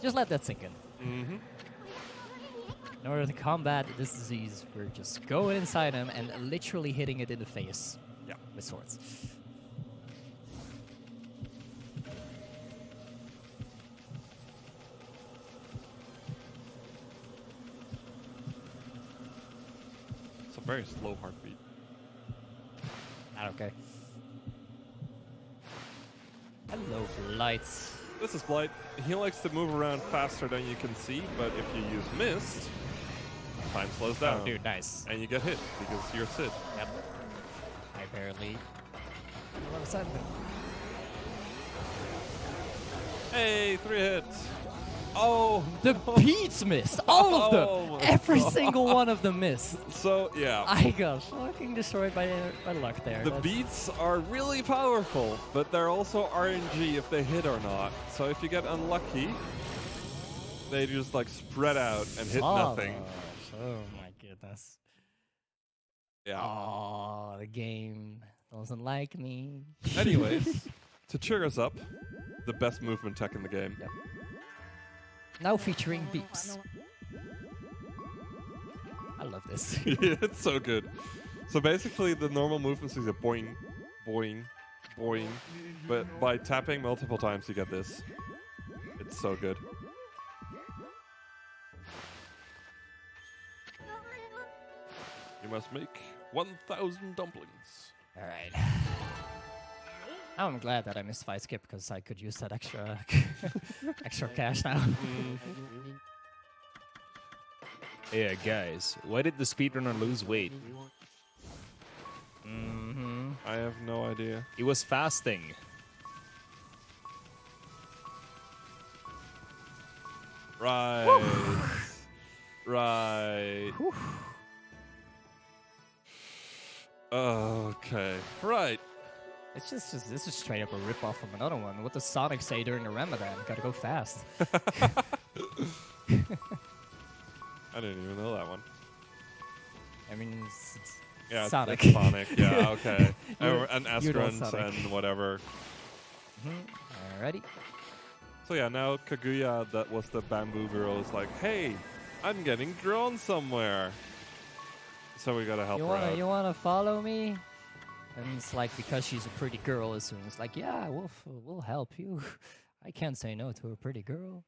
Just let that sink in. In order to combat this disease, we're just going inside him and literally hitting it in the face. Yeah. With swords. It's a very slow heartbeat. Not okay. Hello, Blights. This is Blight. He likes to move around faster than you can see, but if you use Mist, time slows down. Oh, dude, nice. And you get hit because you're Cid. Yep. I barely. Hey, 3 hits. Oh, The beats missed. All of Oh them. my Every God. single one of them missed. So, yeah. I got fucking destroyed by luck there. The That's- beats are really powerful, but they're also RNG if they hit or not. So if you get unlucky, they just like spread out and hit nothing. Oh my goodness. Yeah. Oh, the game doesn't like me. Anyways, to cheer us up, the best movement tech in the game. Yep. Now featuring beeps. I love this. Yeah, it's so good. So basically, the normal movements is a boing, boing, boing, but by tapping multiple times, you get this. It's so good. You must make 1,000 dumplings. All right. I'm glad that I missed fight skip because I could use that extra extra cash now. Yeah, guys, why did the speedrunner lose weight? I have no idea. He was fasting. Right. Right. Okay. Right. It's just this is straight up a rip off from another one. What does Sonic say during the Ramadan? Gotta go fast. I didn't even know that one. I mean, it's Yeah, it's- Sonic. It's Sonic. Yeah, okay. You're- And you're not Asgrunts Sonic. and whatever. Alrighty. So yeah, now Kaguya, that was the bamboo girl, is like, hey, I'm getting drawn somewhere. So we gotta help her out. You wanna follow me? And it's like because she's a pretty girl, as soon as like, yeah, we'll help you. I can't say no to a pretty girl.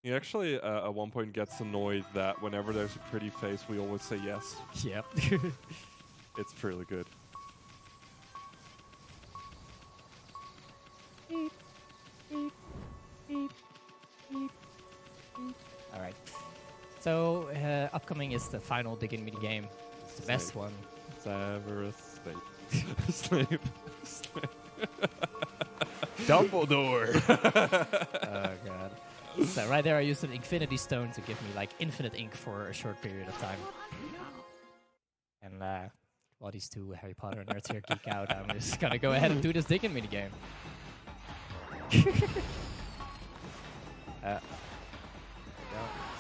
He actually, at one point, gets annoyed that whenever there's a pretty face, we always say yes. Yep. It's really good. All right. So upcoming is the final dig-in mini game. It's the best one. Severus Snape. Snape. Snape. Dumbledore. Oh god. So right there, I used an Infinity Stone to give me like infinite ink for a short period of time. And while these two Harry Potter nerds here geek out, I'm just gonna go ahead and do this dig-in mini game.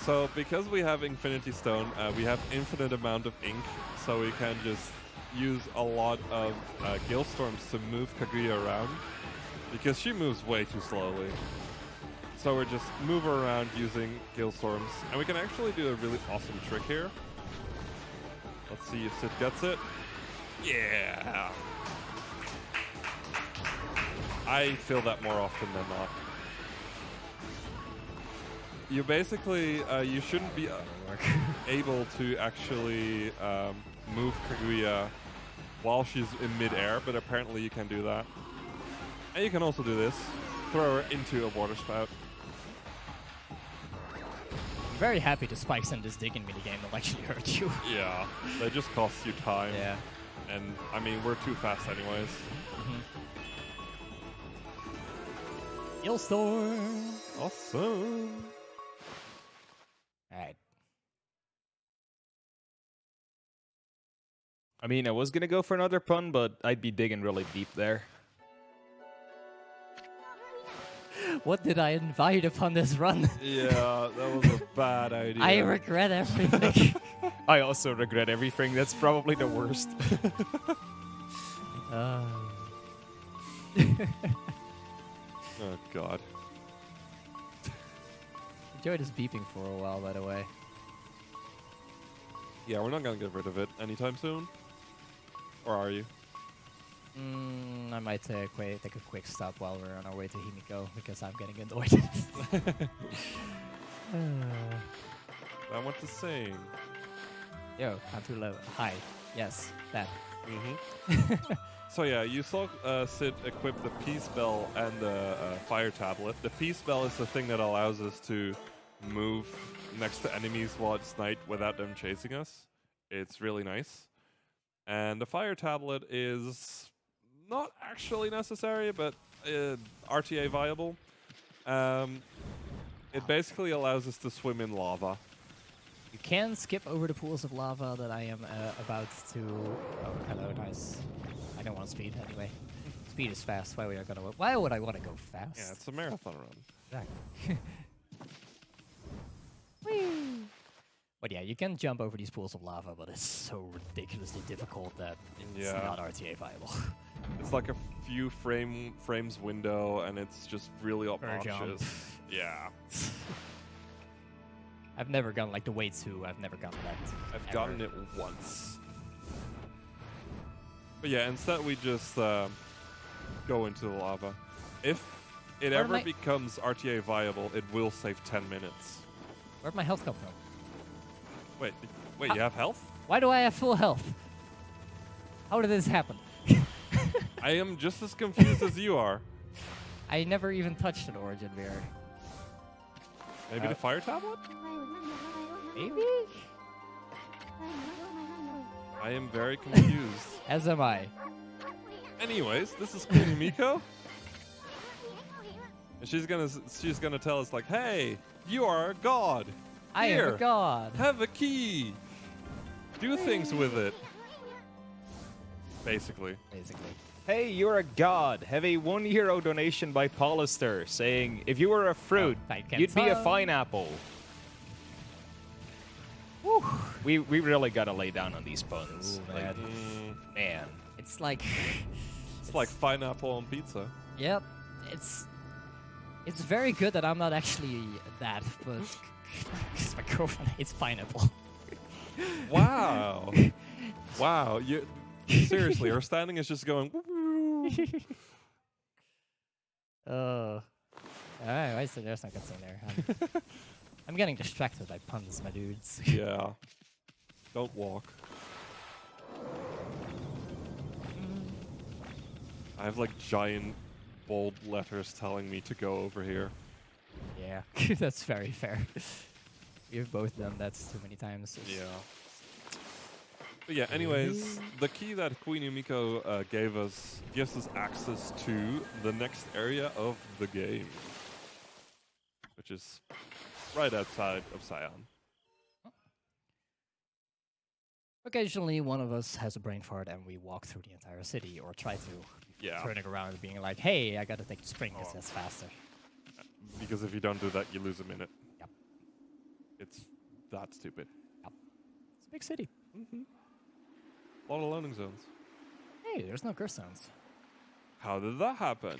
So because we have Infinity Stone, we have infinite amount of ink, so we can just use a lot of Gale Storms to move Kaguya around, because she moves way too slowly. So we just move her around using Gale Storms, and we can actually do a really awesome trick here. Let's see if Cid gets it. Yeah! I feel that more often than not. You basically, you shouldn't be able to actually move Kaguya while she's in mid-air, but apparently you can do that. And you can also do this. Throw her into a water spout. I'm very happy the spikes in this dig-in mini game don't actually hurt you. Yeah, they just cost you time. Yeah. And, I mean, we're too fast anyways. Hailstorm! Awesome! Alright. I mean, I was gonna go for another pun, but I'd be digging really deep there. What did I invite upon this run? Yeah, that was a bad idea. I regret everything. I also regret everything. That's probably the worst. Oh, God. Enjoyed this beeping for a while, by the way. Yeah, we're not gonna get rid of it anytime soon. Or are you? I might take a quick stop while we're on our way to Himiko, because I'm getting annoyed. I want to sing. Yo, I'm too low. Hi. Yes, that. So yeah, you saw Cyd equip the Peace Bell and the Fire Tablet. The Peace Bell is the thing that allows us to move next to enemies while it's night without them chasing us. It's really nice. And the Fire Tablet is not actually necessary, but RTA viable. It basically allows us to swim in lava. You can skip over the pools of lava that I am about to... Oh, hello, nice. I don't want speed anyway. Speed is fast. Why would I want to go fast? Yeah, it's a marathon run. Exactly. But yeah, you can jump over these pools of lava, but it's so ridiculously difficult that it's not RTA viable. It's like a few frames window, and it's just really obnoxious. Yeah. I've never gotten like the way 2. I've never gotten that. I've gotten it once. But yeah, instead we just go into the lava. If it ever becomes RTA viable, it will save 10 minutes. Where'd my health come from? Wait, you have health? Why do I have full health? How did this happen? I am just as confused as you are. I never even touched an origin mirror. Maybe the Fire Tablet? Maybe? I am very confused. As am I. Anyways, this is Queen Miko. And she's gonna tell us like, hey, you are a god. I am a god. Have a key. Do things with it. Basically. Hey, you're a god. Have a €1 donation by Polister saying, if you were a fruit, you'd be a pineapple. Whew. We really gotta lay down on these puns. Ooh, like, man. It's like... It's like pineapple on pizza. Yep. It's very good that I'm not actually that, but... Because my girlfriend hates pineapple. Wow. Wow. Seriously, her standing is just going... Alright, why is there's not good thing there? I'm getting distracted by puns, my dudes. Yeah. Don't walk. I have like giant bold letters telling me to go over here. Yeah, that's very fair. We've both done that too many times. Yeah. But yeah, anyways, the key that Queen Yumiko gives us access to the next area of the game, which is right outside of Sion. Occasionally, one of us has a brain fart and we walk through the entire city, or try to, turning around and being like, hey, I gotta take the spring because that's faster. Because if you don't do that, you lose a minute. Yep. It's that stupid. Yep. It's a big city. A lot of loading zones. Hey, there's no curse zones. How did that happen?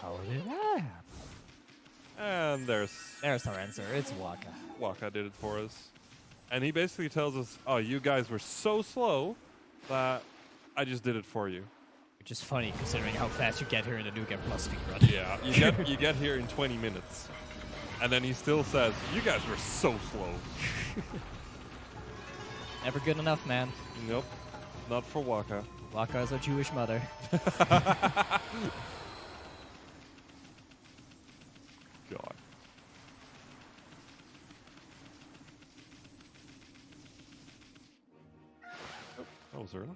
How did that happen? And there's our answer. It's Waka. Waka did it for us. And he basically tells us, oh, you guys were so slow that I just did it for you. Which is funny considering how fast you get here in the New Game Plus speedrun. Yeah, you get here in 20 minutes. And then he still says, you guys were so slow. Never good enough, man. Nope. Not for Waka. Waka is a Jewish mother. God. That was early.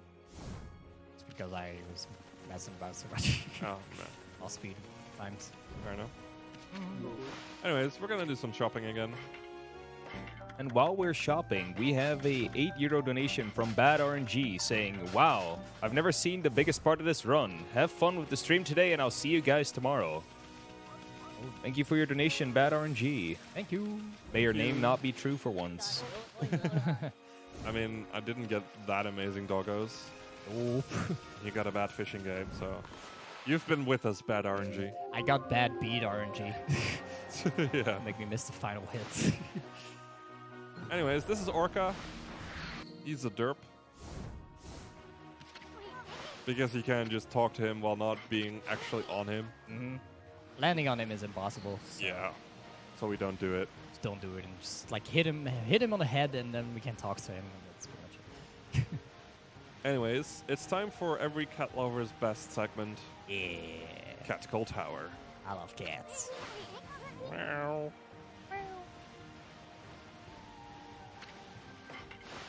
It's because I was messing about so much. Oh, man. All speed times. Fair enough. Anyways, we're gonna do some shopping again. And while we're shopping, we have a €8 donation from Bad RNG saying, wow, I've never seen the biggest part of this run. Have fun with the stream today, and I'll see you guys tomorrow. Thank you for your donation, Bad RNG. Thank you. May your name not be true for once. I mean, I didn't get that amazing doggos. Oh. You got a bad fishing game, so... You've been with us, Bad RNG. I got bad beat RNG. Yeah. Make me miss the final hits. Anyways, this is Orca. He's a derp. Because you can just talk to him while not being actually on him. Landing on him is impossible. So Yeah. So we don't do it. just don't do it and just like hit him on the head and then we can talk to him and that's pretty much it. Anyways, it's time for every cat lover's best segment, Yeah. Critical Tower. I love cats. Meow.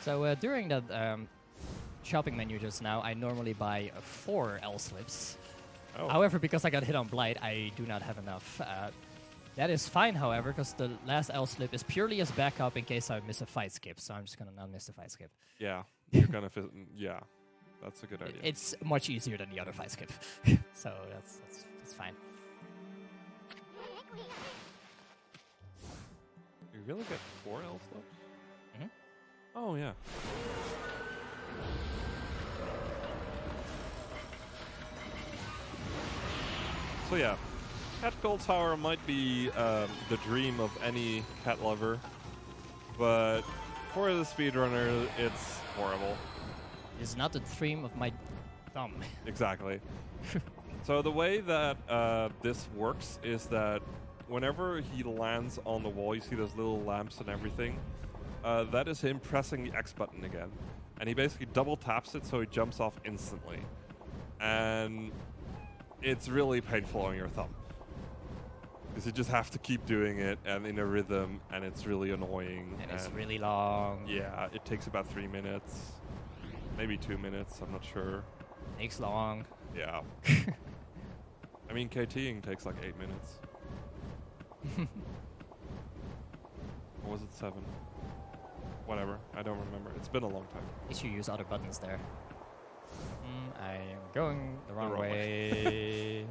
So during that shopping menu just now, I normally buy 4 L slips. Oh. However, because I got hit on Blight, I do not have enough. That is fine, however, because the last L slip is purely as backup in case I miss a fight skip. So I'm just gonna not miss the fight skip. Yeah, you're gonna fit. Yeah, that's a good idea. It's much easier than the other fight skip, so that's fine. You really get 4 L slips? Mhm. Oh yeah. So yeah, Critical Tower might be the dream of any cat lover, but for the speedrunner, it's horrible. It's not the dream of my thumb. Exactly. So the way that this works is that whenever he lands on the wall, you see those little lamps and everything. That is him pressing the X button again. And he basically double taps it so he jumps off instantly. And it's really painful on your thumb. Because you just have to keep doing it and in a rhythm, and it's really annoying. And it's really long. Yeah, it takes about 3 minutes. Maybe 2 minutes, I'm not sure. Takes long. Yeah. I mean, KTing takes like 8 minutes. Or was it 7? Whatever, I don't remember. It's been a long time. At least you use other buttons there. I am going the wrong wrong way.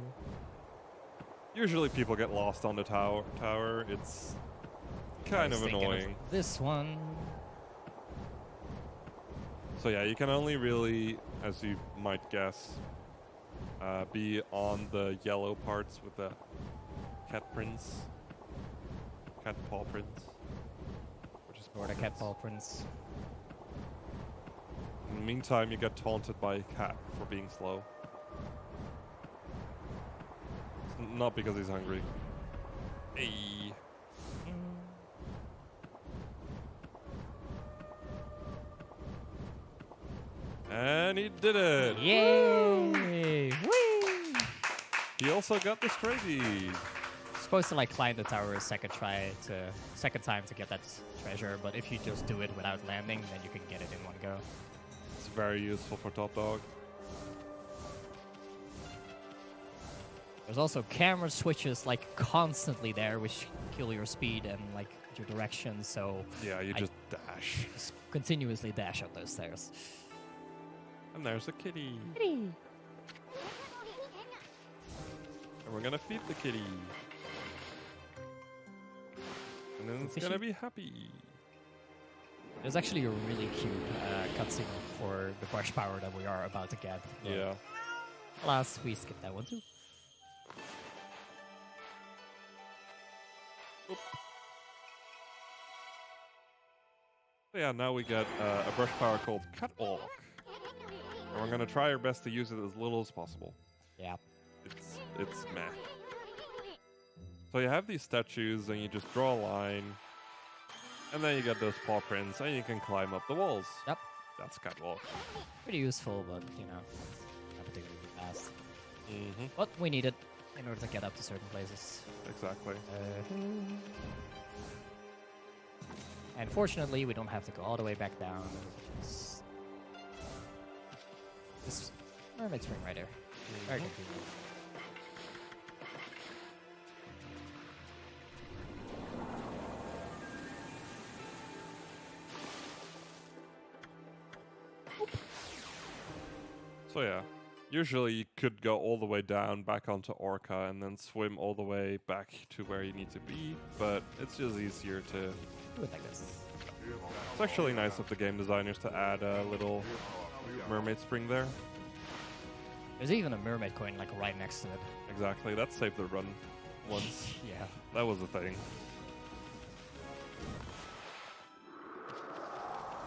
Usually people get lost on the tower. It's kind I was of thinking annoying. This one. So yeah, you can only really, as you might guess, be on the yellow parts with the cat prints. Cat paw prints. Which is Or the cat paw prints. In the meantime, you get taunted by a cat for being slow. It's not because he's hungry. Hey. And he did it! Yay! Whee! He also got the straighty. Supposed to like climb the tower a second time to get that treasure, but if you just do it without landing, then you can get it in one go. It's very useful for top dog. There's also camera switches like constantly there, which kill your speed and like your direction. So Yeah, you just dash. just continuously dash up those stairs. And there's a kitty. And we're gonna feed the kitty. And then it's gonna be happy. There's actually a really cute cutscene for the brush power that we are about to get. but Yeah. Alas, we skipped that one too. So yeah, now we get a brush power called Catwalk. And we're gonna try our best to use it as little as possible. Yeah. It's meh. So you have these statues and you just draw a line. And then you get those paw prints and you can climb up the walls. Yep. That's Catwalk. Pretty useful, but you know, not particularly fast. Mm-hmm. But we need it in order to get up to certain places. Exactly. And fortunately, we don't have to go all the way back down. This mermaid spring right there. Very convenient. So yeah, usually you could go all the way down back onto Orca and then swim all the way back to where you need to be, but it's just easier to... Do it like this. It's actually nice of the game designers to add a little mermaid spring there. There's even a mermaid coin like right next to it. Exactly, that saved the run once. Yeah. That was the thing.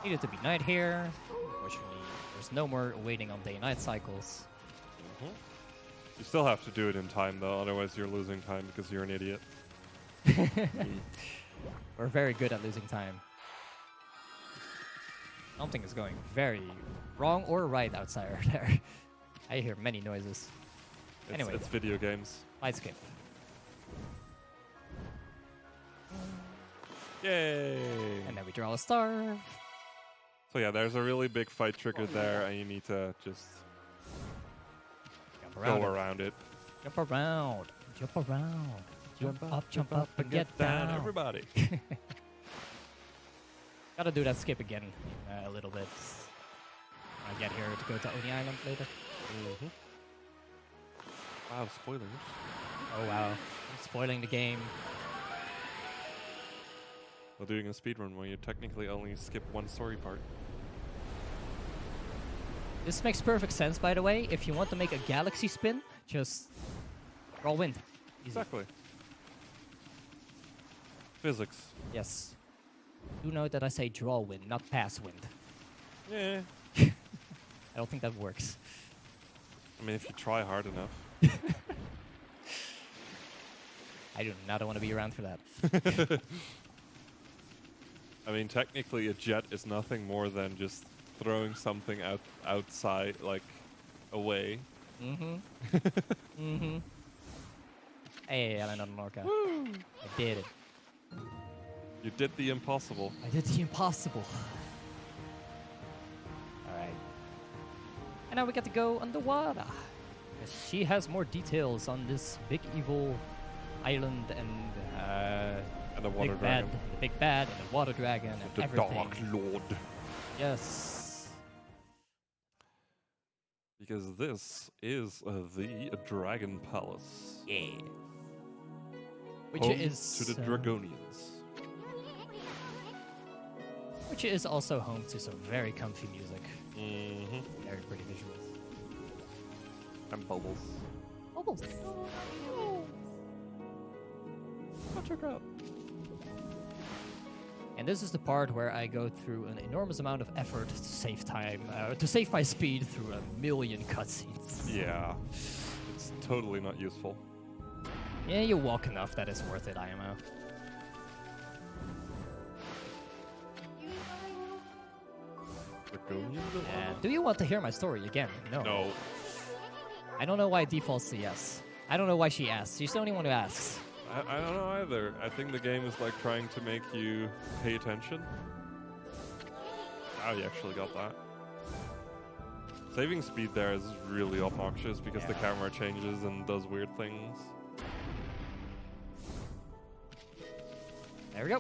Needed to be night here. Unfortunately, there's no more waiting on day-night cycles. You still have to do it in time though, otherwise you're losing time because you're an idiot. We're very good at losing time. Something is going very wrong or right outside there. I hear many noises. Anyway, It's video games. light skip. Yay! And then we draw a star. So yeah, there's a really big fight triggered there, and you need to just Jump around. go around it. Jump around. Jump around. Jump up, and get down. everybody. Gotta do that skip again a little bit. I get here to go to Oni Island later. Mm-hmm. Wow, spoilers. Oh wow, I'm spoiling the game. While doing a speedrun where you technically only skip one story part. This makes perfect sense, by the way. If you want to make a galaxy spin, just roll wind. Easy. Exactly. Physics. Yes. Do note that I say draw wind, not pass wind. Yeah. I don't think that works. I mean, if you try hard enough. I do not want to be around for that. I mean, technically, a jet is nothing more than just throwing something outside, like, away. Mm-hmm. Mm-hmm. Hey, I landed on Orca. I did it. You did the impossible. I did the impossible. Alright. And now we get to go underwater. She has more details on this big evil island and And the water big bad, dragon. the big bad, and the water dragon, and The everything. Dark Lord. Yes. Because this is the Dragon Palace. Yeah. Which Home is to the Dragonians. which is also home to some very comfy music. Mm-hmm. Very pretty visuals. And bubbles. Bubbles. And this is the part where I go through an enormous amount of effort to save time, to save my speed through a million cutscenes. Yeah. It's totally not useful. Yeah, you walk enough that it's worth it, IMO. Dragonians? Yeah. Do you want to hear my story again? No. No. I don't know why it defaults to yes. I don't know why she asks. She's the only one who asks. I don't know either. I think the game is like trying to make you pay attention. Oh, you actually got that. Saving speed there is really obnoxious because the camera changes and does weird things. There we go.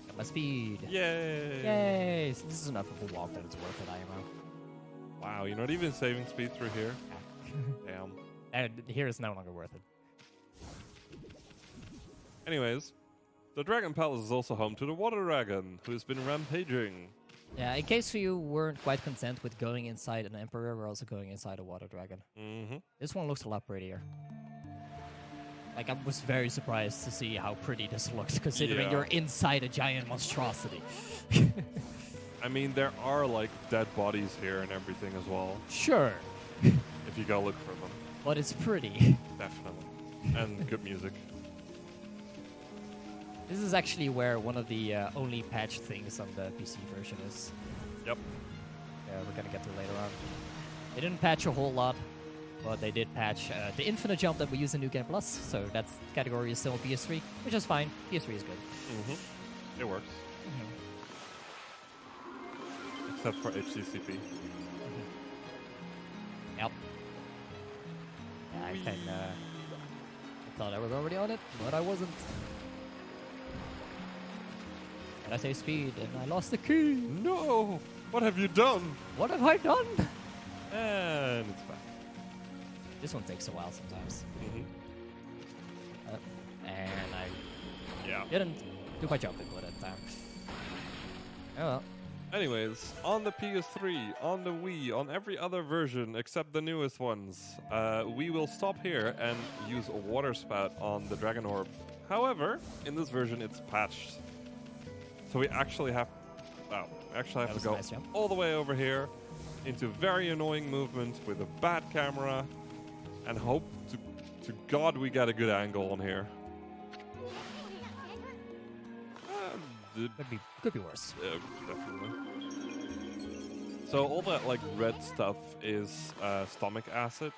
Got my speed. Yay! Yay! So this is enough of a walk that it's worth it, IMO. Wow, you're not even saving speed through here? Damn. And here is no longer worth it. Anyways, the Dragon Palace is also home to the Water Dragon, who has been rampaging. Yeah, in case you weren't quite content with going inside an Emperor, we're also going inside a Water Dragon. Mm-hmm. This one looks a lot prettier. Like, I was very surprised to see how pretty this looks, considering Yeah. you're inside a giant monstrosity. I mean, there are, like, dead bodies here and everything as well, Sure, if you go look for them. but it's pretty. Definitely. And good music. This is actually where one of the only patched things on the PC version is. Yep. Yeah, we're gonna get to later on. They didn't patch a whole lot, but they did patch the infinite jump that we use in New Game Plus, so that category is still PS3, which is fine. PS3 is good. Mm-hmm. It works. Except for HCCP. Yep. Yeah, I thought I was already on it, but I wasn't. And I say speed, and I lost the key. No! What have you done? What have I done? And it's back. This one takes a while sometimes. Mm-hmm. And I Yeah. didn't do my jumping good at the time. Oh well. Anyways, on the PS3, on the Wii, on every other version except the newest ones, we will stop here and use a water spout on the Dragon Orb. However, in this version, it's patched. So we actually have, to was a go nice jump. all the way over here into very annoying movement with a bad camera and hope to God we get a good angle on here. Could be worse. Definitely. So all that like red stuff is stomach acid,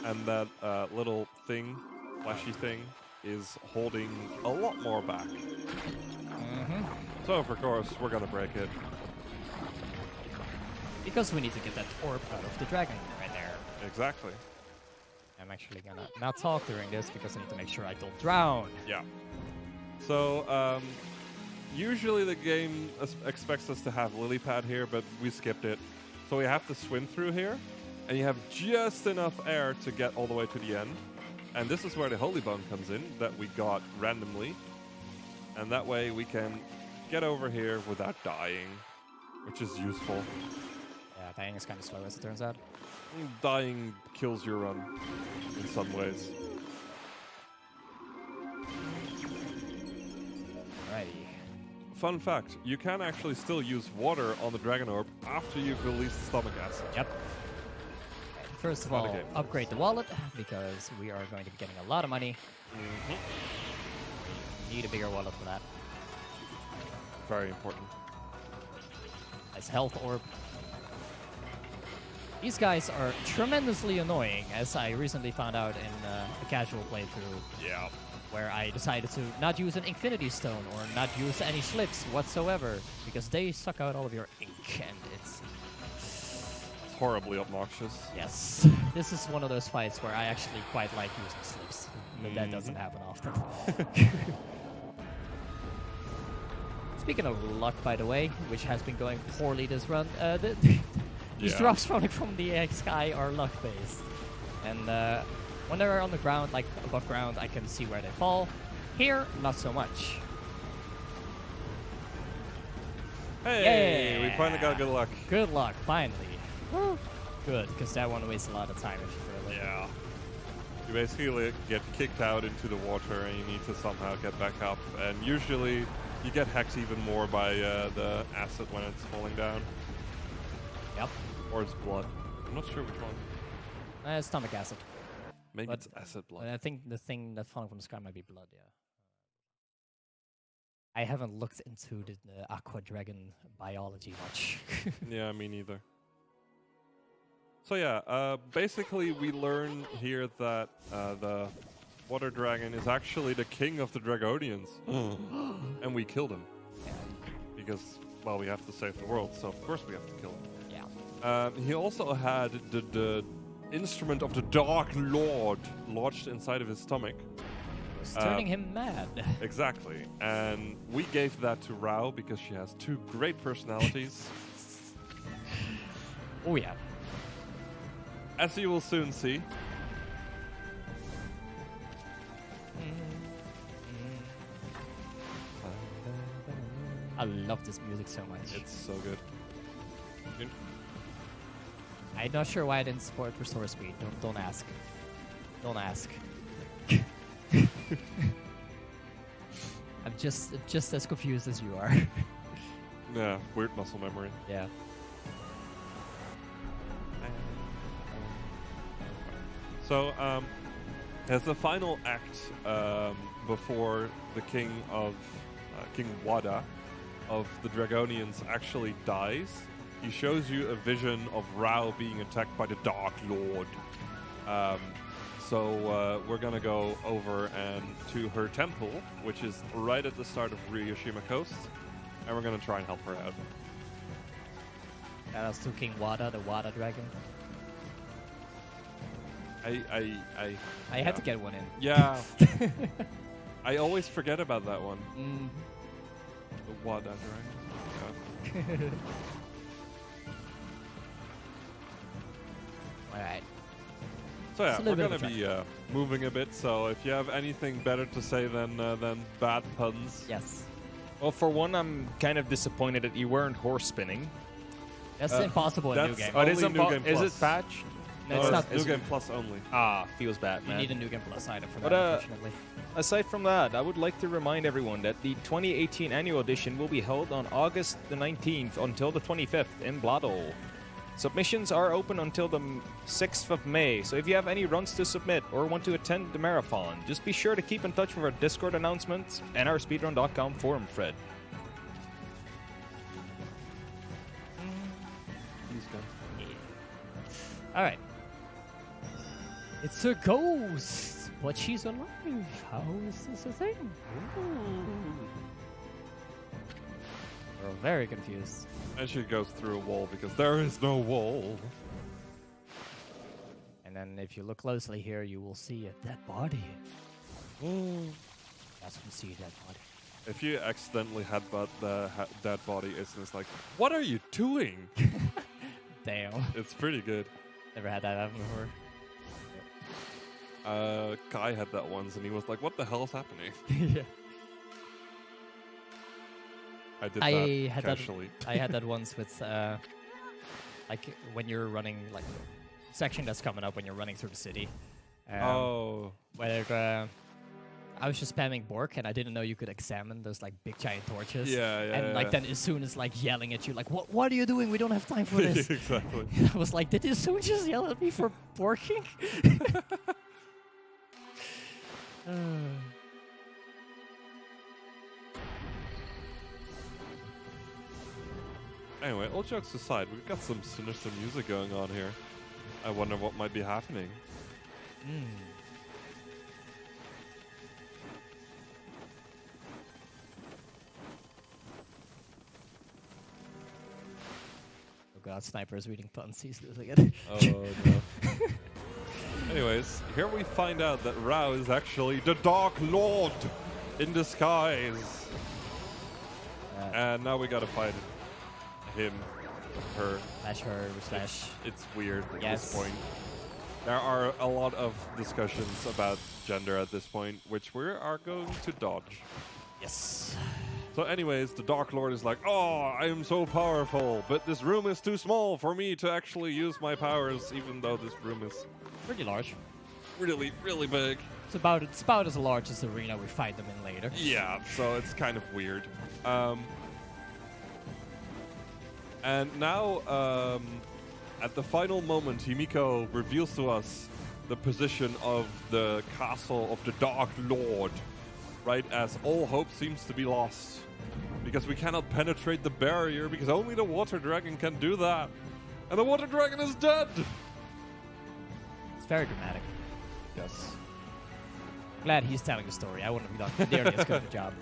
and that little thing, flashy thing, is holding a lot more back. So of course we're gonna break it. Because we need to get that orb out of the dragon right there. Exactly. I'm actually gonna not talk during this because I need to make sure I don't drown. Yeah. So usually the game expects us to have lily pad here, but we skipped it. So we have to swim through here, and you have just enough air to get all the way to the end. And this is where the holy bone comes in that we got randomly, and that way we can get over here without dying, which is useful. Yeah, dying is kind of slow as it turns out. Dying kills your run in some ways. Alrighty. Fun fact, you can actually still use water on the dragon orb after you've released the stomach acid. Yep. First of all, upgrade the wallet because we are going to be getting a lot of money. Need a bigger wallet for that. Very important. Nice health orb. These guys are tremendously annoying, as I recently found out in a casual playthrough. Yeah. Where I decided to not use an Infinity Stone or not use any slips whatsoever because they suck out all of your ink and it's Horribly obnoxious. yes. This is one of those fights where I actually quite like using slips, but that doesn't happen often. Speaking of luck, by the way, which has been going poorly this run, these drops falling from the sky are luck-based. And when they're on the ground, like above ground, I can see where they fall. Here, not so much. Hey, we Yeah. finally got good luck. Good luck, finally. Woo. Good, because that one wastes a lot of time if you throw it. Yeah. You basically get kicked out into the water and you need to somehow get back up. And usually you get hacked even more by the acid when it's falling down. Yep. Or it's blood. I'm not sure which one. Stomach acid. Maybe But- it's acid blood. I think the thing that's falling from the sky might be blood, yeah. I haven't looked into the aqua dragon biology much. Yeah, me neither. So yeah, basically we learn here that the water dragon is actually the king of the Dragonians. And we killed him. Yeah. Because, well, we have to save the world, so of course we have to kill him. Yeah. He also had the instrument of the Dark Lord lodged inside of his stomach. It's turning him mad. Exactly. And we gave that to Rao because she has two great personalities. Oh yeah. As you will soon see. I love this music so much. It's so good. I'm not sure why I didn't support restore speed. Don't ask. Don't ask. I'm just as confused as you are. Yeah, weird muscle memory. Yeah. So, as the final act before the king of King Wada of the Dragonians actually dies, he shows you a vision of Rao being attacked by the Dark Lord. So we're gonna go over and to her temple, which is right at the start of Ryoshima Coast, and we're gonna try and help her out. That was to King Wada, the Wada dragon. I had to get one in. Yeah. I always forget about that one. The Wada dragon. Yeah. Alright. So yeah, It's a we're little bit gonna of a be moving a bit. So if you have anything better to say than bad puns, Yes. Well, for one, I'm kind of disappointed that you weren't horse spinning. That's impossible in New that's Game. Oh, it is, Only New Game is it Plus. patched? No, no, it's it's not. New Game Plus only. Ah, feels bad, You man. need a New Game Plus item for But, that, unfortunately. Aside from that, I would like to remind everyone that the 2018 annual edition will be held on August the 19th until the 25th in Bladel. Submissions are open until the 6th of May, so if you have any runs to submit or want to attend the marathon, just be sure to keep in touch with our Discord announcements and our speedrun.com forum thread. All right. It's a ghost, but she's alive. How is this a thing? We're very confused. And she goes through a wall because there is no wall. And then if you look closely here, you will see a dead body. That's when you see a dead body. If you accidentally headbutt the dead body, it's like, what are you doing? Damn. It's pretty good. Never had that happen before. Kai had that once, and he was like, what the hell is happening? Yeah. I did I that had casually. I had that once with like when you're running like section that's coming up when you're running through the city. Where I was just spamming Bork and I didn't know you could examine those like big giant torches. Yeah, yeah. And like then as soon as like yelling at you like what are you doing? We don't have time for this. Exactly. I was like, did someone just yell at me for borking? Anyway, all jokes aside, we've got some sinister music going on here. I wonder what might be happening. Oh god, Sniper's reading puns. He's this again. Oh no. Anyways, here we find out that Rao is actually the Dark Lord in disguise. And now we gotta fight him, her. Slash her, slash. It's weird at Yes. this point. There are a lot of discussions about gender at this point, which we are going to dodge. Yes. So anyways, the Dark Lord is like, oh, I am so powerful, but this room is too small for me to actually use my powers, even though this room is Pretty large. really, really big. It's about as large as the arena we fight them in later. Yeah, so it's kind of weird. And now, at the final moment, Himiko reveals to us the position of the castle of the Dark Lord, right as all hope seems to be lost. Because we cannot penetrate the barrier, because only the Water Dragon can do that. And the Water Dragon is dead! It's very dramatic. Yes. Glad he's telling the story. I wouldn't have done nearly as good a job.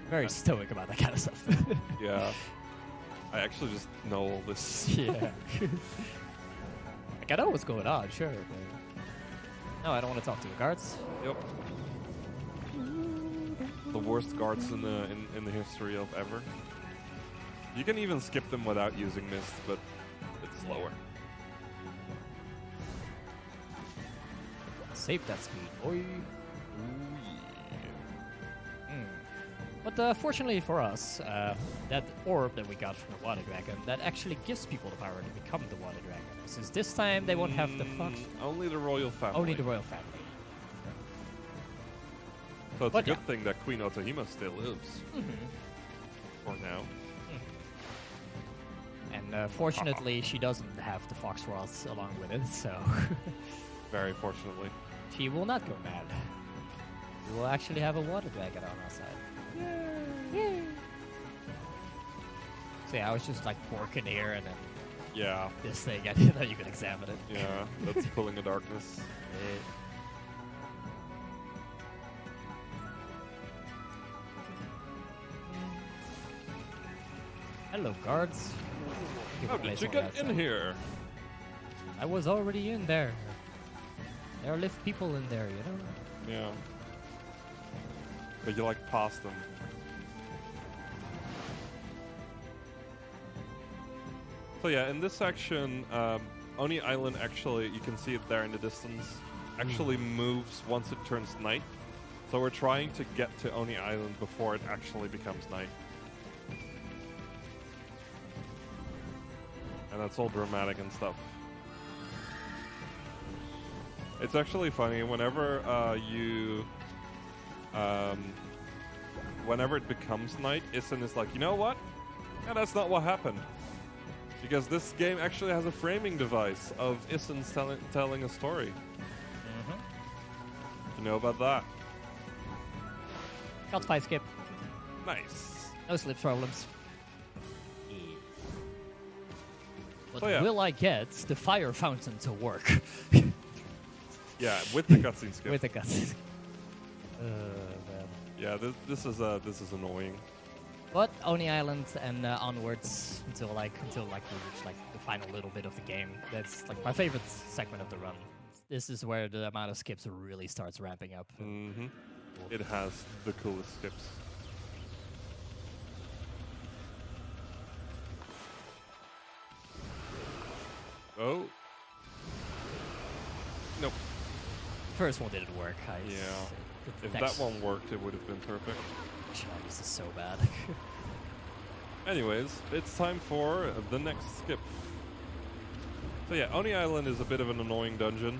Very stoic about that kind of stuff. Yeah. I actually just know all this. Yeah. Like, I know what's going on, sure. But no, I don't want to talk to the guards. Yep. The worst guards in the history of ever. You can even skip them without using mist, but it's slower. Save that speed, boy. But fortunately for us, that orb that we got from the Water Dragon, that actually gives people the power to become the Water Dragon. Since this time they won't have the fox. Only the royal family. Only the royal family. So it's But a good thing that Queen Otohima still lives. For now. And fortunately, she doesn't have the fox rods along with it, so Very fortunately. she will not go mad. We will actually have a Water Dragon on our side. Yay! So yeah, I was just like working here and then Yeah. this thing, I didn't know you could examine it. Yeah. That's pulling the darkness. Hello, guards. How did you get in here? I was already in there. There live people in there, you know? Yeah. But you like past them. So yeah, in this section, Oni Island actually, you can see it there in the distance, actually moves once it turns night. So we're trying to get to Oni Island before it actually becomes night. And that's all dramatic and stuff. It's actually funny, whenever whenever it becomes night, Issen is like, you know what? Yeah, that's not what happened. Because this game actually has a framing device of Issen telling a story. You know about that? Got 5 skip. Nice. No slip problems. But So yeah. will I get the fire fountain to work? Yeah, with the cutscene skip. With the cutscene. Man. Yeah, this is annoying. But Oni Island and onwards until we reach like the final little bit of the game. That's like my favorite segment of the run. This is where the amount of skips really starts ramping up. Mm-hmm. It has the coolest skips. Oh. Nope. First one didn't work. Yeah. The If that one worked, it would have been perfect. This is so bad. Anyways, it's time for the next skip. So yeah, Oni Island is a bit of an annoying dungeon.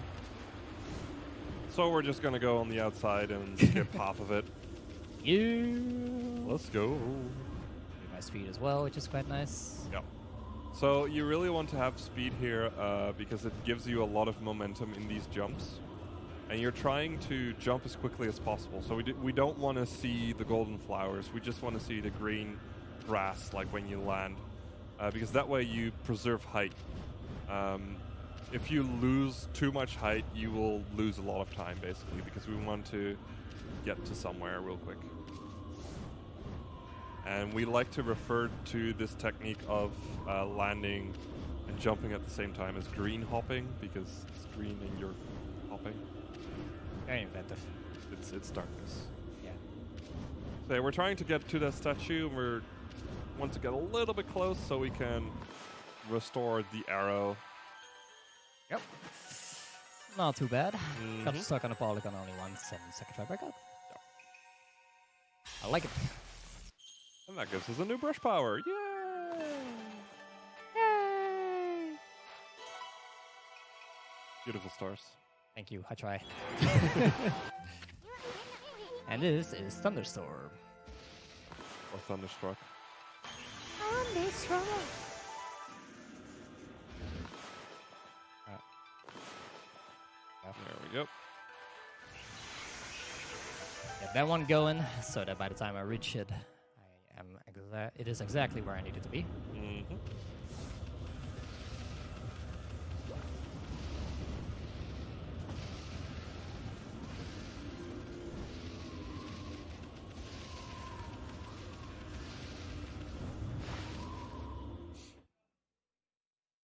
So we're just gonna go on the outside and skip half of it. Let's go. My speed as well, which is quite nice. Yep. So you really want to have speed here because it gives you a lot of momentum in these jumps. And you're trying to jump as quickly as possible. So we don't want to see the golden flowers. We just want to see the green grass, like when you land. Because that way you preserve height. If you lose too much height, you will lose a lot of time, basically, because we want to get to somewhere real quick. And we like to refer to this technique of landing and jumping at the same time as green hopping, because it's green and you're hopping. Very inventive. It's darkness. Yeah. So yeah, we're trying to get to that statue. We want to get a little bit close so we can restore the arrow. Yep. Not too bad. Mm-hmm. Got stuck on a polygon only once and second try back up. Yep. I like it. And that gives us a new brush power. Yay! Yay! Beautiful stars. Thank you, I try. And this is Thunderstorm. Or Thunderstruck. Thunderstruck! There we go. Get that one going, so that by the time I reach it, it is exactly where I need it to be. Mm-hmm.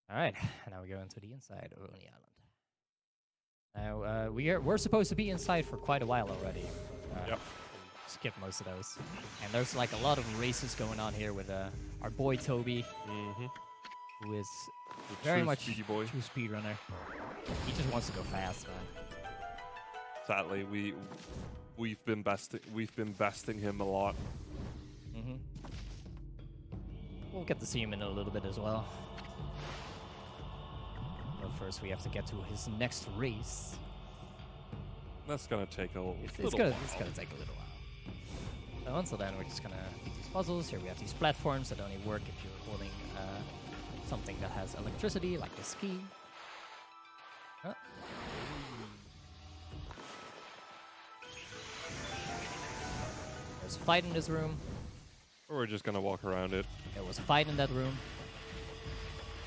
All right, now we go into the inside of Oni Island. Now we're supposed to be inside for quite a while already. Yep. Skip most of those, and there's like a lot of races going on here with our boy Toby, who is very true much speedy boy. true speedrunner. He just wants to go fast, man. Sadly, we've been besting him a lot. We'll get to see him in a little bit as well. But first, we have to get to his next race. That's gonna take a little It's while. gonna take a little while. So until then, we're just gonna beat these puzzles. Here we have these platforms that only work if you're holding something that has electricity, like this key. There's a fight in this room. Or we're just gonna walk around it. There was a fight in that room.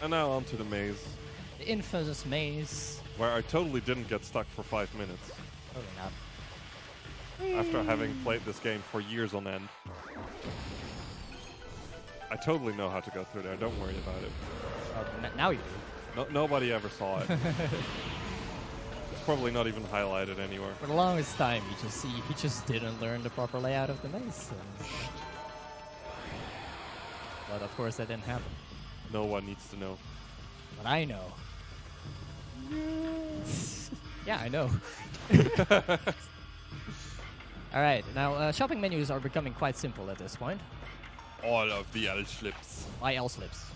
And now onto the maze, The infamous maze. where I totally didn't get stuck for 5 minutes. Totally not. After having played this game for years on end. I totally know how to go through there, don't worry about it. Now you do. Nobody ever saw it. It's probably not even highlighted anywhere. For the longest time, he just didn't learn the proper layout of the maze. But of course, that didn't happen. No one needs to know. But I know. Yeah, I know. All right, now shopping menus are becoming quite simple at this point. All of the L slips. Why L slips?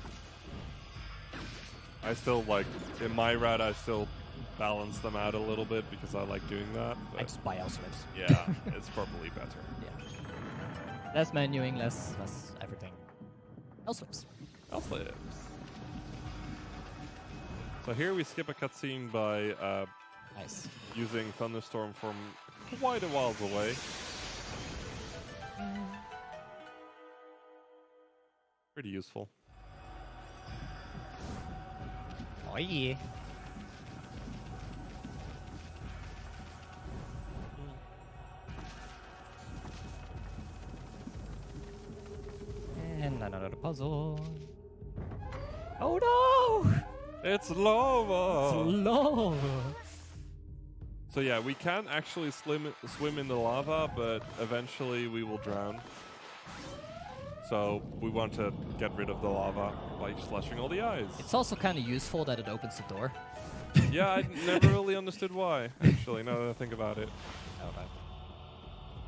I still like, in my route, I still balance them out a little bit because I like doing that. I But just buy L slips. yeah, it's probably better. Yeah. Less menuing, less everything. L slips. L slips. So here we skip a cutscene by Nice. using Thunderstorm from quite a while away. Mm. Pretty useful. Oh yeah. And another puzzle. Oh no! It's lava! It's lava. So yeah, we can actually swim in the lava, but eventually we will drown. So we want to get rid of the lava by slashing all the eyes. It's also kind of useful that it opens the door. Yeah, I never really understood why, actually, now that I think about it. Okay.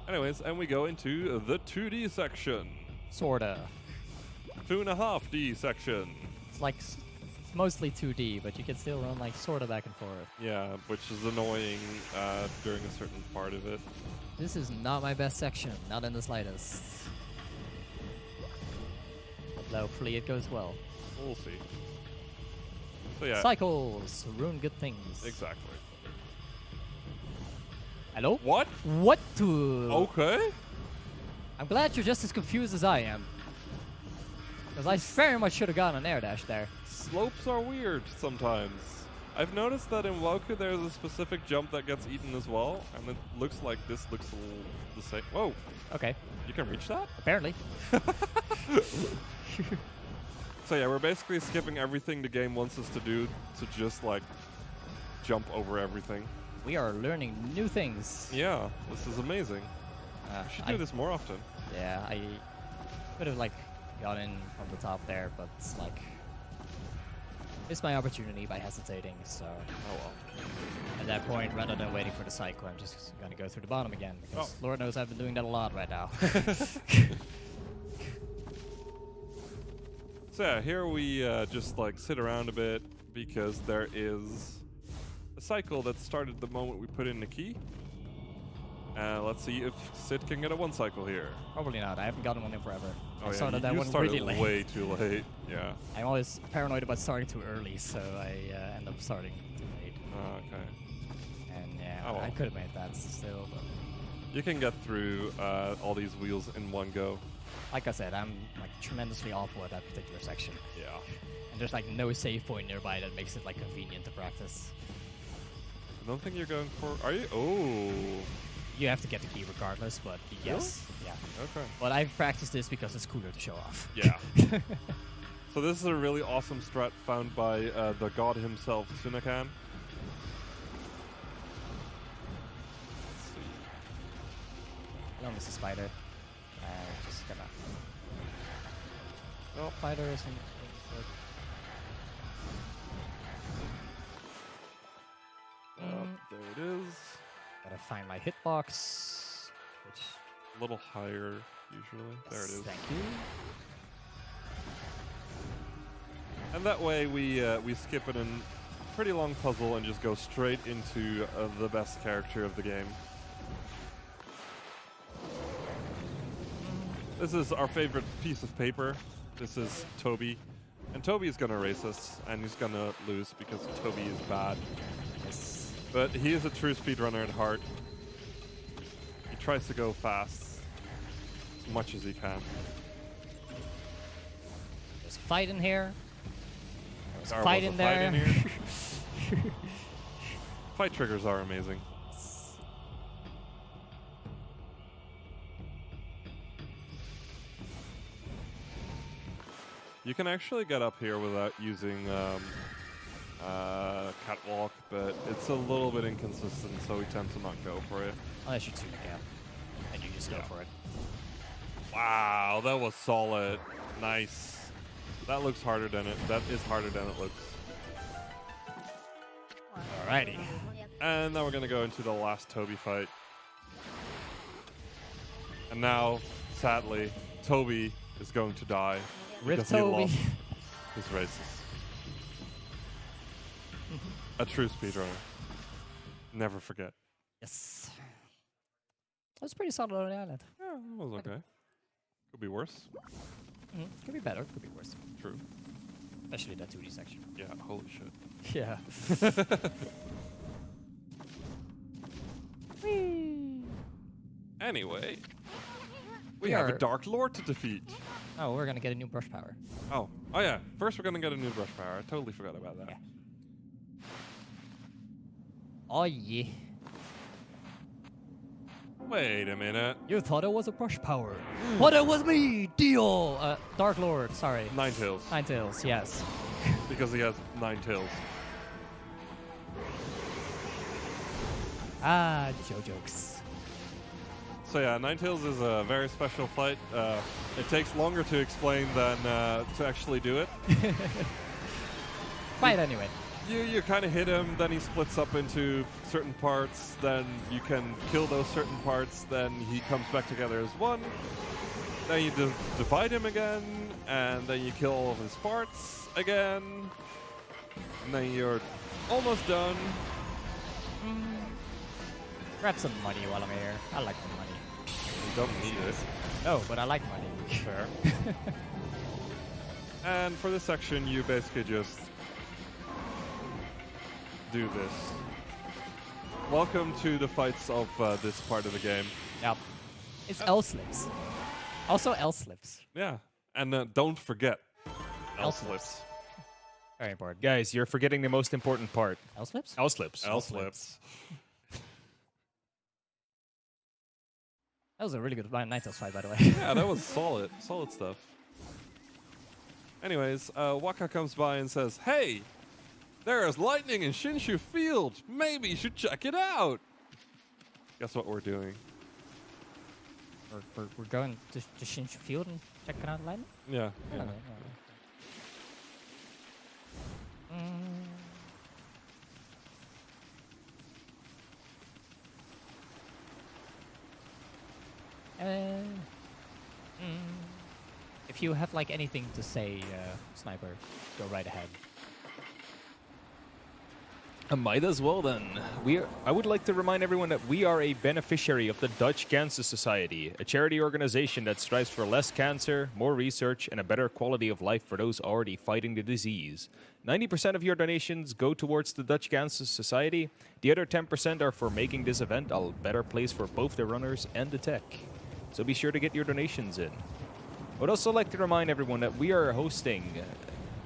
Anyways, and we go into the 2D section. Sorta. 2.5D section. It's like it's mostly 2D, but you can still run like sorta back and forth. Yeah, which is annoying during a certain part of it. This is not my best section, not in the slightest. But hopefully it goes well. We'll see. So yeah, Cycles ruin good things. exactly. Hello? What? What to? Okay. I'm glad you're just as confused as I am. Because I very much should have gotten an air dash there. Slopes are weird sometimes. I've noticed that in Woku there's a specific jump that gets eaten as well, and it looks like this looks a little the same. Whoa, Okay, you can reach that? apparently. So yeah, we're basically skipping everything the game wants us to do to just like jump over everything. We are learning new things. Yeah, this is amazing. We should do this more often. Yeah, I could have like got in from the top there, but it's like missed my opportunity by hesitating. So Oh well. at that point, rather than waiting for the cycle, I'm just gonna go through the bottom again because Lord knows I've been doing that a lot right now. So yeah, here we just like sit around a bit because there is a cycle that started the moment we put in the key. Let's see if Sid can get a 1 cycle here. Probably not. I haven't gotten one in forever. Oh I yeah, started that you one started really late. way too late. Yeah. I'm always paranoid about starting too early, so I end up starting too late. Okay. And yeah, Oh, well. I could have made that still, but You can get through all these wheels in one go. like I said, I'm like tremendously awful at that particular section. Yeah. And there's like no save point nearby that makes it like convenient to practice. I don't think you're going for. Are you? Oh. You have to get the key regardless, but yes, yeah. Okay. But I've practiced this because it's cooler to show off. Yeah. So this is a really awesome strat found by the god himself, Tsunakan. Let's see. I don't miss a spider. Just gonna. Well, spider isn't. There it is. Gotta find my hitbox, which. A little higher, usually. There it is. Thank you. And that way we skip a pretty long puzzle and just go straight into the best character of the game. This is our favorite piece of paper. This is Toby. And Toby is going to race us, and he's going to lose because Toby is bad. Yes. But he is a true speedrunner at heart. He tries to go fast as much as he can. There's a fight in here. There's a There fight was in a there. fight in here. Fight triggers are amazing. You can actually get up here without using catwalk, but it's a little bit inconsistent, so we tend to not go for it. Unless you tune again, and you just go for it. Wow, that was solid. Nice. That looks harder than it. That is harder than it looks. Alrighty. And now we're gonna go into the last Toby fight. And now, sadly, Toby is going to die. Rip because he Toby. lost his races. A true speedrunner. Never forget. Yes. That's pretty solid on the island. Yeah, that was okay. Could be worse. Could be better, could be worse. True. Especially that 2D section. Yeah, holy shit. Yeah. Anyway, we We have a are- Dark Lord to defeat. Oh, we're gonna get a new brush power. Oh yeah. First, we're gonna get a new brush power. I totally forgot about that. Yeah. Oh yeah. Wait a minute. You thought it was a brush power, but it was me, Dio. Dark Lord. Sorry. Ninetales. Ninetales. Yes. Because he has 9 tails. Ah, jokes. So yeah, Ninetales is a very special fight. It takes longer to explain than to actually do it. Fight anyway. You kind of hit him, then he splits up into certain parts, then you can kill those certain parts, then he comes back together as one. Then you divide him again, and then you kill all of his parts again. And then you're almost done. Grab some money while I'm here. I like the money. You don't need it. No, but I like money. Sure. And for this section, you basically just do this. Welcome to the fights of this part of the game. Yep. It's L-slips. Also L-slips. Yeah, and don't forget L-slips. Very important. Guys, you're forgetting the most important part. L-slips? L-slips. L-slips. That was a really good Ninetales fight, by the way. Yeah, that was solid stuff. Anyways, Waka comes by and says, "Hey, there is lightning in Shinshu Field. Maybe you should check it out." Guess what we're doing? We're going to Shinshu Field and checking out lightning? Yeah. Oh, Yeah. If you have like anything to say, Sniper, go right ahead. I might as well then. I would like to remind everyone that we are a beneficiary of the Dutch Cancer Society, a charity organization that strives for less cancer, more research, and a better quality of life for those already fighting the disease. 90% of your donations go towards the Dutch Cancer Society. The other 10% are for making this event a better place for both the runners and the tech. So be sure to get your donations in. I would also like to remind everyone that we are hosting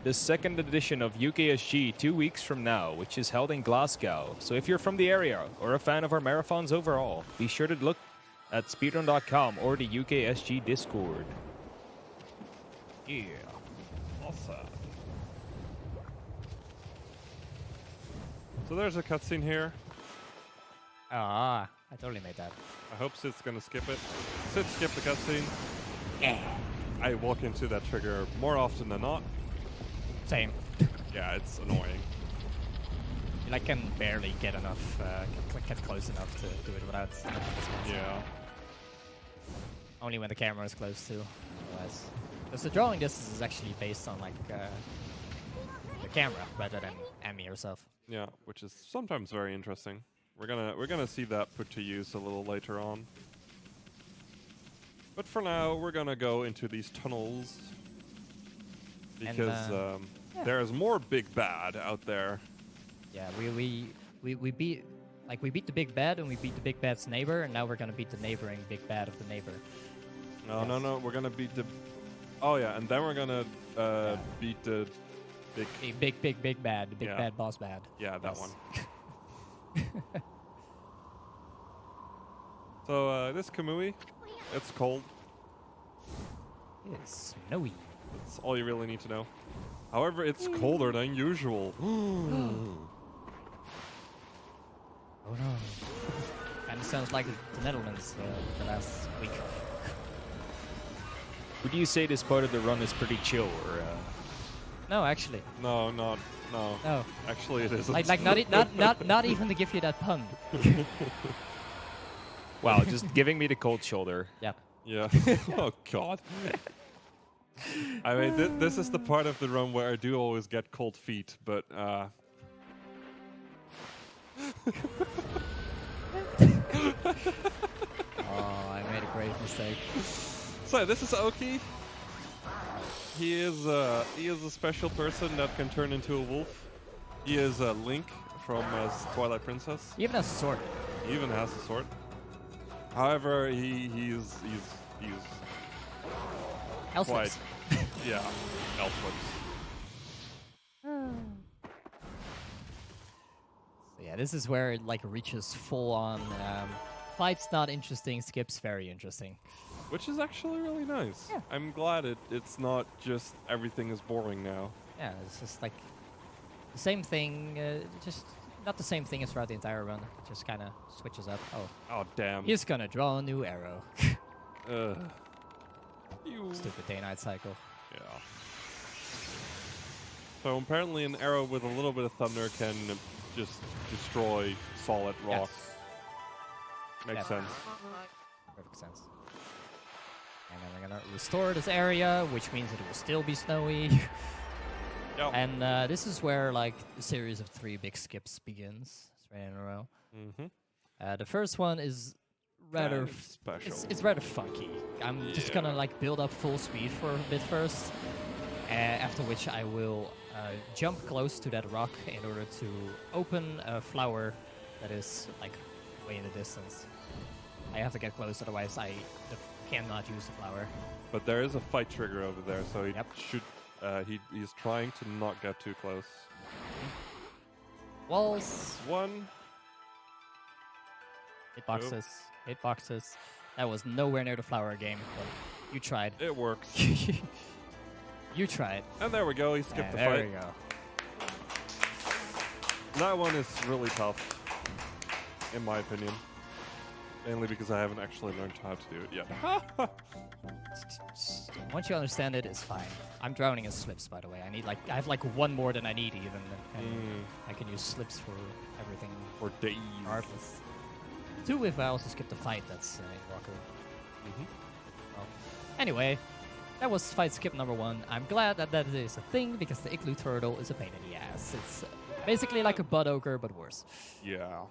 the second edition of UKSG 2 weeks from now, which is held in Glasgow. So if you're from the area or a fan of our marathons overall, be sure to look at speedrun.com or the UKSG Discord. Yeah. Awesome. So there's a cutscene here. Ah, I totally made that. I hope Sid's gonna skip it. Sid, skip the cutscene. Yeah. I walk into that trigger more often than not. Same. Yeah, it's annoying. I can barely get enough, get close enough to do it without. Yeah. Only when the camera is close to. Otherwise, because the drawing distance is actually based on like the camera rather than Amy herself. Yeah, which is sometimes very interesting. We're gonna see that put to use a little later on. But for now, we're gonna go into these tunnels because yeah. there's more big bad out there. Yeah, we beat the big bad and we beat the big bad's neighbor, and now we're gonna beat the neighboring big bad of the neighbor. No, Yes. no, we're gonna beat the. Oh yeah, and then we're gonna beat the big. Big bad, the big Yeah. bad boss bad. Yeah, that Yes. one. So this Kamui, it's cold. It's snowy. That's all you really need to know. However, it's colder than usual. Oh no. Kind of sounds like the Netherlands the last week. Would you say this part of the run is pretty chill, or? No, actually. No. No. Actually, it isn't. Like not even to give you that pun. Wow, just giving me the cold shoulder. Yeah. Yeah. Oh God. I mean, this is the part of the run where I do always get cold feet, but Oh, I made a grave mistake. So this is Oki. He is a special person that can turn into a wolf. He is Link from Twilight Princess. He even has a sword. He even has a sword. However, he's Elflips. quite yeah, elf So yeah, this is where it like reaches full on. Fight's not interesting, skip's very interesting. Which is actually really nice. Yeah. I'm glad it's not just everything is boring now. Yeah, it's just like the same thing, just not the same thing as throughout the entire run. It just kind of switches up. Oh, Oh, damn. he's gonna draw a new arrow. Ugh. You. Stupid day-night cycle. Yeah. So apparently an arrow with a little bit of thunder can just destroy solid rock. Makes Yeah. sense. Perfect sense. And then we're gonna restore this area, which means it will still be snowy. Yep. And this is where like the series of 3 big skips begins. It's right in a row. Mm-hmm. The first one is rather Kind of special. It's rather funky. I'm just gonna like build up full speed for a bit first, after which I will jump close to that rock in order to open a flower that is like way in the distance. I have to get close, otherwise I cannot use the flower. But there is a fight trigger over there, so he Yep. should. He's trying to not get too close. Walls, One. hitboxes, hitboxes. That was nowhere near the flower game, but you tried. It works. You tried. And there we go. He skipped the There fight. we go. That one is really tough, in my opinion. Mainly because I haven't actually learned how to do it yet. Once you understand it, it's fine. I'm drowning in slips, by the way. I have like 1 more than I need even, and I can use slips for everything For days. regardless. 2 if I also skip the fight. That's in Rocker. Well, anyway, that was fight skip number 1. I'm glad that that is a thing because the igloo turtle is a pain in the ass. It's basically like a butt ogre, but worse. Yeah.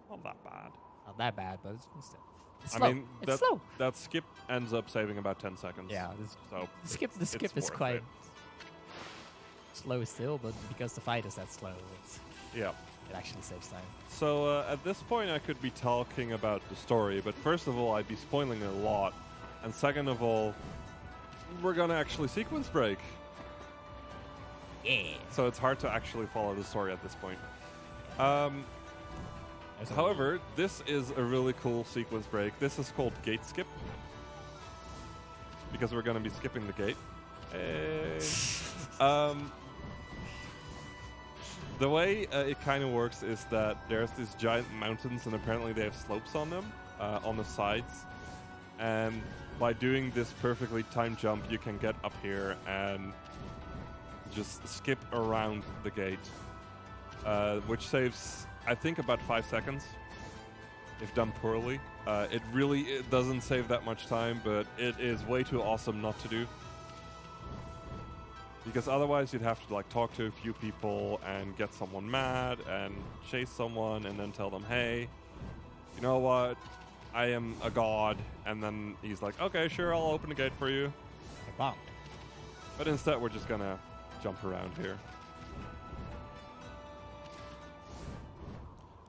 Not that bad. Not that bad, but it's still. It's I slow. mean, It's slow. that skip ends up saving about 10 seconds. Yeah, So the skip it's is worth quite it. slow still, but because the fight is that slow, Yeah. it actually saves time. So at this point, I could be talking about the story, but first of all, I'd be spoiling a lot, and second of all, we're gonna actually sequence break. Yeah. So it's hard to actually follow the story at this point. There's a- However, this is a really cool sequence break. This is called gate skip because we're going to be skipping the gate. The way it kind of works is that there's these giant mountains, and apparently they have slopes on them, on the sides. And by doing this perfectly timed jump, you can get up here and just skip around the gate, which saves, I think, about 5 seconds if done poorly. It doesn't save that much time, but it is way too awesome not to do. Because otherwise you'd have to like talk to a few people and get someone mad and chase someone and then tell them, hey, you know what? I am a god. And then he's like, okay, sure, I'll open the gate for you. Wow. But instead we're just gonna jump around here.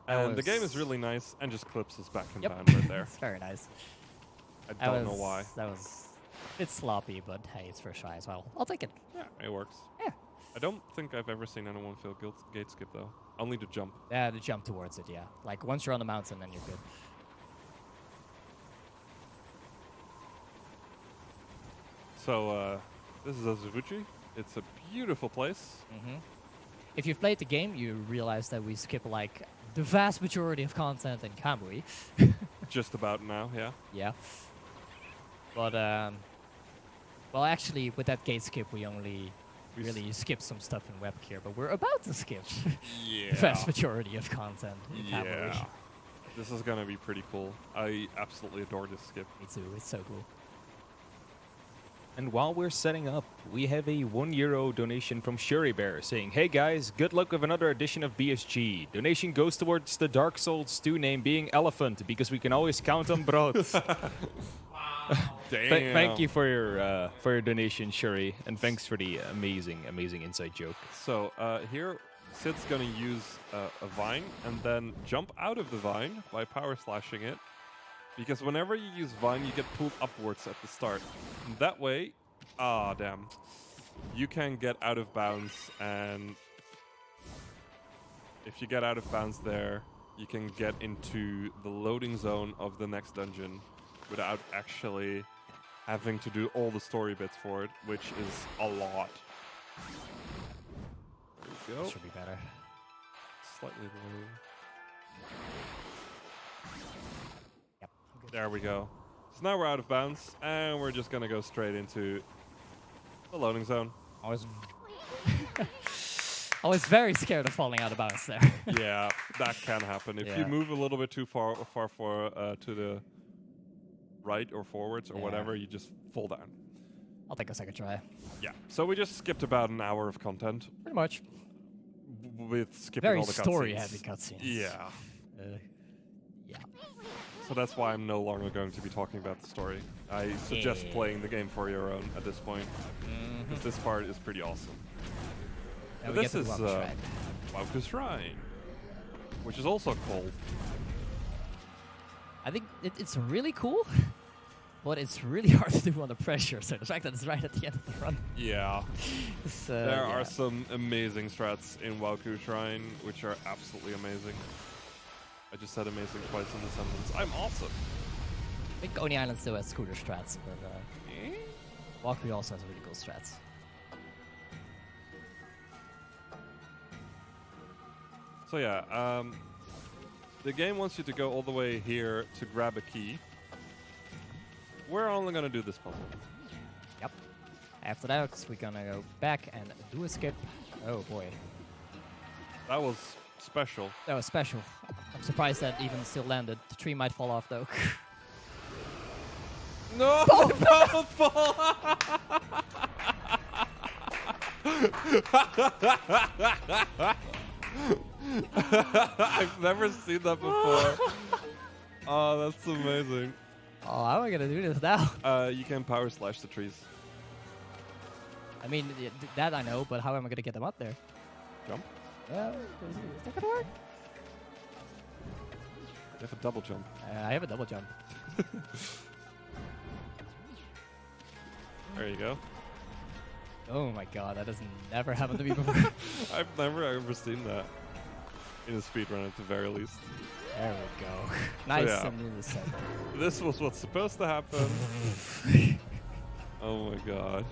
And the game is really nice and just clips us back and Yep. down right there. It's very nice. I don't know why. That was a bit sloppy, but hey, it's first try as well. I'll take it. Yeah, it works. Yeah. I don't think I've ever seen anyone fail gate skip though. Only to jump. Yeah, to jump towards it, yeah. Like once you're on the mountain, then you're good. So this is Azubuchi. It's a beautiful place. If you've played the game, you realize that we skip like the vast majority of content in Kamui. Just about now, yeah. Yeah. But well, actually, with that gate skip, we only really skip some stuff in WebGear, but we're about to skip Yeah. the vast majority of content in Kamui. Yeah. This is gonna be pretty cool. I absolutely adore this skip. Me too. It's so cool. And while we're setting up, we have a €1 donation from Shuri Bear saying, hey guys, good luck with another edition of BSG. Donation goes towards the Dark Souls stew name being Elephant, because we can always count on broad. Damn. Thank you for your donation, Shuri, and thanks for the amazing inside joke. So here, Sid's gonna use a vine and then jump out of the vine by power slashing it. Because whenever you use vine, you get pulled upwards at the start. And that way, you can get out of bounds and if you get out of bounds there, you can get into the loading zone of the next dungeon without actually having to do all the story bits for it, which is a lot. There we go. Should be better. Slightly low. Yep. I'm good. There we go. So now we're out of bounds, and we're just gonna go straight into the loading zone. I was I was very scared of falling out of bounds there. Yeah, that can happen. If you Yeah. move a little bit too far to the right or forwards or Yeah. whatever, you just fall down. I'll take a second try. Yeah. So we just skipped about an hour of content Pretty much. with skipping Very all the cutscenes. story-heavy cutscenes. Yeah. Yeah. So that's why I'm no longer going to be talking about the story. I suggest Yeah. playing the game for your own at this point, because this part is pretty awesome. Now But we this get is to the Wellness Shrine. Wauku Shrine, which is also cold. I think it's really cool, but it's really hard to do under pressure. So the fact that it's right at the end of the run. Yeah. Is, There yeah. are some amazing strats in Wauku Shrine, which are absolutely amazing. I just said amazing twice in the sentence. I'm awesome. I think Coney Island still has scooter strats, but Valkyrie also has really cool strats. So yeah, the game wants you to go all the way here to grab a key. We're only gonna do this puzzle. Yep. After that, we're gonna go back and do a skip. Oh boy, That was special. that was special. I'm surprised that even still landed. The tree might fall off though. No, don't fall. I've never seen that before. Oh, that's amazing. Oh, how am I gonna do this now? You can power slash the trees. I mean, that I know, but how am I gonna get them up there? Jump. Is that gonna work? You have a double jump. I have a double jump. There you go. Oh my god, that has never happened to me before. I've never ever seen that in a speedrun at the very least. There we go. Nice yeah. and in the center. This was what's supposed to happen. Oh my god.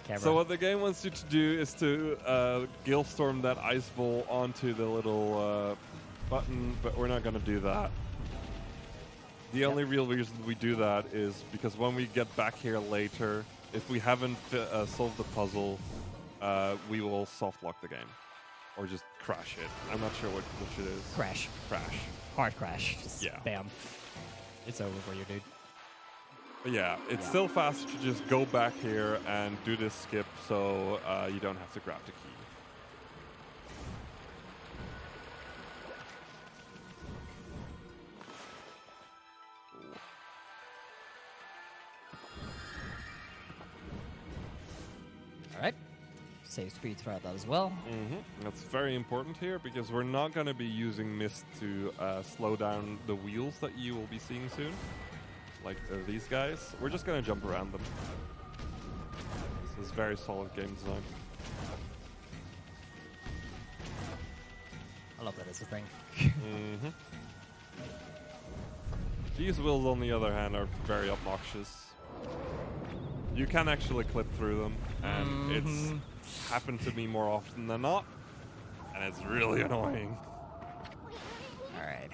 Camera. So what the game wants you to do is to Gilstorm that ice ball onto the little button, but we're not going to do that. The only real reason we do that is because when we get back here later, if we haven't solved the puzzle, we will soft lock the game. Or just crash it. I'm not sure which it is. Crash. Crash. Hard crash. Just Yeah. Bam. It's over for you, dude. But yeah, it's still faster to just go back here and do this skip so you don't have to grab the key. Alright. Save speed throughout that as well. That's very important here because we're not going to be using mist to slow down the wheels that you will be seeing soon. Like these guys. We're just going to jump around them. This is very solid game design. I love that it's a thing. These wheels, on the other hand, are very obnoxious. You can actually clip through them, and it's happened to me more often than not, and it's really annoying. Alright.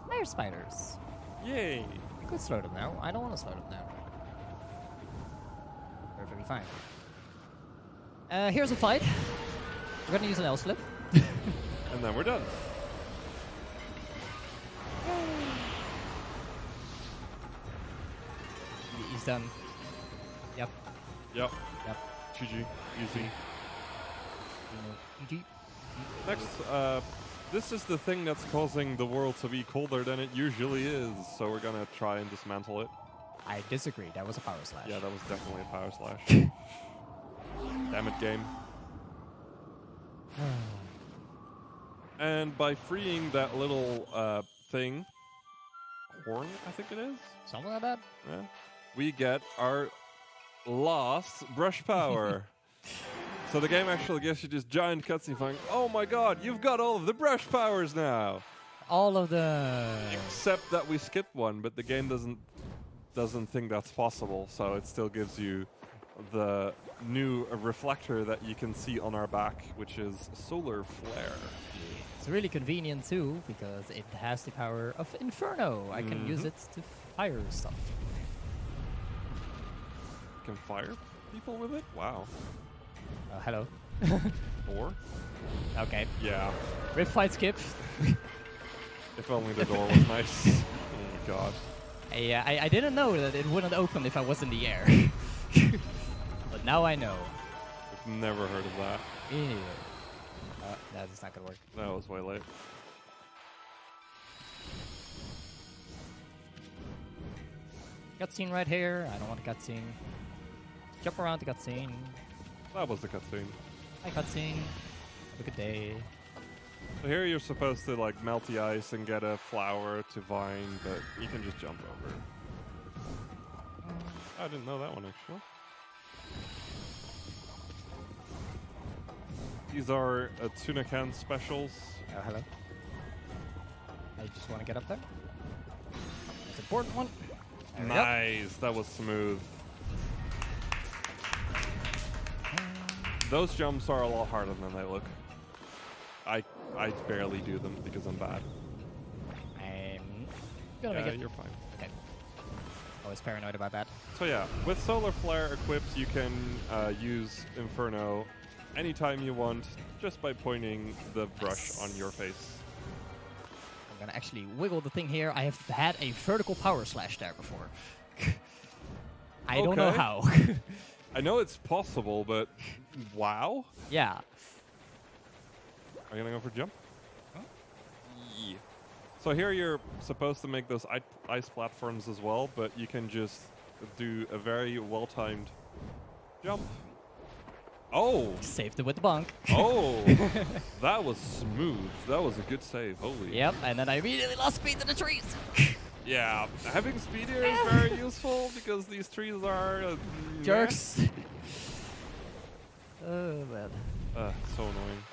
Fire spiders. Yay! You could slow them now. I don't want to slow them now. Perfectly fine. Here's a fight. We're gonna use an L-slip. And then we're done. He's done. Yep. Yep. Yep. GG. Easy. GG. Next, this is the thing that's causing the world to be colder than it usually is, so we're gonna try and dismantle it. I disagree. That was a power slash. Yeah, that was definitely a power slash. Damn it, game. And by freeing that little thing, horn, I think it is, Something like that? yeah, we get our last brush power. So the game actually gives you this giant cutscene going, oh my god, you've got all of the brush powers now! All of the... Except that we skipped one, but the game doesn't think that's possible, so it still gives you the new reflector that you can see on our back, which is Solar Flare. It's really convenient too, because it has the power of Inferno. I can use it to fire stuff. You can fire people with it? Wow. Hello. Or? Okay. Yeah. Rip fight skip. If only the door was nice. Oh my god. I didn't know that it wouldn't open if I was in the air. But now I know. I've never heard of that. Me neither. That's not gonna work. That was way late. Cutscene right here. I don't want a cutscene. Jump around the cutscene. That was the cutscene. Hi cutscene. Have a good day. So here you're supposed to like melt the ice and get a flower to vine, but you can just jump over. I didn't know that one actually. These are tuna can specials. Oh, hello. I just want to get up there. That's an important one. There we go. Nice, that was smooth. Those jumps are a lot harder than they look. I barely do them because I'm bad. I'm gonna make Yeah, it. you're fine. Okay. Always paranoid about that. So yeah, with Solar Flare equipped, you can use Inferno anytime you want, just by pointing the brush on your face. I'm gonna actually wiggle the thing here. I have had a vertical power slash there before. I don't know Okay. how. I know it's possible, but wow. Yeah. Are you gonna go for jump? Yeah. So here you're supposed to make those ice platforms as well, but you can just do a very well-timed jump. Oh! Saved it with the bonk. Oh! That was smooth. That was a good save. Holy. Yep, and then I immediately lost speed to the trees. Yeah, having speed here is very useful because these trees are Jerks. Oh, man. So annoying.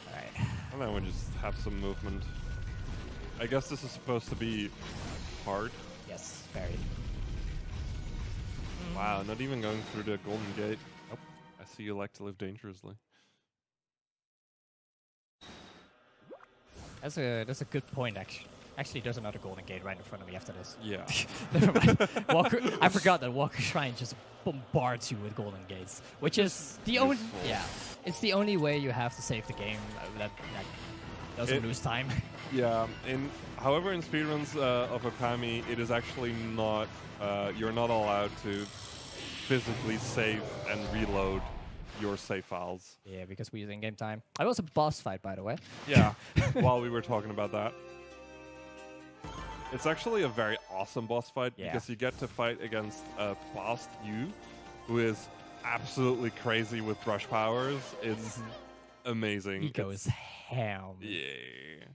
Alright. And then we just have some movement. I guess this is supposed to be hard. Yes, very. Wow, not even going through the Golden Gate. Oh, I see you like to live dangerously. That's a good point, actually. Actually, there's another Golden Gate right in front of me after this. Yeah. Never mind. Walker, I forgot that Walker Shrine just bombards you with Golden Gates, which is the only. useful. Yeah, it's the only way you have to save the game that doesn't lose time. Yeah. However, in speedruns of Okami, it is actually not. You're not allowed to physically save and reload your save files. Yeah, because we use in-game time. I was a boss fight, by the way. Yeah. While we were talking about that. It's actually a very awesome boss fight because you get to fight against past you, who is absolutely crazy with brush powers. It's amazing. He goes ham. Yeah.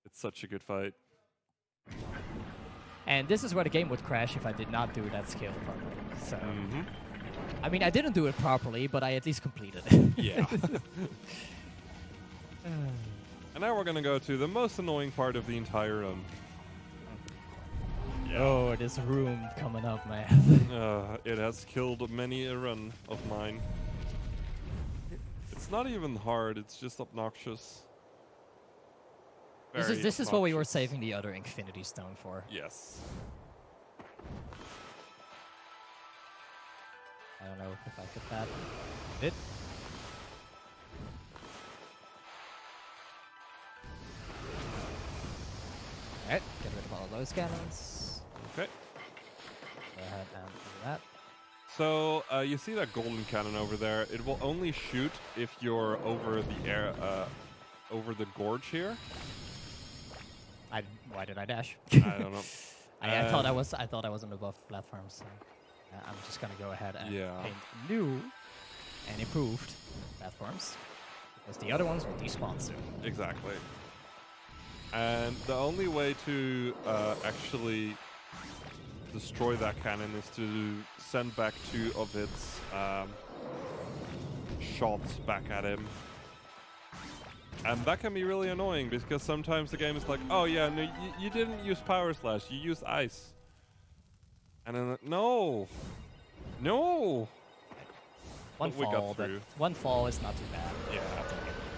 It's such a good fight. And this is where the game would crash if I did not do that skill properly. So, Mm-hmm. I mean, I didn't do it properly, but I at least completed it. Yeah. And now we're going to go to the most annoying part of the entire run. Yeah. Oh, this room coming up, man. It has killed many a run of mine. It's not even hard, it's just obnoxious. Very This is what we were obnoxious. saving the other Infinity Stone for. Yes. I don't know if I get that. Did. Alright, get rid of all of those cannons. Okay. Go ahead and do that. So you see that golden cannon over there? It will only shoot if you're over the air, over the gorge here. Why did I dash? I don't know. I thought I was on above platforms. So I'm just gonna go ahead and paint new and improved platforms because the other ones will despawn soon. Exactly. And the only way to actually destroy that cannon is to send back 2 of its shots back at him. And that can be really annoying because sometimes the game is like, oh yeah, no, you didn't use Power Slash, you used Ice. And then, no! No! One But we got fall, but through. one fall is not too bad. Yeah,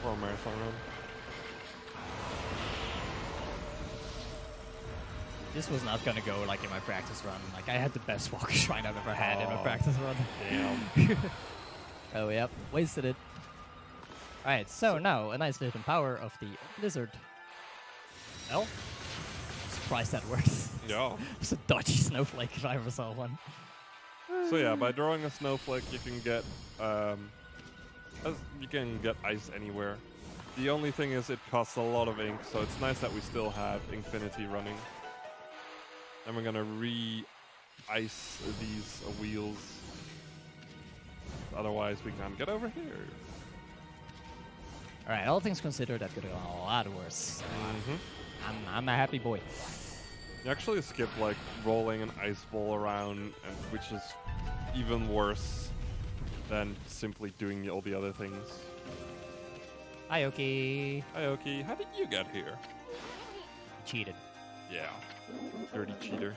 for a marathon run. This was not gonna go like in my practice run. Like I had the best walk shrine I've ever had in a Oh. practice run. Damn. Oh yep, wasted it. Alright, so now a nice hidden power of the Blizzard. Well, surprised that works. Yeah. It's a dodgy snowflake if I ever saw one. So yeah, by drawing a snowflake, you can get ice anywhere. The only thing is it costs a lot of ink, so it's nice that we still have Infinity running. And we're gonna re-ice these wheels. Otherwise, we can't get over here. Alright, all things considered, that could have gone a lot worse. Mm-hmm. I'm a happy boy. You actually skip like rolling an ice ball around, and which is even worse than simply doing all the other things. Hi, Oki. Hi, Oki. How did you get here? Cheated. Yeah. Dirty cheater.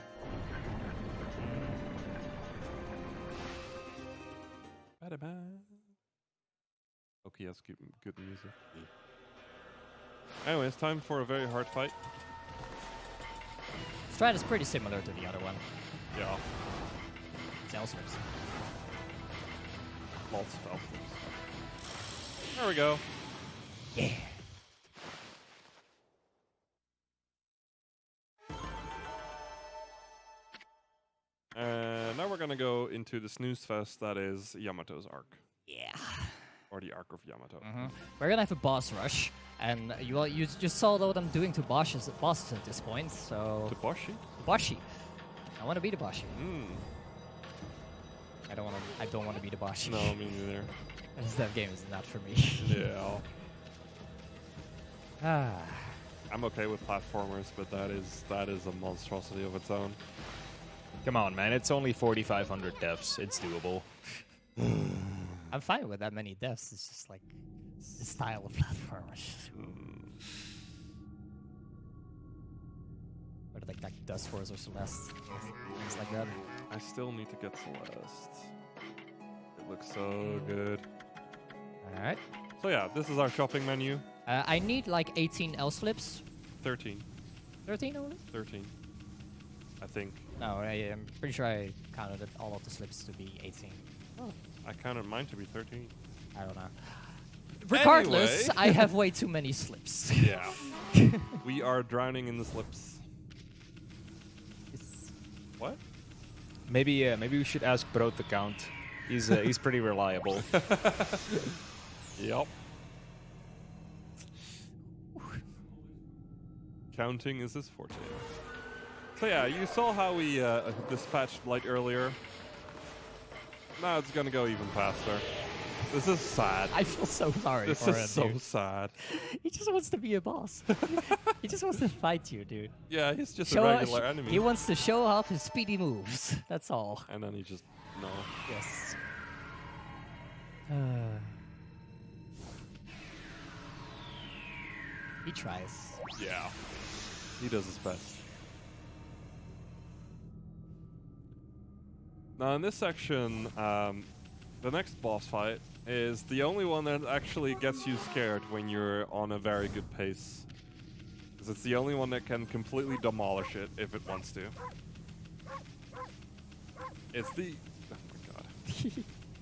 Oki has good music. Anyway, it's time for a very hard fight. Strat is pretty similar to the other one. Yeah. Cell slips. Lots of spell flips. There we go. Yeah. And now we're gonna go into the snooze fest that is Yamato's arc. Yeah. Or the arc of Yamato. We're gonna have a boss rush, and you just saw what I'm doing to bosses at this point. So The Boshi? Boshi, I want to be the Boshi. Mm. I don't want to be the Boshi. No, me neither. That game is not for me. Yeah. Ah. I'm okay with platformers, but that is a monstrosity of its own. Come on, man. It's only 4,500 deaths. It's doable. I'm fine with that many deaths. It's just like the style of platformers. Or like Dust Wars or Celeste. Things like that. I still need to get Celeste. It looks so good. Alright. So yeah, this is our shopping menu. I need like 18 L slips. 13. 13 only? 13. I think. No, I'm pretty sure I counted all of the slips to be 18. Oh. I counted mine to be 13. I don't know. Regardless, Anyway. I have way too many slips. Yeah. We are drowning in the slips. It's What? Maybe we should ask Bro to count. He's pretty reliable. Yep. Counting is his forte. So yeah, you saw how we dispatched Light earlier. Now it's gonna go even faster. This is sad. I feel so sorry This for is him, so dude. sad. He just wants to be a boss. He just wants to fight you, dude. Yeah, he's just a regular enemy. He wants to show off his speedy moves. That's all. And then he just no. Yes. He tries. Yeah. He does his best. Now in this section, the next boss fight is the only one that actually gets you scared when you're on a very good pace. Because it's the only one that can completely demolish it if it wants to. It's the... Oh my god.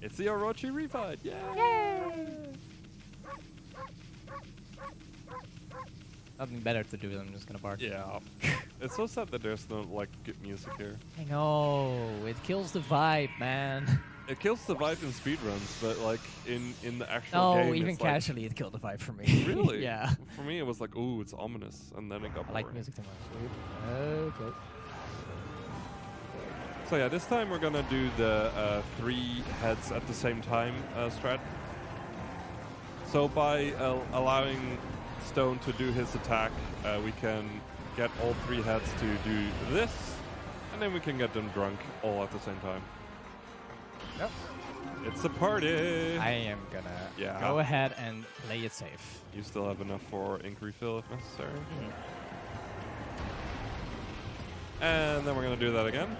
It's the Orochi refight! Yay! Nothing better to do than I'm just gonna bark. Yeah. It's so sad that there's no, like, good music here. I know. It kills the vibe, man. It kills the vibe in speedruns, but, like, in the actual No, game, even it's like, casually it killed the vibe for me. really? Yeah. For me, it was like, ooh, it's ominous, and then it got I like boring. music too much. Okay. So yeah, this time we're gonna do the 3 heads at the same time strat. So by allowing stone to do his attack, we can get all 3 heads to do this, and then we can get them drunk all at the same time. Yep. It's a party! I am gonna Yeah. go ahead and play it safe. You still have enough for ink refill if necessary. And then we're gonna do that again.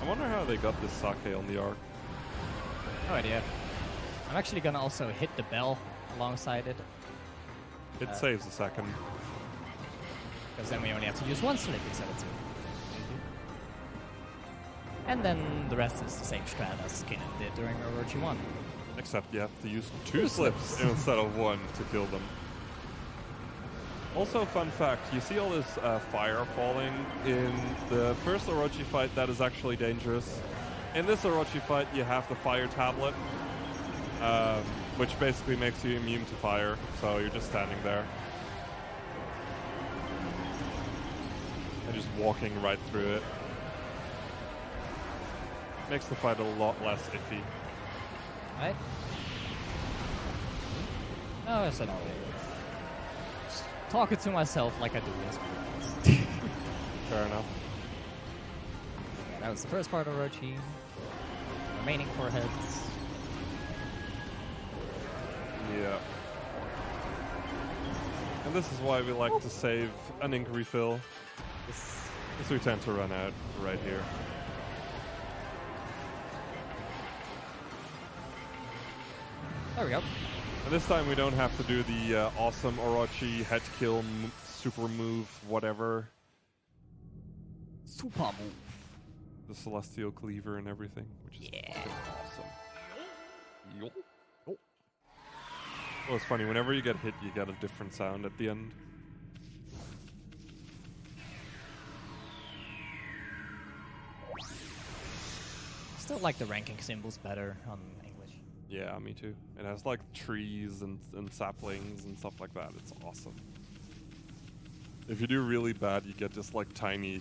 I wonder how they got this sake on the arc. No idea. I'm actually gonna also hit the bell alongside it, It saves a second. because then we only have to use 1 slip instead of 2. And then the rest is the same strat as Kinnin did during Orochi 1. Except you have to use 2 slips instead of 1 to kill them. Also, fun fact, you see all this fire falling in the first Orochi fight. That is actually dangerous. In this Orochi fight, you have the fire tablet, which basically makes you immune to fire, so you're just standing there. And just walking right through it. Makes the fight a lot less iffy. Right? No, it's not. Just talking to myself like I do this. Fair enough. Yeah, that was the first part of Orochi. Remaining 4 heads. Yeah. And this is why we like to save an ink refill. Because we tend to run out right here. There we go. And this time we don't have to do the awesome Orochi head kill super move, whatever. Super move. The Celestial Cleaver and everything, which is fucking awesome. Yo. Oh, it's funny, whenever you get hit, you get a different sound at the end. Still like the ranking symbols better on English. Yeah, me too. It has like trees and saplings and stuff like that. It's awesome. If you do really bad, you get this like tiny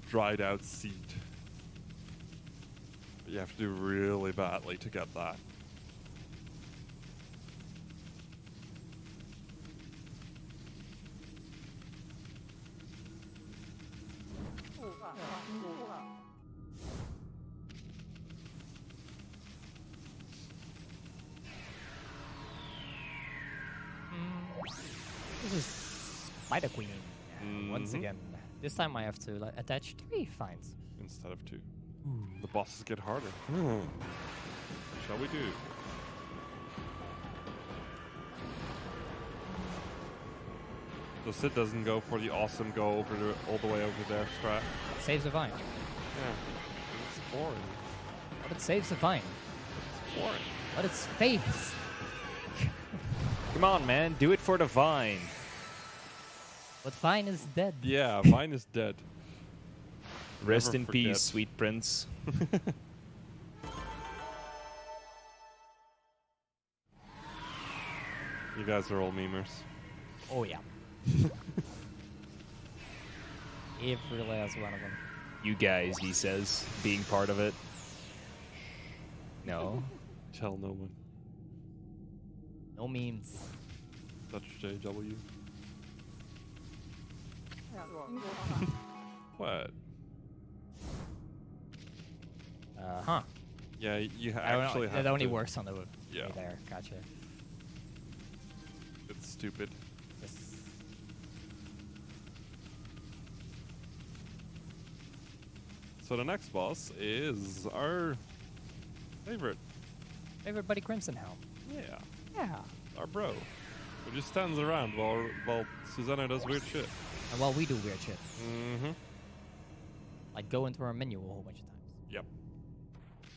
dried out seed. But you have to do really badly to get that. This is Spider Queen. Once again. This time I have to like, attach 3 finds. Instead of 2. The bosses get harder. Shall we do? So Cyd doesn't go for the awesome go over all the way over there strat. It saves the vine. Yeah. It's boring. But it saves the vine. It's boring. But it's faith. Come on, man. Do it for the vine. But vine is dead. Yeah, mine is dead. Rest Never in forget. peace, sweet prince. You guys are all memers. Oh yeah. Every last one of them. You guys, he says, being part of it. No. Tell no one. No memes. Dutch JW. What? Huh. Yeah, you I don't know, actually have it only to. works on the Yeah. way there. Gotcha. It's stupid. Yes. So the next boss is our favorite. Favorite buddy Crimson Helm. Yeah, Yeah. our bro. Who just stands around while Susanna does weird shit. And while we do weird shit. Mm-hmm. Like go into our menu a whole bunch of times. Yep.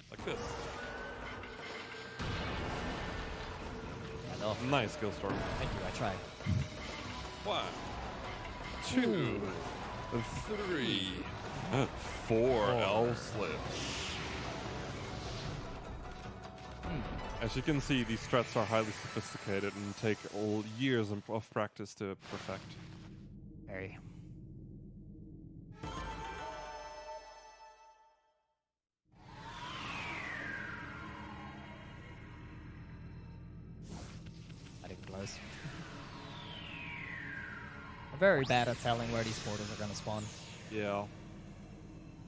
Like this. Hello. Nice kill storm. Thank you, I tried. 1, 2, 3, 4 L slips. As you can see, these strats are highly sophisticated and take years of practice to perfect. Very. I'm very bad at telling where these portals are gonna spawn. Yeah.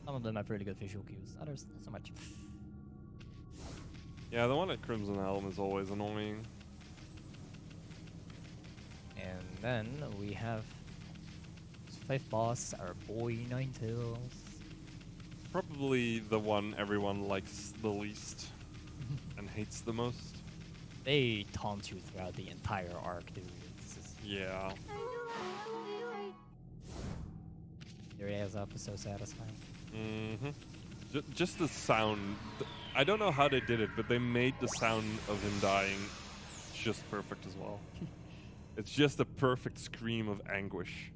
Some of them have really good visual cues, others not so much. Yeah, the one at Crimson Helm is always annoying. And then we have fifth boss, our boy Ninetales. Probably the one everyone likes the least and hates the most. They taunt you throughout the entire arc, dude. Yeah. There he is up, is so satisfying. Mm-hmm. Just the sound. I don't know how they did it, but they made the sound of him dying just perfect as well. It's just a perfect scream of anguish.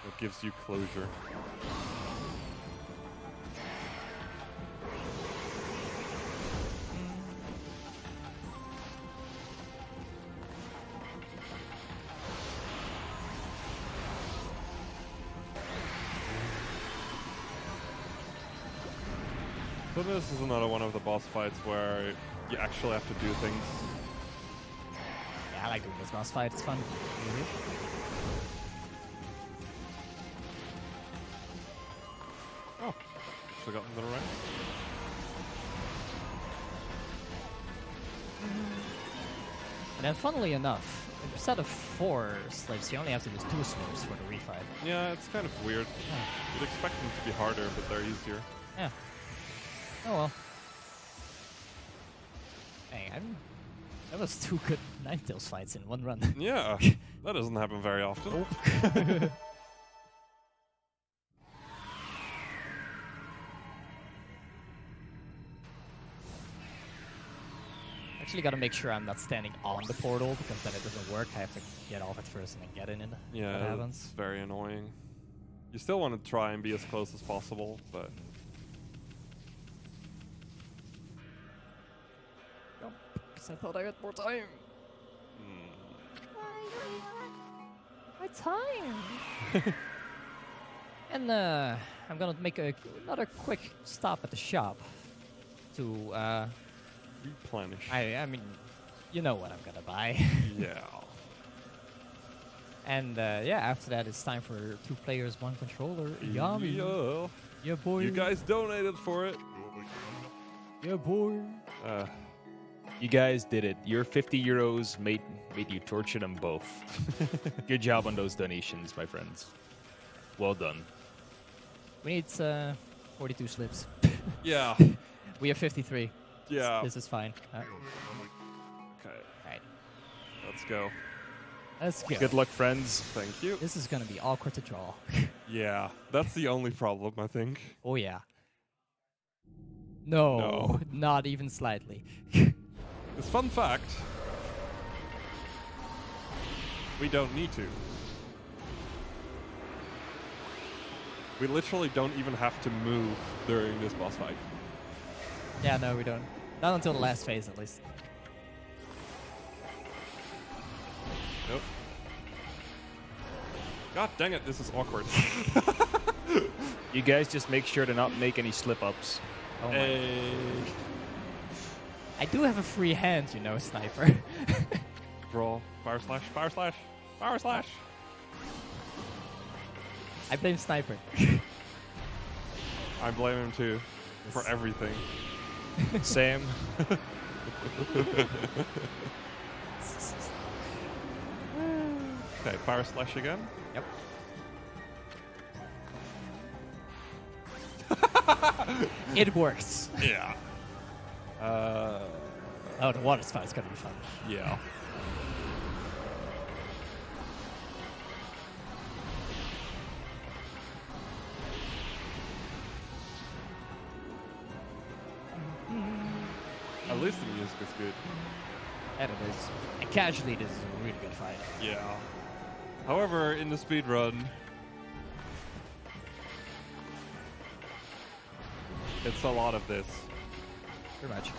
It gives you closure. So this is another one of the boss fights where you actually have to do things. Yeah, I like doing this boss fight, it's fun. Oh, forgotten the right. And then funnily enough, instead of 4 slaves, you only have to use 2 slaves for the refight. Yeah, it's kind of weird. You'd expect them to be harder, but they're easier. Yeah. Oh well. Hey, that was 2 good Ninetales fights in one run. Yeah, that doesn't happen very often. Actually gotta make sure I'm not standing on the portal, because then it doesn't work. I have to get off it first and then get in it. Yeah, That happens. it's very annoying. You still want to try and be as close as possible, but... Because I thought I had more time. My time! And I'm gonna make another quick stop at the shop to Replenish. I mean, you know what I'm gonna buy. Yeah. And yeah, after that it's time for 2 players, 1 controller. Yummy. Yeah. Yeah, boy. You guys donated for it. Yeah, boy. You guys did it. Your 50 euros made you torture them both. Good job on those donations, my friends. Well done. We need 42 slips. Yeah. We have 53. Yeah. This is fine. Okay. Alright. Let's go. Let's go. Good luck, friends. Thank you. This is gonna be awkward to draw. Yeah, that's the only problem, I think. Oh yeah. No, No. not even slightly. This fun fact, we don't need to. We literally don't even have to move during this boss fight. Yeah, no, we don't. Not until the last phase, at least. Nope. God dang it, this is awkward. You guys just make sure to not make any slip-ups. Oh my. Hey. I do have a free hand, you know, sniper. Draw. Fire slash, fire slash, fire slash. I blame sniper. I blame him too for everything. Sam. Okay, fire slash again. Yep. It works. Yeah. Oh, the water spight's gonna be fun. Yeah. At least the music is good. And it is. And casually, this is a really good fight. Yeah. However, in the speed run, it's a lot of this. Pretty much.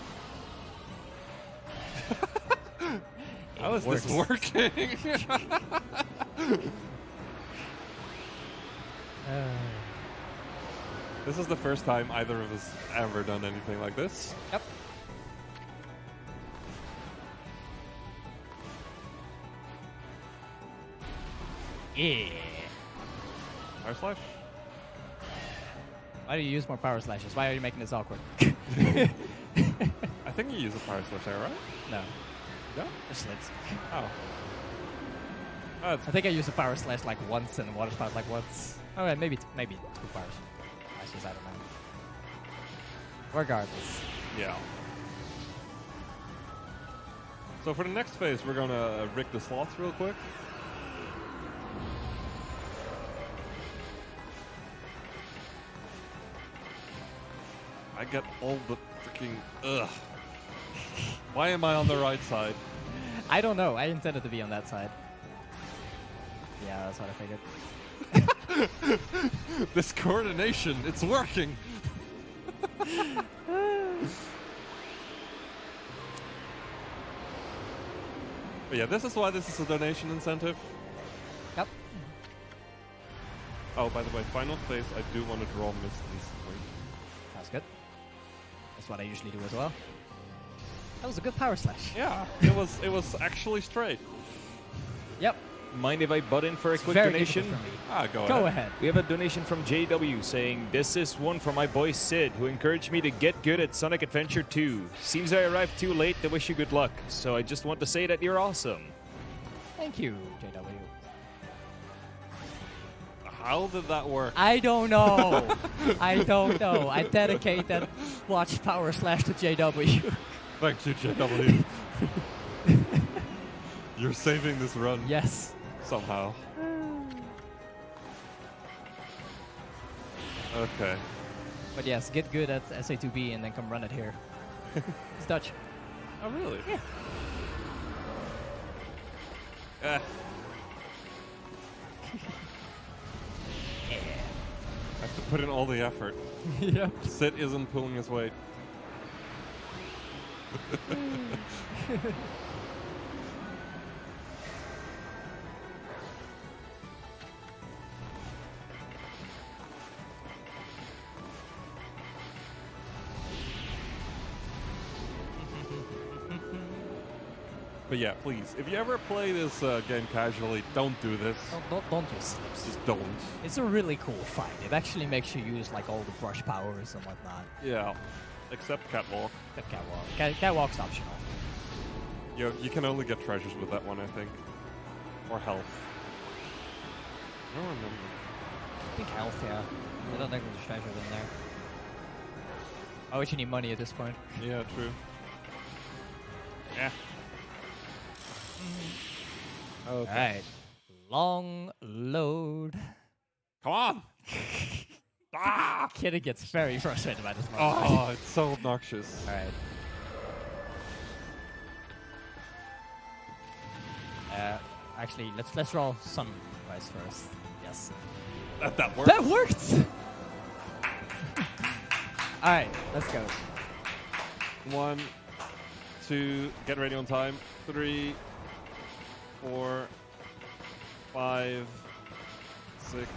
How is this working? This is the first time either of us ever done anything like this. Yep. Yeah. Power slash? Why do you use more power slashes? Why are you making this awkward? I think you use a power slash there, right? No, Yeah? just slits. Oh. I think I used a power slash like once and water spout like once. Alright, maybe 2 power slashes, I don't know. Regardless. Yeah. So for the next phase, we're gonna rig the slots real quick. I get all the freaking ugh. Why am I on the right side? I don't know. I intended to be on that side. Yeah, that's what I figured. This coordination, it's working. But yeah, this is why this is a donation incentive. Yep. Oh, by the way, final phase, I do want to draw Mist instantly. That's good. That's what I usually do as well. That was a good power slash. Yeah, it was actually straight. Yep. Mind if I butt in for a It's quick very donation? difficult for me. Ah, Go ahead. We have a donation from JW saying, "This is one for my boy Sid, who encouraged me to get good at Sonic Adventure 2. Seems I arrived too late to wish you good luck, so I just want to say that you're awesome." Thank you, JW. How did that work? I don't know. I don't know. I dedicate that watch power slash to JW. Thank you, JW. You're saving this run Yes. somehow. Okay. But yes, get good at SA2B and then come run it here. It's Dutch. Oh, really? Yeah. Eh. I have to put in all the effort. Yep. Sid isn't pulling his weight. But yeah, please, if you ever play this game casually, don't do this. Don't use slips. Just don't. It's a really cool fight. It actually makes you use like all the brush powers and whatnot. Yeah. Except Catwalk. The catwalk. Catwalk's optional. You can only get treasures with that one, I think. Or health. I don't remember. I think health, yeah. I don't think there's treasure in there. Oh, you need money at this point. Yeah, true. Yeah. Okay. Alright. Long load. Come on! Ah! Kinnin gets very frustrated by this moment. Oh, it's so obnoxious. Alright. Actually, let's roll Sunrise first. Yes. That works. That worked! Alright, let's go. 1, 2, get ready on time. 3, 4, 5, 6,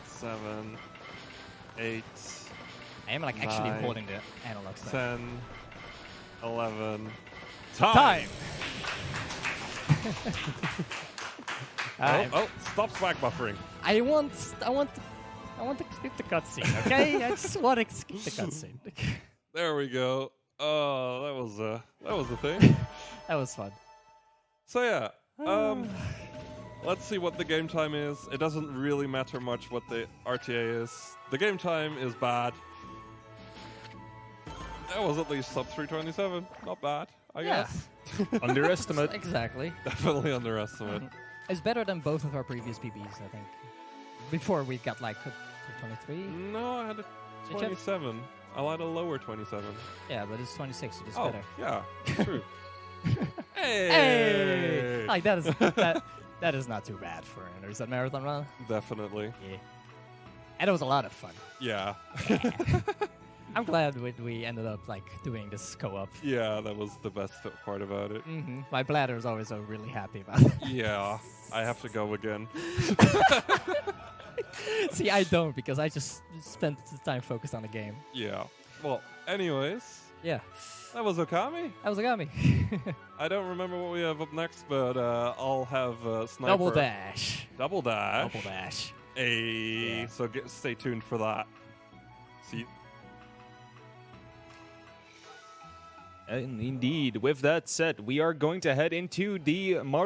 7, 8, I am like actually 9, holding the analog stuff. 10, 11. Time! Time! Oh, stop swag buffering. I want to skip the cutscene, okay? I just want to skip the cutscene. There we go. Oh, that was the thing. That was fun. So yeah, let's see what the game time is. It doesn't really matter much what the RTA is. The game time is bad. That was at least sub 327. Not bad, I guess. Underestimate. Exactly. Definitely underestimate. It's better than both of our previous PBs, I think. Before we got like 23. No, I had a Did you have- 27. I had a lower 27. Yeah, but it's 26, so it's Oh, better. yeah, true. Hey! Hey! Like that is not too bad for an Underset Marathon run. Definitely. Yeah. And it was a lot of fun. Yeah. I'm glad we ended up like doing this co-op. Yeah, that was the best part about it. My bladder is always really happy about it. Yeah, I have to go again. See, I don't because I just spent the time focused on the game. Yeah. Well, anyways, Yeah. That was Okami. That was Okami. I don't remember what we have up next, but I'll have Sniper. Double dash. Double dash. Double dash. Yeah. So stay tuned for that. See. And indeed, with that said, we are going to head into the Mario